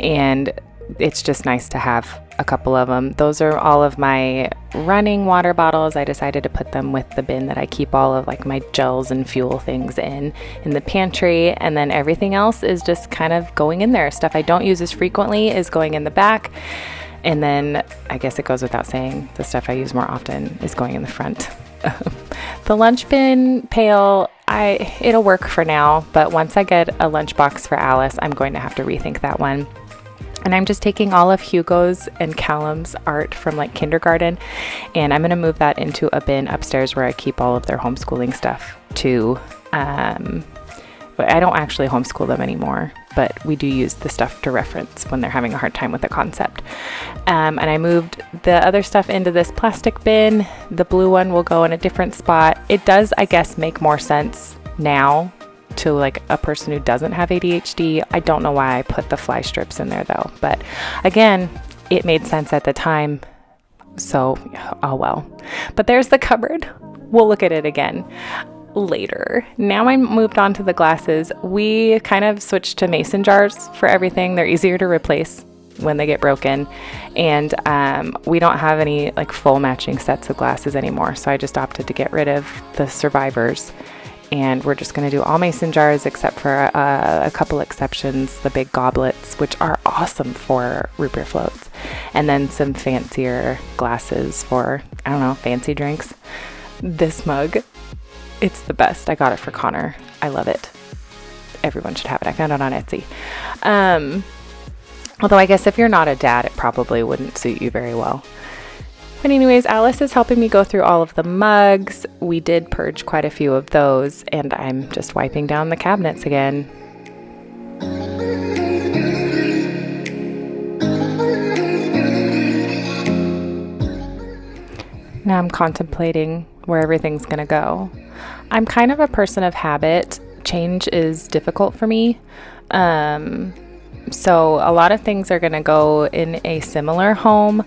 And it's just nice to have a couple of them. Those are all of my running water bottles. I decided to put them with the bin that I keep all of like my gels and fuel things in the pantry, and then everything else is just kind of going in there. Stuff I don't use as frequently is going in the back, and then I guess it goes without saying, the stuff I use more often is going in the front. The lunch bin pail, it'll work for now, but once I get a lunchbox for Alice, I'm going to have to rethink that one. And I'm just taking all of Hugo's and Callum's art from like kindergarten, and I'm going to move that into a bin upstairs where I keep all of their homeschooling stuff too. I don't actually homeschool them anymore, but we do use the stuff to reference when they're having a hard time with the concept. And I moved the other stuff into this plastic bin. The blue one will go in a different spot. It does, I guess, make more sense now to like a person who doesn't have ADHD. I don't know why I put the fly strips in there though, but again, it made sense at the time, so oh well. But there's the cupboard. We'll look at it again later. Now I moved on to the glasses. We kind of switched to mason jars for everything. They're easier to replace when they get broken, and we don't have any like full matching sets of glasses anymore, so I just opted to get rid of the survivors. And we're just going to do all mason jars except for a couple exceptions, the big goblets, which are awesome for root beer floats. And then some fancier glasses for, I don't know, fancy drinks. This mug, it's the best. I got it for Connor. I love it. Everyone should have it. I found it on Etsy. Although I guess if you're not a dad, it probably wouldn't suit you very well. But anyways, Alice is helping me go through all of the mugs. We did purge quite a few of those, and I'm just wiping down the cabinets again. Now I'm contemplating where everything's gonna go. I'm kind of a person of habit. Change is difficult for me. So a lot of things are going to go in a similar home,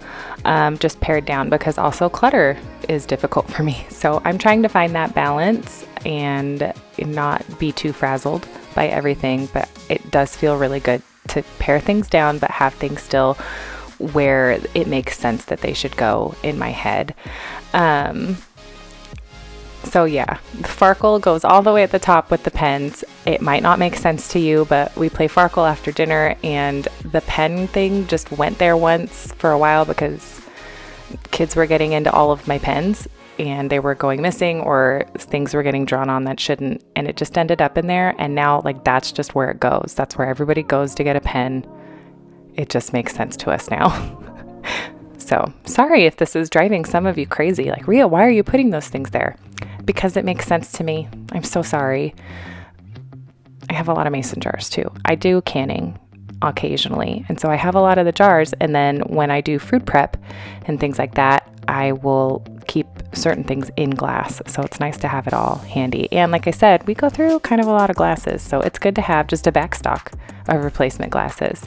just pared down, because also clutter is difficult for me. So I'm trying to find that balance and not be too frazzled by everything, but it does feel really good to pare things down but have things still where it makes sense that they should go in my head. So yeah, the Farkle goes all the way at the top with the pens. It might not make sense to you, but we play Farkle after dinner, and the pen thing just went there once for a while because kids were getting into all of my pens and they were going missing, or things were getting drawn on that shouldn't, and it just ended up in there. And now, like, that's just where it goes. That's where everybody goes to get a pen. It just makes sense to us now. So sorry if this is driving some of you crazy. Like, Rhea, why are you putting those things there? Because it makes sense to me. I'm so sorry. I have a lot of mason jars too. I do canning occasionally, and so I have a lot of the jars, and then when I do fruit prep and things like that, I will keep certain things in glass, so it's nice to have it all handy. And like I said, we go through kind of a lot of glasses, so it's good to have just a backstock of replacement glasses.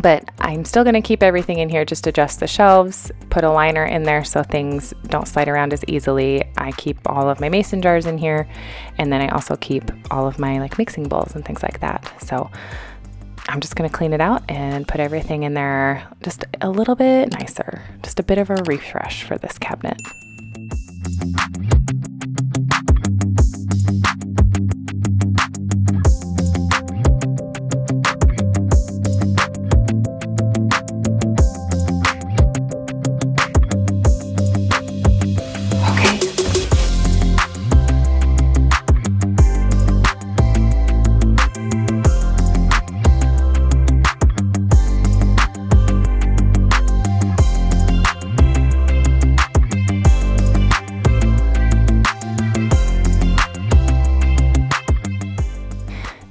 But I'm still going to keep everything in here, just adjust the shelves, put a liner in there so things don't slide around as easily. I keep all of my mason jars in here, and then I also keep all of my like mixing bowls and things like that. So I'm just going to clean it out and put everything in there just a little bit nicer, just a bit of a refresh for this cabinet.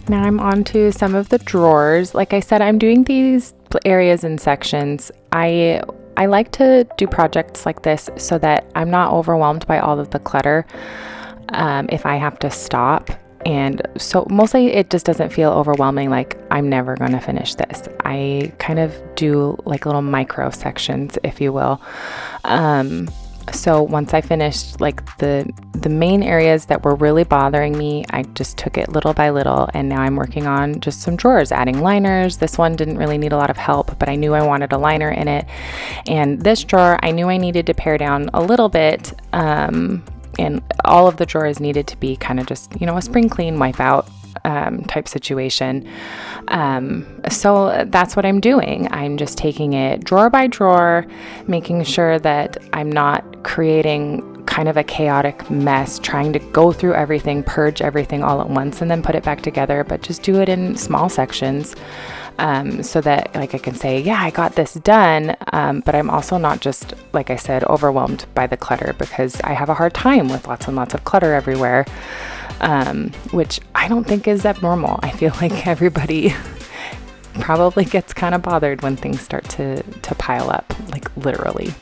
Now I'm on to some of the drawers. Like I said, I'm doing these areas in sections. I like to do projects like this so that I'm not overwhelmed by all of the clutter if I have to stop. And so mostly it just doesn't feel overwhelming, like I'm never going to finish this. I kind of do like little micro sections, if you will. So once I finished like the main areas that were really bothering me, I just took it little by little, and now I'm working on just some drawers, adding liners. This one didn't really need a lot of help, but I knew I wanted a liner in it. And this drawer, I knew I needed to pare down a little bit, and all of the drawers needed to be kind of just, a spring clean, wipe out type situation. So that's what I'm doing. I'm just taking it drawer by drawer, making sure that I'm not creating kind of a chaotic mess, trying to go through everything, purge everything all at once, and then put it back together, but just do it in small sections. So that like I can say, yeah, I got this done. But I'm also not just, like I said, overwhelmed by the clutter, because I have a hard time with lots and lots of clutter everywhere. Which I don't think is abnormal. I feel like everybody probably gets kind of bothered when things start to pile up, like literally.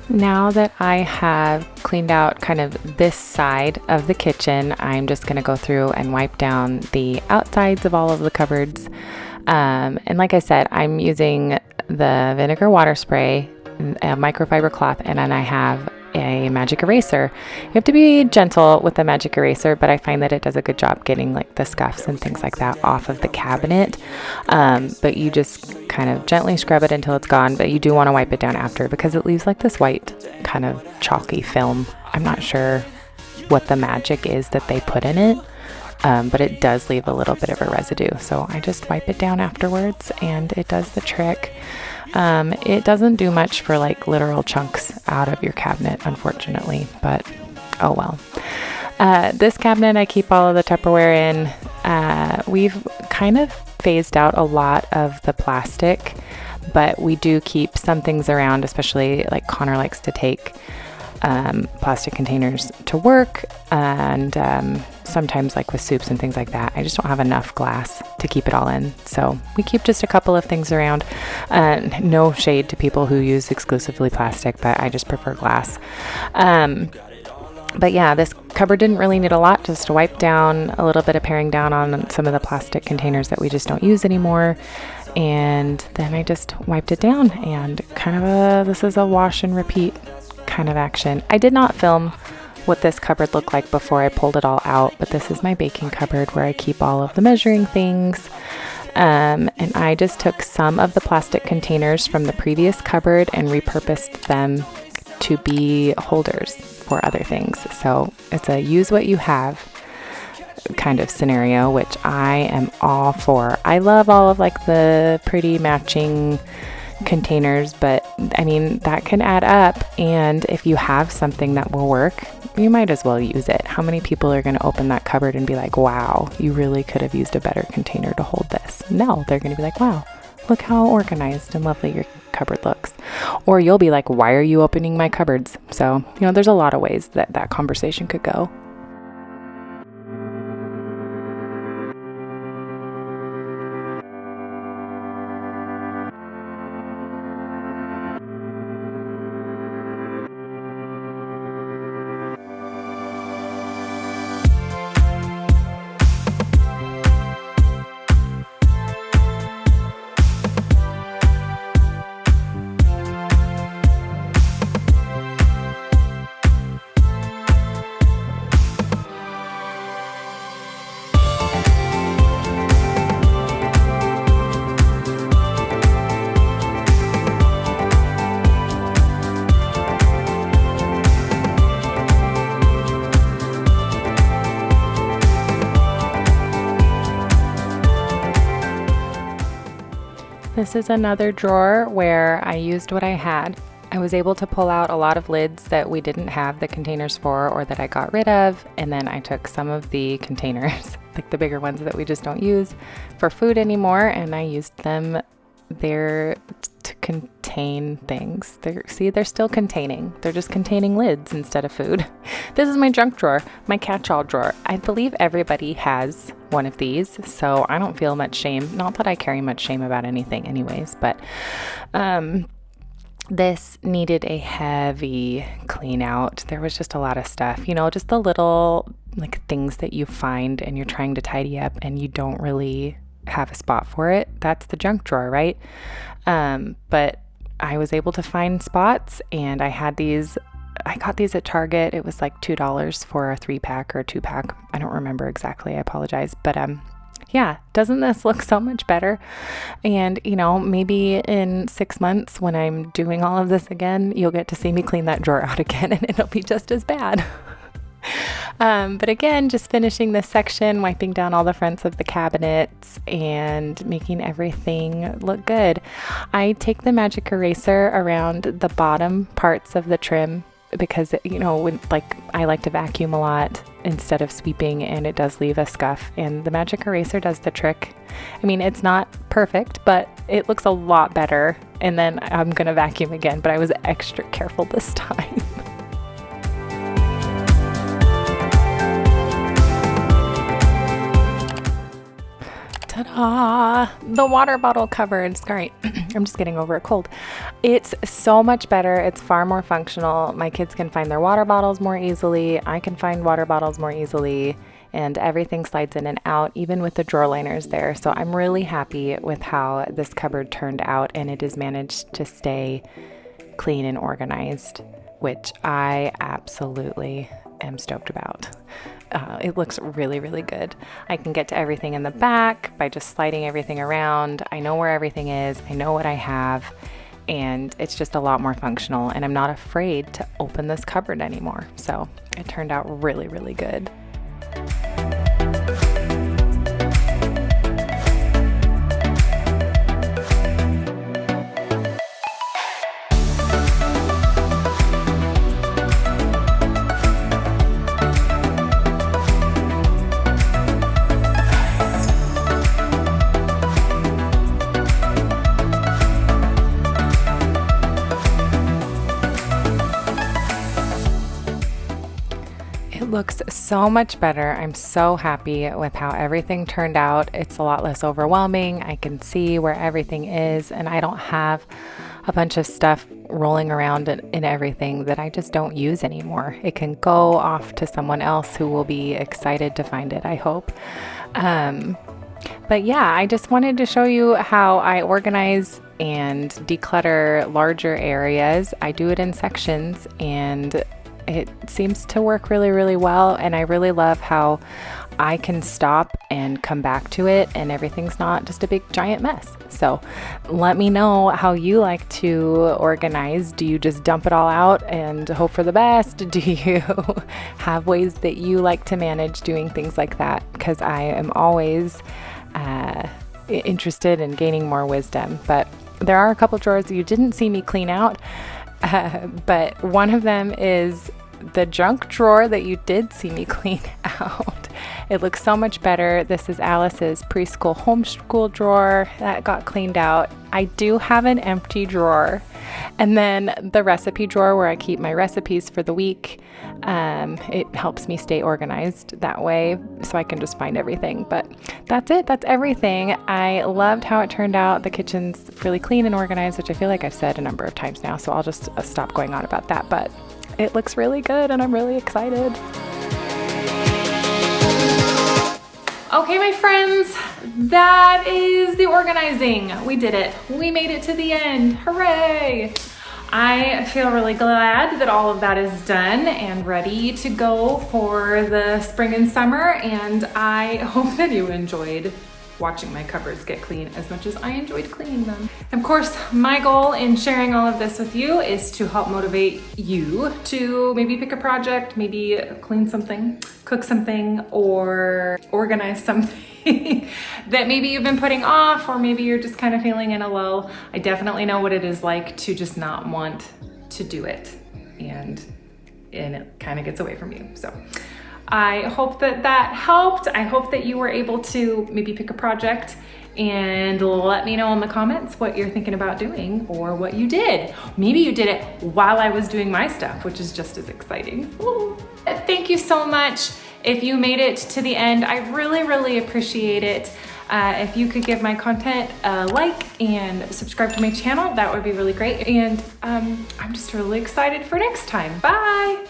Now that I have cleaned out kind of this side of the kitchen, I'm just going to go through and wipe down the outsides of all of the cupboards. And like I said, I'm using the vinegar water spray, a microfiber cloth, and then I have a magic eraser. You have to be gentle with the magic eraser, but I find that it does a good job getting like the scuffs and things like that off of the cabinet. But you just kind of gently scrub it until it's gone, but you do want to wipe it down after because it leaves like this white kind of chalky film. I'm not sure what the magic is that they put in it. But it does leave a little bit of a residue. So I just wipe it down afterwards and it does the trick. It doesn't do much for like literal chunks out of your cabinet, unfortunately, but oh well. This cabinet, I keep all of the Tupperware in. We've kind of phased out a lot of the plastic, but we do keep some things around, especially like Connor likes to take plastic containers to work, and sometimes like with soups and things like that, I just don't have enough glass to keep it all in. So we keep just a couple of things around. No shade to people who use exclusively plastic, but I just prefer glass. But yeah, this cupboard didn't really need a lot, just to wipe down, a little bit of paring down on some of the plastic containers that we just don't use anymore. And then I just wiped it down, and kind of this is a wash and repeat kind of action. I did not film what this cupboard looked like before I pulled it all out, but this is my baking cupboard where I keep all of the measuring things. And I just took some of the plastic containers from the previous cupboard and repurposed them to be holders for other things. So it's a use what you have kind of scenario, which I am all for. I love all of like the pretty matching containers, but I mean, that can add up. And if you have something that will work, you might as well use it. How many people are going to open that cupboard and be like, wow, you really could have used a better container to hold this? No, they're going to be like, wow, look how organized and lovely your cupboard looks. Or you'll be like, why are you opening my cupboards? So, there's a lot of ways that that conversation could go. This is another drawer where I used what I had. I was able to pull out a lot of lids that we didn't have the containers for or that I got rid of, and then I took some of the containers, like the bigger ones that we just don't use for food anymore, and I used them there to contain things. They're still containing. They're just containing lids instead of food. This is my junk drawer, my catch-all drawer. I believe everybody has one of these, so I don't feel much shame. Not that I carry much shame about anything anyways, but this needed a heavy clean out. There was just a lot of stuff, just the little like things that you find and you're trying to tidy up and you don't really have a spot for it. That's the junk drawer, right? But I was able to find spots, and I got these at Target. It was like $2 for a 3-pack or a 2-pack. I don't remember exactly. I apologize. But yeah, doesn't this look so much better? And maybe in 6 months when I'm doing all of this again, you'll get to see me clean that drawer out again, and it'll be just as bad. But again, just finishing this section, wiping down all the fronts of the cabinets and making everything look good. I take the magic eraser around the bottom parts of the trim because, I like to vacuum a lot instead of sweeping, and it does leave a scuff, and the magic eraser does the trick. I mean, it's not perfect, but it looks a lot better. And then I'm going to vacuum again, but I was extra careful this time. Ta-da! The water bottle covered. Sorry, I'm just getting over a cold. It's so much better. It's far more functional. My kids can find their water bottles more easily. I can find water bottles more easily, and everything slides in and out, even with the drawer liners there. So I'm really happy with how this cupboard turned out, and it has managed to stay clean and organized, which I absolutely am stoked about. It looks really, really good. I can get to everything in the back by just sliding everything around. I know where everything is. I know what I have. And it's just a lot more functional. And I'm not afraid to open this cupboard anymore. So it turned out really, really good. Looks so much better. I'm so happy with how everything turned out. It's a lot less overwhelming. I can see where everything is, and I don't have a bunch of stuff rolling around in everything that I just don't use anymore. It can go off to someone else who will be excited to find it, I hope. But yeah, I just wanted to show you how I organize and declutter larger areas. I do it in sections, and it seems to work really, really well, and I really love how I can stop and come back to it and everything's not just a big giant mess. So let me know how you like to organize. Do you just dump it all out and hope for the best? Do you have ways that you like to manage doing things like that? Because I am always interested in gaining more wisdom. But there are a couple drawers that you didn't see me clean out. But one of them is the junk drawer that you did see me clean out. It looks so much better. This is Alice's preschool homeschool drawer that got cleaned out. I do have an empty drawer. And then the recipe drawer where I keep my recipes for the week. It helps me stay organized that way so I can just find everything. But that's it. That's everything. I loved how it turned out. The kitchen's really clean and organized, which I feel like I've said a number of times now. So I'll just stop going on about that. But it looks really good and I'm really excited. Okay, my friends, that is the organizing. We did it. We made it to the end. Hooray! I feel really glad that all of that is done and ready to go for the spring and summer, and I hope that you enjoyed watching my cupboards get clean as much as I enjoyed cleaning them. Of course, my goal in sharing all of this with you is to help motivate you to maybe pick a project, maybe clean something, cook something, or organize something that maybe you've been putting off, or maybe you're just kind of feeling in a lull. I definitely know what it is like to just not want to do it, and it kind of gets away from you. So I hope that that helped. I hope that you were able to maybe pick a project and let me know in the comments what you're thinking about doing or what you did. Maybe you did it while I was doing my stuff, which is just as exciting. Ooh. Thank you so much. If you made it to the end, I really, really appreciate it. If you could give my content a like and subscribe to my channel, that would be really great. And I'm just really excited for next time. Bye.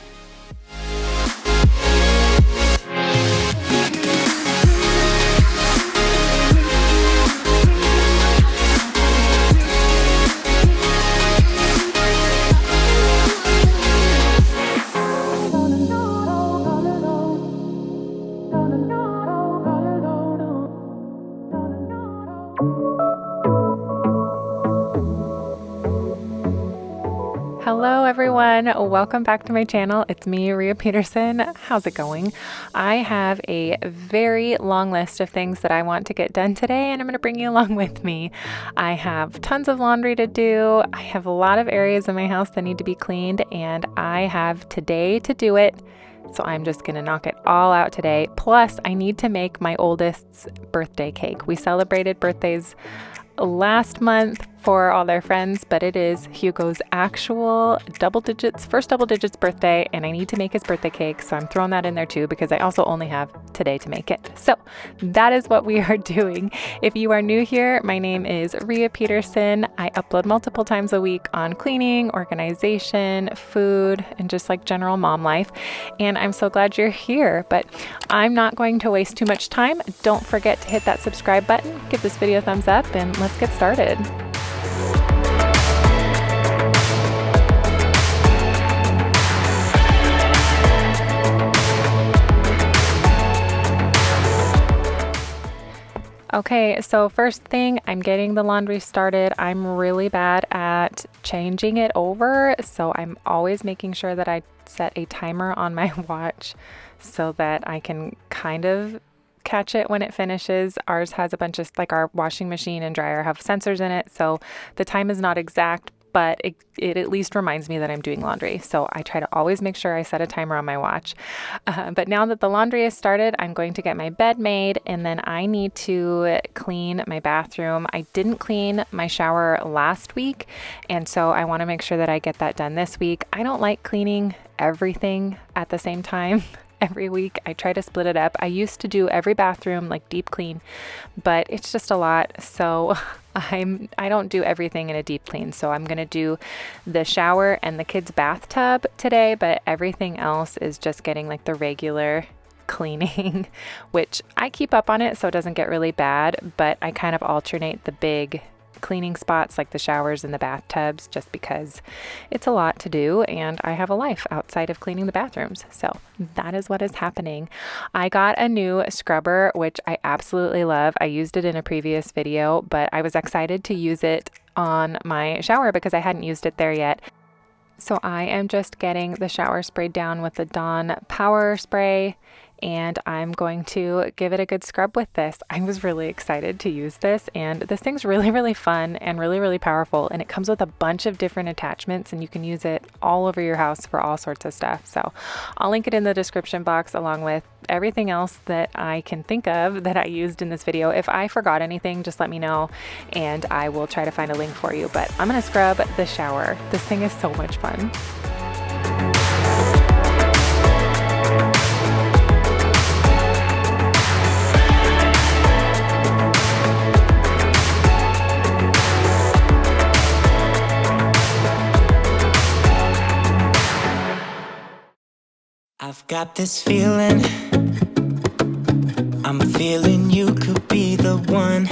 Hello everyone, welcome back to my channel. It's me, Rhea Peterson. How's it going? I have a very long list of things that I want to get done today, and I'm going to bring you along with me. I have tons of laundry to do. I have a lot of areas in my house that need to be cleaned, and I have today to do it. So I'm just going to knock it all out today. Plus, I need to make my oldest's birthday cake. We celebrated birthdays last month for all their friends, but it is Hugo's actual first double digits birthday, and I need to make his birthday cake, so I'm throwing that in there too because I also only have today to make it. So that is what we are doing. If you are new here, my name is Rhea Peterson. I upload multiple times a week on cleaning, organization, food, and just like general mom life, and I'm so glad you're here. But I'm not going to waste too much time. Don't forget to hit that subscribe button, give this video a thumbs up, and let's get started. Okay, so first thing, I'm getting the laundry started. I'm really bad at changing it over, so I'm always making sure that I set a timer on my watch so that I can kind of catch it when it finishes. Ours has a bunch of, like, our washing machine and dryer have sensors in it, so the time is not exact, but it at least reminds me that I'm doing laundry. So I try to always make sure I set a timer on my watch. But now that the laundry is started, I'm going to get my bed made, and then I need to clean my bathroom. I didn't clean my shower last week, and so I want to make sure that I get that done this week. I don't like cleaning everything at the same time. Every week I try to split it up. I used to do every bathroom like deep clean, but it's just a lot. So I don't do everything in a deep clean. So I'm going to do the shower and the kids' bathtub today, but everything else is just getting like the regular cleaning, which I keep up on it so it doesn't get really bad, but I kind of alternate the big cleaning spots like the showers and the bathtubs just because it's a lot to do and I have a life outside of cleaning the bathrooms. So that is what is happening. I got a new scrubber, which I absolutely love. I used it in a previous video, but I was excited to use it on my shower because I hadn't used it there yet. So I am just getting the shower sprayed down with the Dawn Power Spray, and I'm going to give it a good scrub with this. I was really excited to use this, and this thing's really, really fun and really, really powerful, and it comes with a bunch of different attachments, and you can use it all over your house for all sorts of stuff. So I'll link it in the description box along with everything else that I can think of that I used in this video. If I forgot anything, just let me know and I will try to find a link for you. But I'm gonna scrub the shower. This thing is so much fun. I've got this feeling, I'm feeling you could be the one.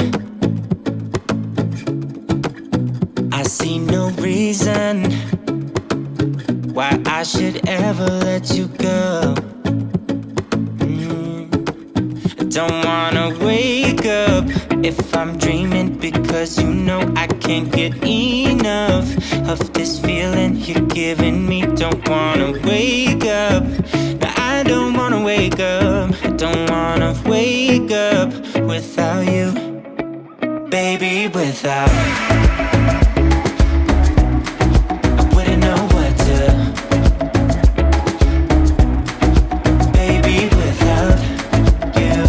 I see no reason why I should ever let you go. I don't wanna wake up if I'm dreaming, because you know I can't get enough of this feeling you're giving me. Don't wanna wake up, no, I don't wanna wake up. I don't wanna wake up without you, baby, without I wouldn't know what to. Baby, without you,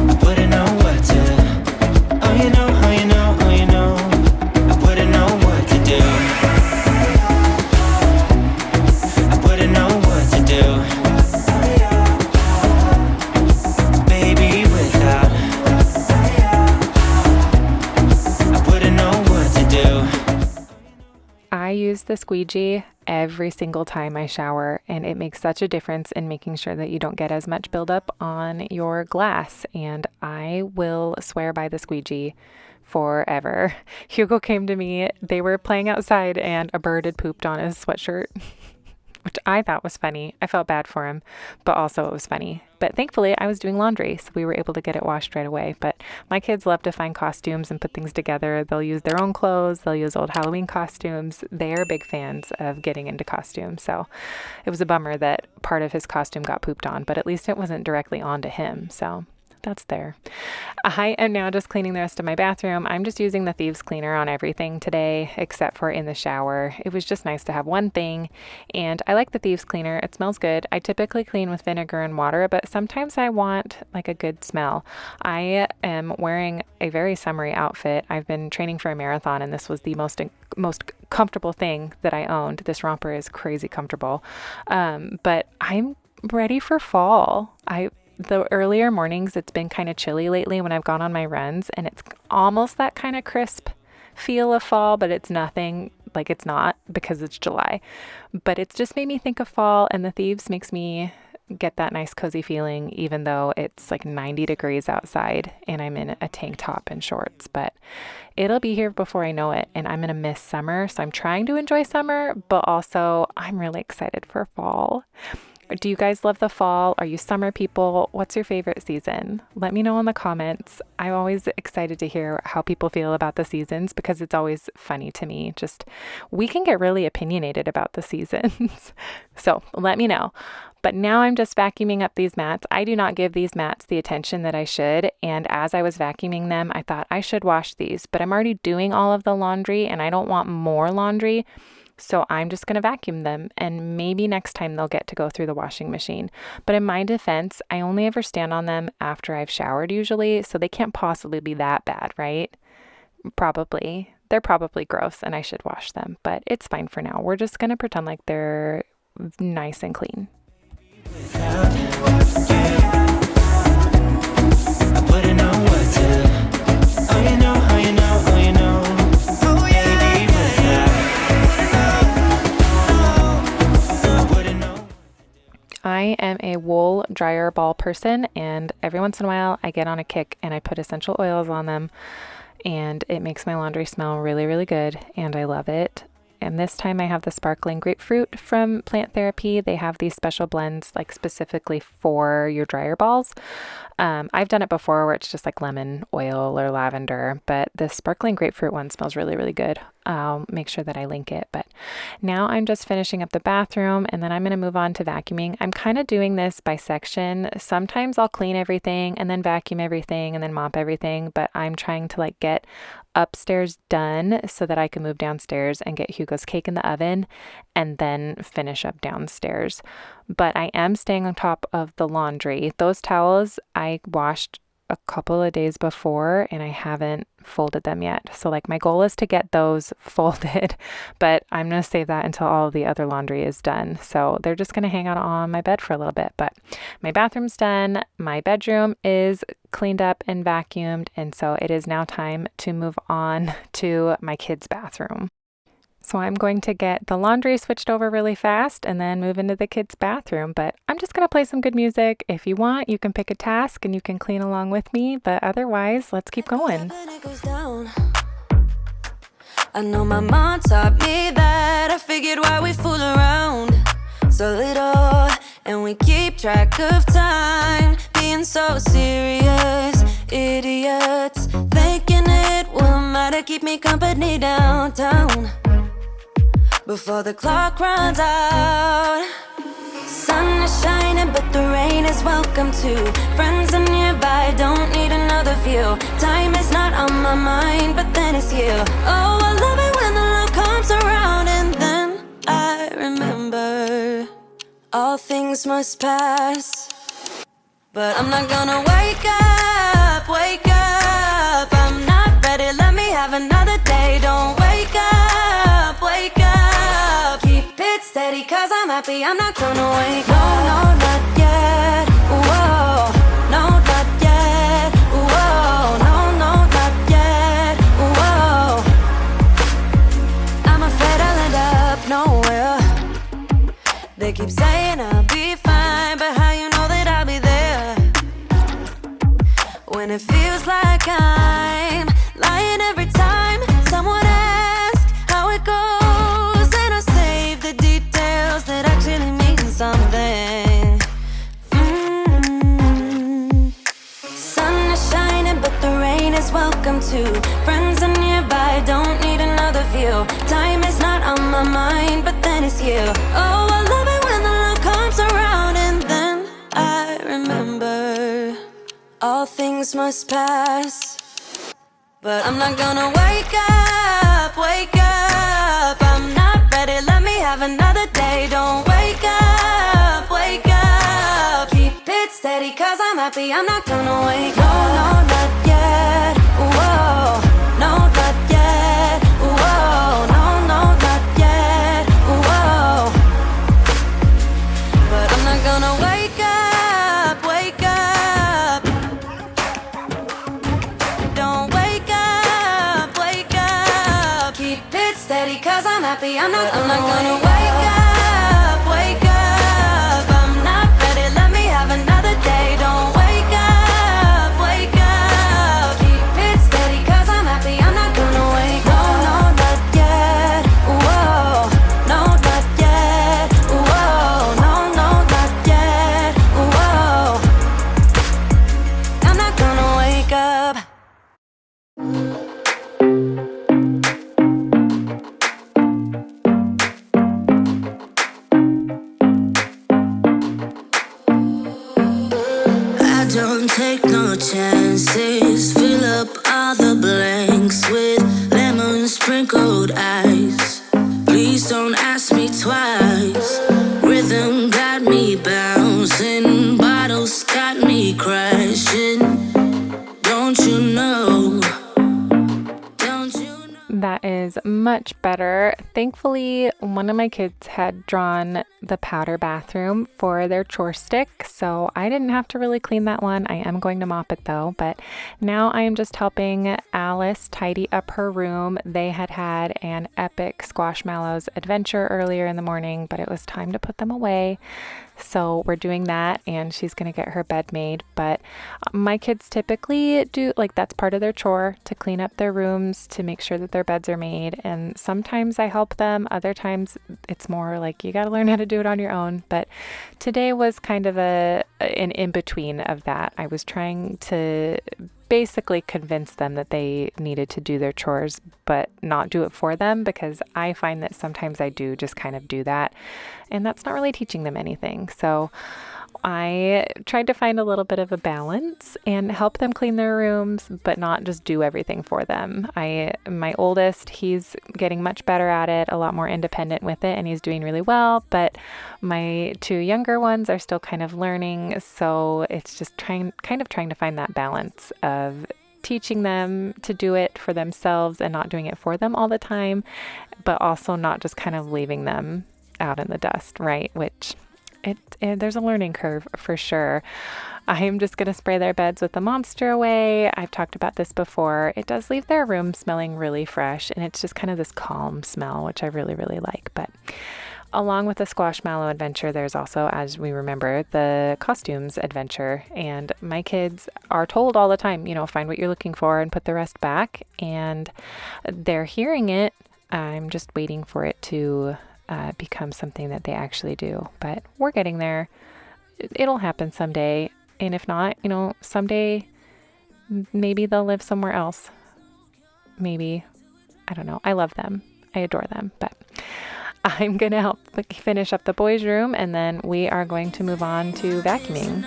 I wouldn't know what to. Oh, you know, oh, you know, oh, you know, I wouldn't know what to do. I wouldn't know what to do. Baby, without I wouldn't know what to do. I use the squeegee every single time I shower, and it makes such a difference in making sure that you don't get as much buildup on your glass, and I will swear by the squeegee forever. Hugo came to me, they were playing outside and a bird had pooped on his sweatshirt, which I thought was funny. I felt bad for him, but also it was funny. But thankfully I was doing laundry, so we were able to get it washed right away. But my kids love to find costumes and put things together. They'll use their own clothes, they'll use old Halloween costumes. They are big fans of getting into costumes. So it was a bummer that part of his costume got pooped on, but at least it wasn't directly onto him. So that's there. I am now just cleaning the rest of my bathroom. I'm just using the thieves cleaner on everything today, except for in the shower. It was just nice to have one thing, and I like the thieves cleaner. It smells good. I typically clean with vinegar and water, but sometimes I want like a good smell. I am wearing a very summery outfit. I've been training for a marathon, and this was the most comfortable thing that I owned. This romper is crazy comfortable, but I'm ready for fall. The earlier mornings, it's been kind of chilly lately when I've gone on my runs, and it's almost that kind of crisp feel of fall, but it's nothing like it's not because it's July. But it's just made me think of fall, and the thieves makes me get that nice cozy feeling, even though it's like 90 degrees outside and I'm in a tank top and shorts. But it'll be here before I know it, and I'm gonna miss summer. So I'm trying to enjoy summer, but also I'm really excited for fall. Do you guys love the fall? Are you summer people? What's your favorite season? Let me know in the comments. I'm always excited to hear how people feel about the seasons because it's always funny to me. Just, we can get really opinionated about the seasons. So let me know. But now I'm just vacuuming up these mats. I do not give these mats the attention that I should. And as I was vacuuming them, I thought I should wash these, but I'm already doing all of the laundry and I don't want more laundry. So I'm just going to vacuum them and maybe next time they'll get to go through the washing machine. But in my defense, I only ever stand on them after I've showered usually. So they can't possibly be that bad, right? Probably. They're probably gross and I should wash them, but it's fine for now. We're just going to pretend like they're nice and clean. I am a wool dryer ball person, and every once in a while I get on a kick and I put essential oils on them, and it makes my laundry smell really, really good, and I love it. And this time I have the sparkling grapefruit from Plant Therapy. They have these special blends like specifically for your dryer balls. I've done it before where it's just like lemon oil or lavender, but the sparkling grapefruit one smells really, really good. I'll make sure that I link it. But now I'm just finishing up the bathroom and then I'm going to move on to vacuuming. I'm kind of doing this by section. Sometimes I'll clean everything and then vacuum everything and then mop everything, but I'm trying to like get upstairs done so that I can move downstairs and get Hugo's cake in the oven and then finish up downstairs. But I am staying on top of the laundry. Those towels I washed a couple of days before and I haven't folded them yet. So like my goal is to get those folded, but I'm going to save that until all of the other laundry is done. So they're just going to hang out on my bed for a little bit, but my bathroom's done. My bedroom is cleaned up and vacuumed. And so it is now time to move on to my kids' bathroom. So I'm going to get the laundry switched over really fast and then move into the kids' bathroom. But I'm just going to play some good music. If you want, you can pick a task and you can clean along with me. But otherwise, let's keep going. I know my mom taught me that. I figured why we fool around so little and we keep track of time, being so serious, idiots, thinking it will matter, keep me company downtown before the clock runs out. Sun is shining, but the rain is welcome too. Friends are nearby, don't need another view. Time is not on my mind, but then it's you. Oh, I love it when the love comes around, and then I remember all things must pass. But I'm not gonna wake up, wake up. I'm not ready, let me have another day. Don't wake up, wake up. Keep it steady, cause I'm happy, I'm not gonna wake up. No, not yet, whoa. No, not yet, whoa. No, not yet, whoa. I'm afraid I'll end up nowhere. They keep saying I'll be fine, but how you know that I'll be there when it feels like I'm lying every time someone asks how it goes, and I save the details that actually mean something. Sun is shining, but the rain is welcome too. Friends are nearby, don't need another view. Time is not on my mind, but then it's you. Oh, I love it when the love comes around, and then I remember all things must pass. But I'm not gonna wake up, wake up. I'm not ready, let me have another day. Don't wake up, wake up. Keep it steady, cause I'm happy, I'm not gonna wake up. No, not yet, whoa. No, not yet, whoa. No, not yet, whoa. But I'm not gonna wake up, wake up. Don't wake up, wake up. Keep it steady, cause I'm happy, I'm not gonna wake up, wake up. I'm not ready, let me have another day. Don't wake up, wake up. Keep it steady, cause I'm happy, I'm not gonna wake up. No, not yet, whoa. No, not yet, whoa. No, not That is much better. Thankfully, one of my kids had drawn the powder bathroom for their chore stick, so I didn't have to really clean that one. I am going to mop it though, but now I am just helping Alice tidy up her room. They had an epic squashmallows adventure earlier in the morning, but it was time to put them away. So we're doing that, and she's going to get her bed made. But my kids typically do, like, that's part of their chore, to clean up their rooms, to make sure that their beds are made. And sometimes I help them. Other times it's more like you got to learn how to do it on your own. But today was kind of an in-between of that. I was trying to basically convince them that they needed to do their chores, but not do it for them, because I find that sometimes I do just kind of do that, and that's not really teaching them anything. So I tried to find a little bit of a balance and help them clean their rooms, but not just do everything for them. My oldest, he's getting much better at it, a lot more independent with it, and he's doing really well. But my two younger ones are still kind of learning. So it's just trying to find that balance of teaching them to do it for themselves and not doing it for them all the time, but also not just kind of leaving them out in the dust, right? Which there's a learning curve for sure. I am just going to spray their beds with the Monster Away. I've talked about this before. It does leave their room smelling really fresh, and it's just kind of this calm smell, which I really, really like. But along with the Squashmallow adventure, there's also, as we remember, the costumes adventure. And my kids are told all the time, find what you're looking for and put the rest back. And they're hearing it. I'm just waiting for it to become something that they actually do. But we're getting there. It'll happen someday. And if not, someday maybe they'll live somewhere else. Maybe. I don't know. I love them. I adore them. But I'm going to help finish up the boys' room, and then we are going to move on to vacuuming.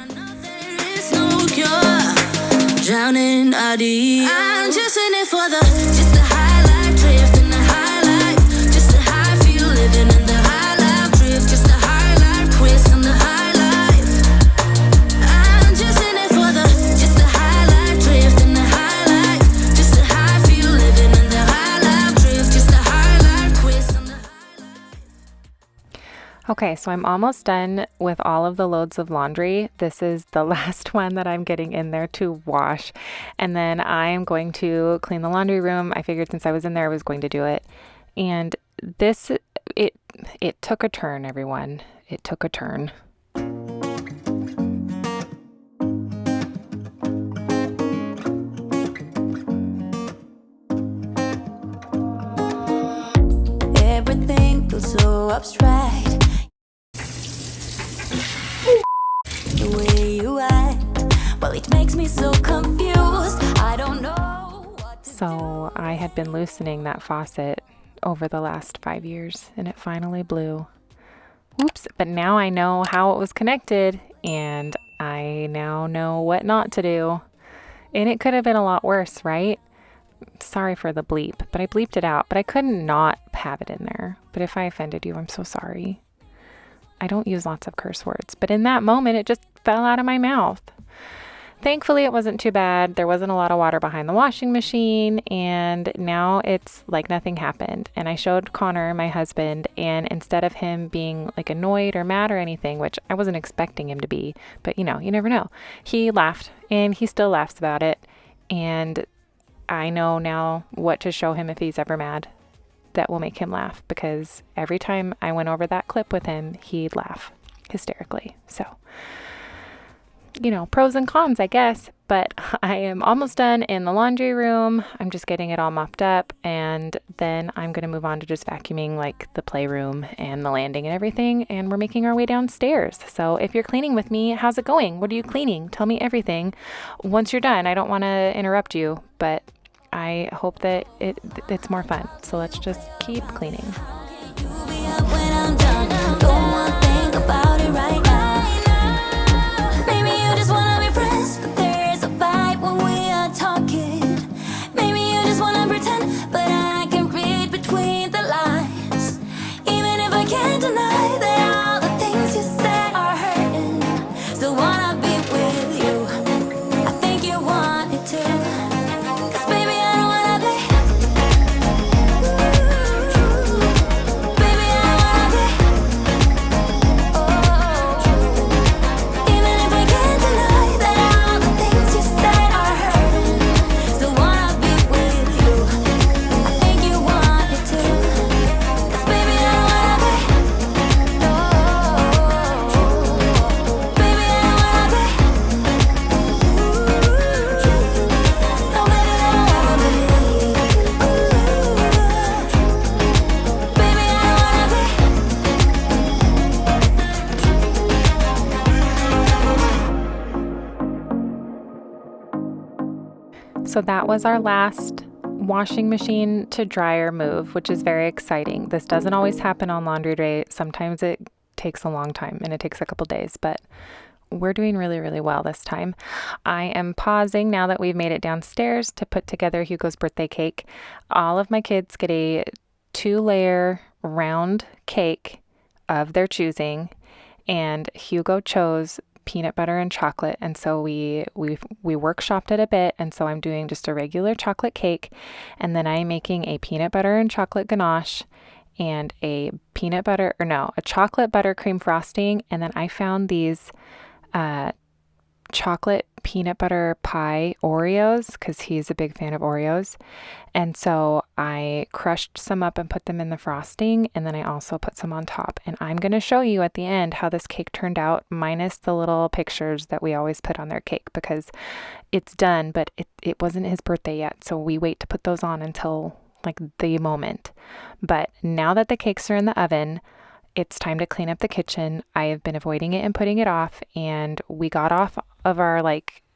Drowning I'm just in it for just the high life drift and the high life, just the high feel living in the high life drift, just the high life twist and the high life. I'm just in it for just the high life drift and the high life, just the high feel living in the high life drift, just the high life twist and the high life. Okay, so I'm almost done with all of the loads of laundry. This is the last one that I'm getting in there to wash. And then I'm going to clean the laundry room. I figured since I was in there, I was going to do it. And it took a turn, everyone. It took a turn. Everything feels so abstract. The way you act, well, it makes me so confused. I don't know what to do. So I had been loosening that faucet over the last 5 years, and it finally blew. Whoops. But now I know how it was connected, and I now know what not to do. And it could have been a lot worse, right? Sorry for the bleep, but I bleeped it out. But I couldn't not have it in there. But if I offended you, I'm so sorry. I don't use lots of curse words, but in that moment, it just fell out of my mouth. Thankfully, it wasn't too bad. There wasn't a lot of water behind the washing machine, and now it's like nothing happened. And I showed Connor, my husband, and instead of him being like annoyed or mad or anything, which I wasn't expecting him to be, but you never know, he laughed, and he still laughs about it. And I know now what to show him if he's ever mad that will make him laugh, because every time I went over that clip with him, he'd laugh hysterically. So, pros and cons, I guess, but I am almost done in the laundry room. I'm just getting it all mopped up, and then I'm going to move on to just vacuuming like the playroom and the landing and everything, and we're making our way downstairs. So if you're cleaning with me, how's it going? What are you cleaning? Tell me everything. Once you're done, I don't want to interrupt you, but I hope that it's more fun. So let's just keep cleaning. So that was our last washing machine to dryer move, which is very exciting. This doesn't always happen on laundry day. Sometimes it takes a long time and it takes a couple days, but we're doing really, really well this time. I am pausing now that we've made it downstairs to put together Hugo's birthday cake. All of my kids get a 2-layer round cake of their choosing, and Hugo chose peanut butter and chocolate, and so we workshopped it a bit, and so I'm doing just a regular chocolate cake, and then I'm making a peanut butter and chocolate ganache and a chocolate buttercream frosting, and then I found these chocolate peanut butter pie Oreos because he's a big fan of Oreos, and so I crushed some up and put them in the frosting, and then I also put some on top, and I'm going to show you at the end how this cake turned out, minus the little pictures that we always put on their cake, because it's done, but it wasn't his birthday yet, so we wait to put those on until like the moment. But now that the cakes are in the oven, it's time to clean up the kitchen. I have been avoiding it and putting it off, and we got off of our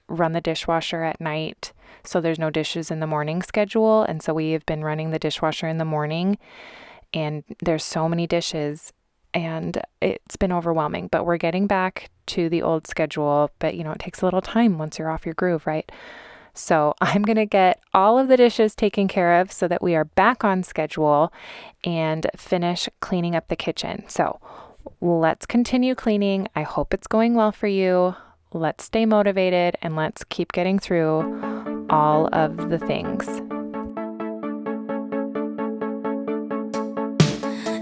run the dishwasher at night, so there's no dishes in the morning schedule, and so we have been running the dishwasher in the morning, and there's so many dishes and it's been overwhelming, but we're getting back to the old schedule. But it takes a little time once you're off your groove, right? So I'm going to get all of the dishes taken care of so that we are back on schedule and finish cleaning up the kitchen. So let's continue cleaning. I hope it's going well for you. Let's stay motivated and let's keep getting through all of the things.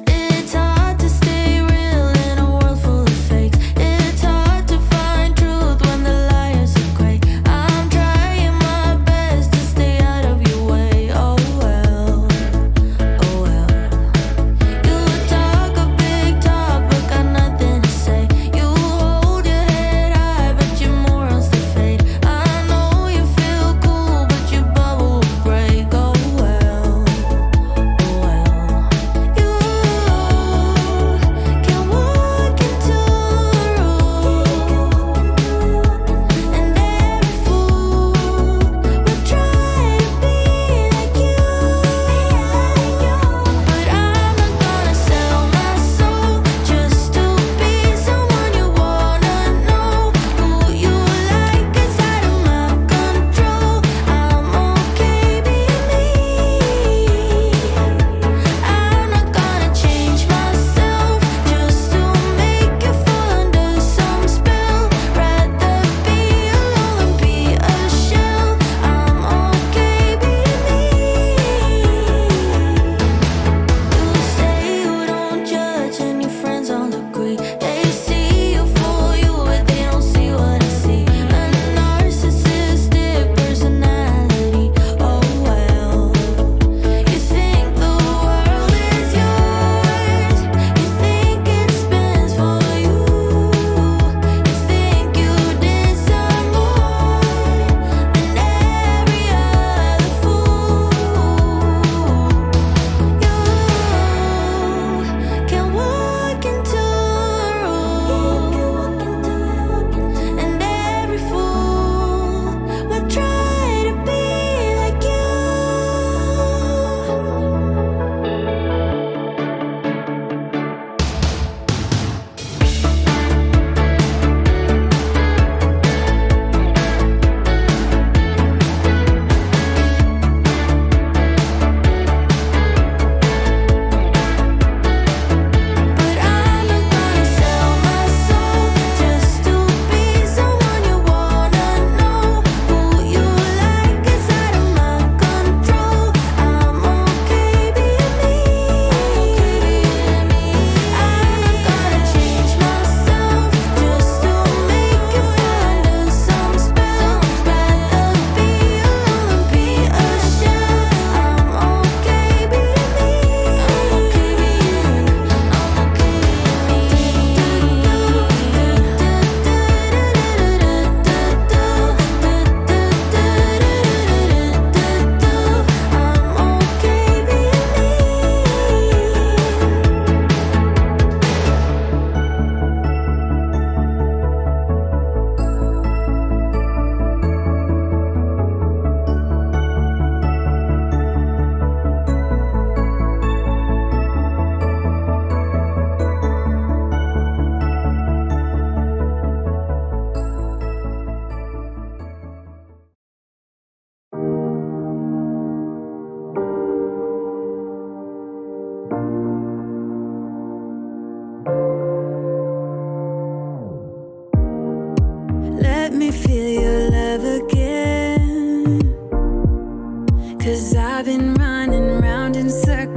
It's hard to stay real in a world full of fakes. It's hard to find truth when the liars are great. I'm trying my best to stay out of your way. Oh well, oh well. You talk a big talk, but got nothing to say. You hold your head high, but your morals to fade. I know you feel cool, but your bubble will break.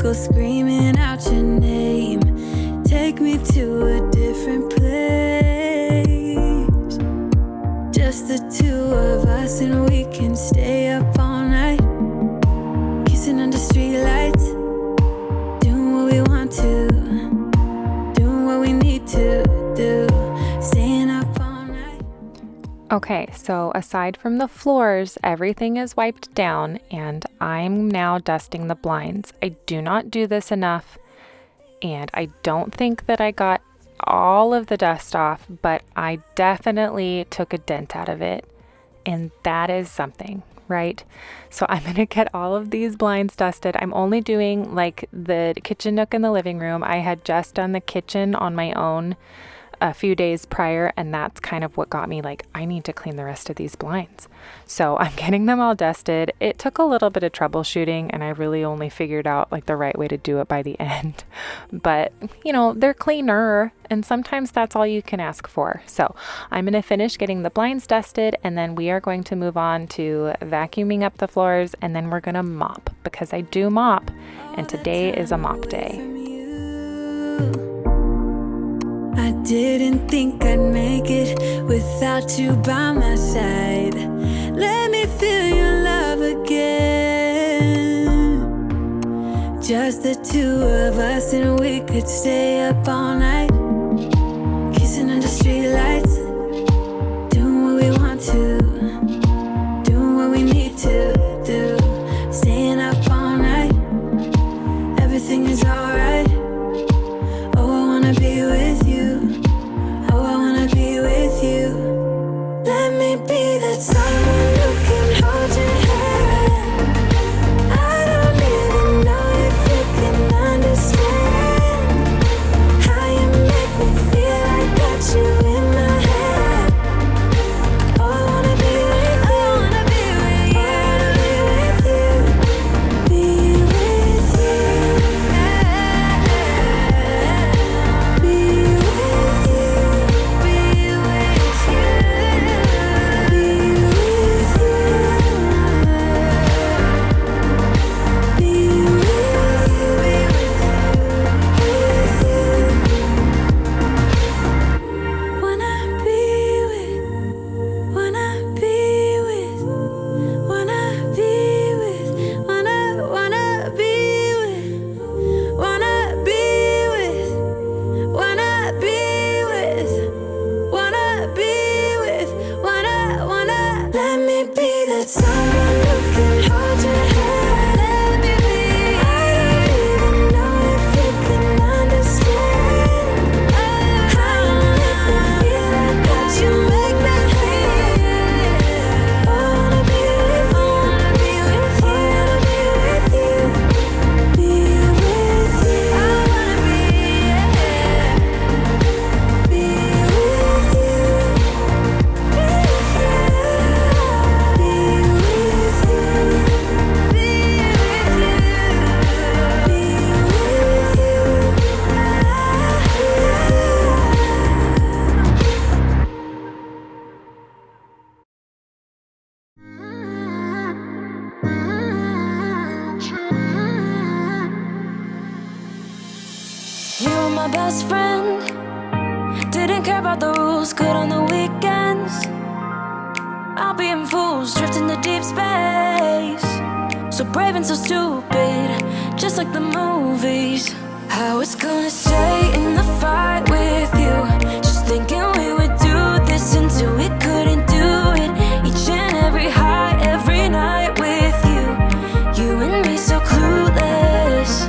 go screaming out your name. Take me to a different place. Just the two of us, and we can stay up all night, kissing under streetlights, doing what we want to, doing what we need to do, staying up all night. Okay, so aside from the floors, everything is wiped down and I'm now dusting the blinds. I do not do this enough and I don't think that I got all of the dust off, but I definitely took a dent out of it, and that is something, right? So I'm gonna get all of these blinds dusted. I'm only doing like the kitchen nook and the living room. I had just done the kitchen on my own a few days prior, and that's kind of what got me like, I need to clean the rest of these blinds. So I'm getting them all dusted. It took a little bit of troubleshooting and I really only figured out like the right way to do it by the end. But you know, they're cleaner and sometimes that's all you can ask for. So I'm going to finish getting the blinds dusted and then we are going to move on to vacuuming up the floors, and then we're going to mop because I do mop and today is a mop day. I didn't think I'd make it without you by my side. Let me feel your love again. Just the two of us, and we could stay up all night, kissing under streetlights, doing what we want to, doing what we need to do, staying up all night. Everything is alright. Oh, I wanna be with you. Oh, I wanna be with you. Let me be that someone who can hold your hand. I don't even know if you can understand how you make me feel. I got you in my head. Oh, I wanna be with you. I wanna be with you. Be with you. Be with you. Be with you. Be with you. Be wanna be with, wanna be with, wanna be with, wanna be with, wanna be with, wanna be with, wanna be with, wanna. Let me be that someone who can hold your hand. Let me be. I don't even know if you can understand how you make me feel. I got you make me feel. I wanna be with you. I wanna be with you. Be with you. I wanna be with you. Be with you. Be with you. You were my best friend. Didn't care about the rules, good on the weekends. I'll be in fools, drifting to deep space. So brave and so stupid, just like the movies. I was gonna stay in the fight with you, just thinking we would do this until we couldn't do it. Each and every high, every night with you. You and me so clueless.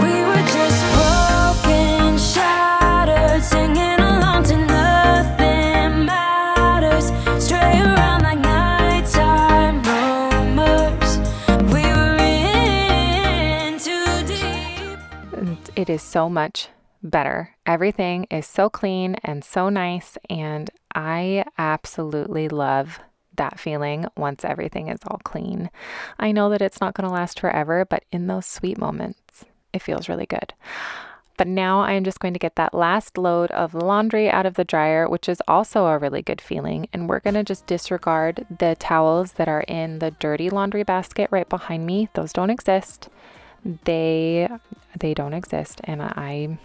We were just broken, shattered, singing along to nothing matters. Stray around like nighttime rumors. We were in too deep. And it is so much better. Everything is so clean and so nice, and I absolutely love that feeling once everything is all clean. I know that it's not going to last forever, but in those sweet moments, it feels really good. But now I'm just going to get that last load of laundry out of the dryer, which is also a really good feeling. And we're going to just disregard the towels that are in the dirty laundry basket right behind me. Those don't exist. they don't exist, and I'm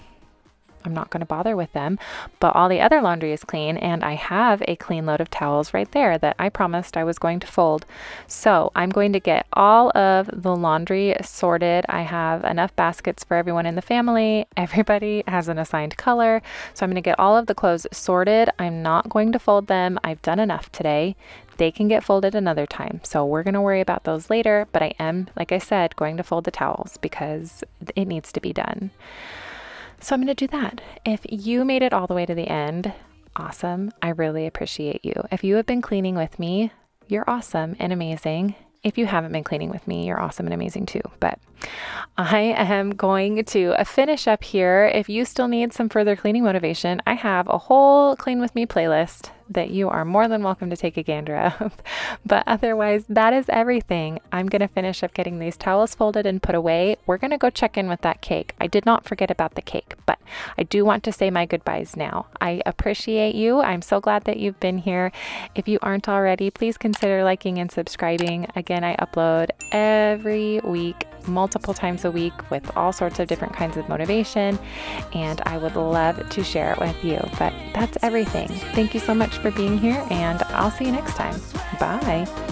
not going to bother with them, but all the other laundry is clean, and I have a clean load of towels right there that I promised I was going to fold. So I'm going to get all of the laundry sorted. I have enough baskets for everyone in the family. Everybody has an assigned color. So I'm going to get all of the clothes sorted. I'm not going to fold them. I've done enough today. They can get folded another time. So we're going to worry about those later, but I am, like I said, going to fold the towels because it needs to be done. So I'm going to do that. If you made it all the way to the end, awesome. I really appreciate you. If you have been cleaning with me, you're awesome and amazing. If you haven't been cleaning with me, you're awesome and amazing too. But I am going to finish up here. If you still need some further cleaning motivation, I have a whole Clean With Me playlist that you are more than welcome to take a gander of. But otherwise, that is everything. I'm going to finish up getting these towels folded and put away. We're going to go check in with that cake. I did not forget about the cake, but I do want to say my goodbyes now. I appreciate you. I'm so glad that you've been here. If you aren't already, please consider liking and subscribing. Again, I upload every week, multiple times a week, with all sorts of different kinds of motivation, and I would love to share it with you. But that's everything. Thank you so much for being here, and I'll see you next time. Bye.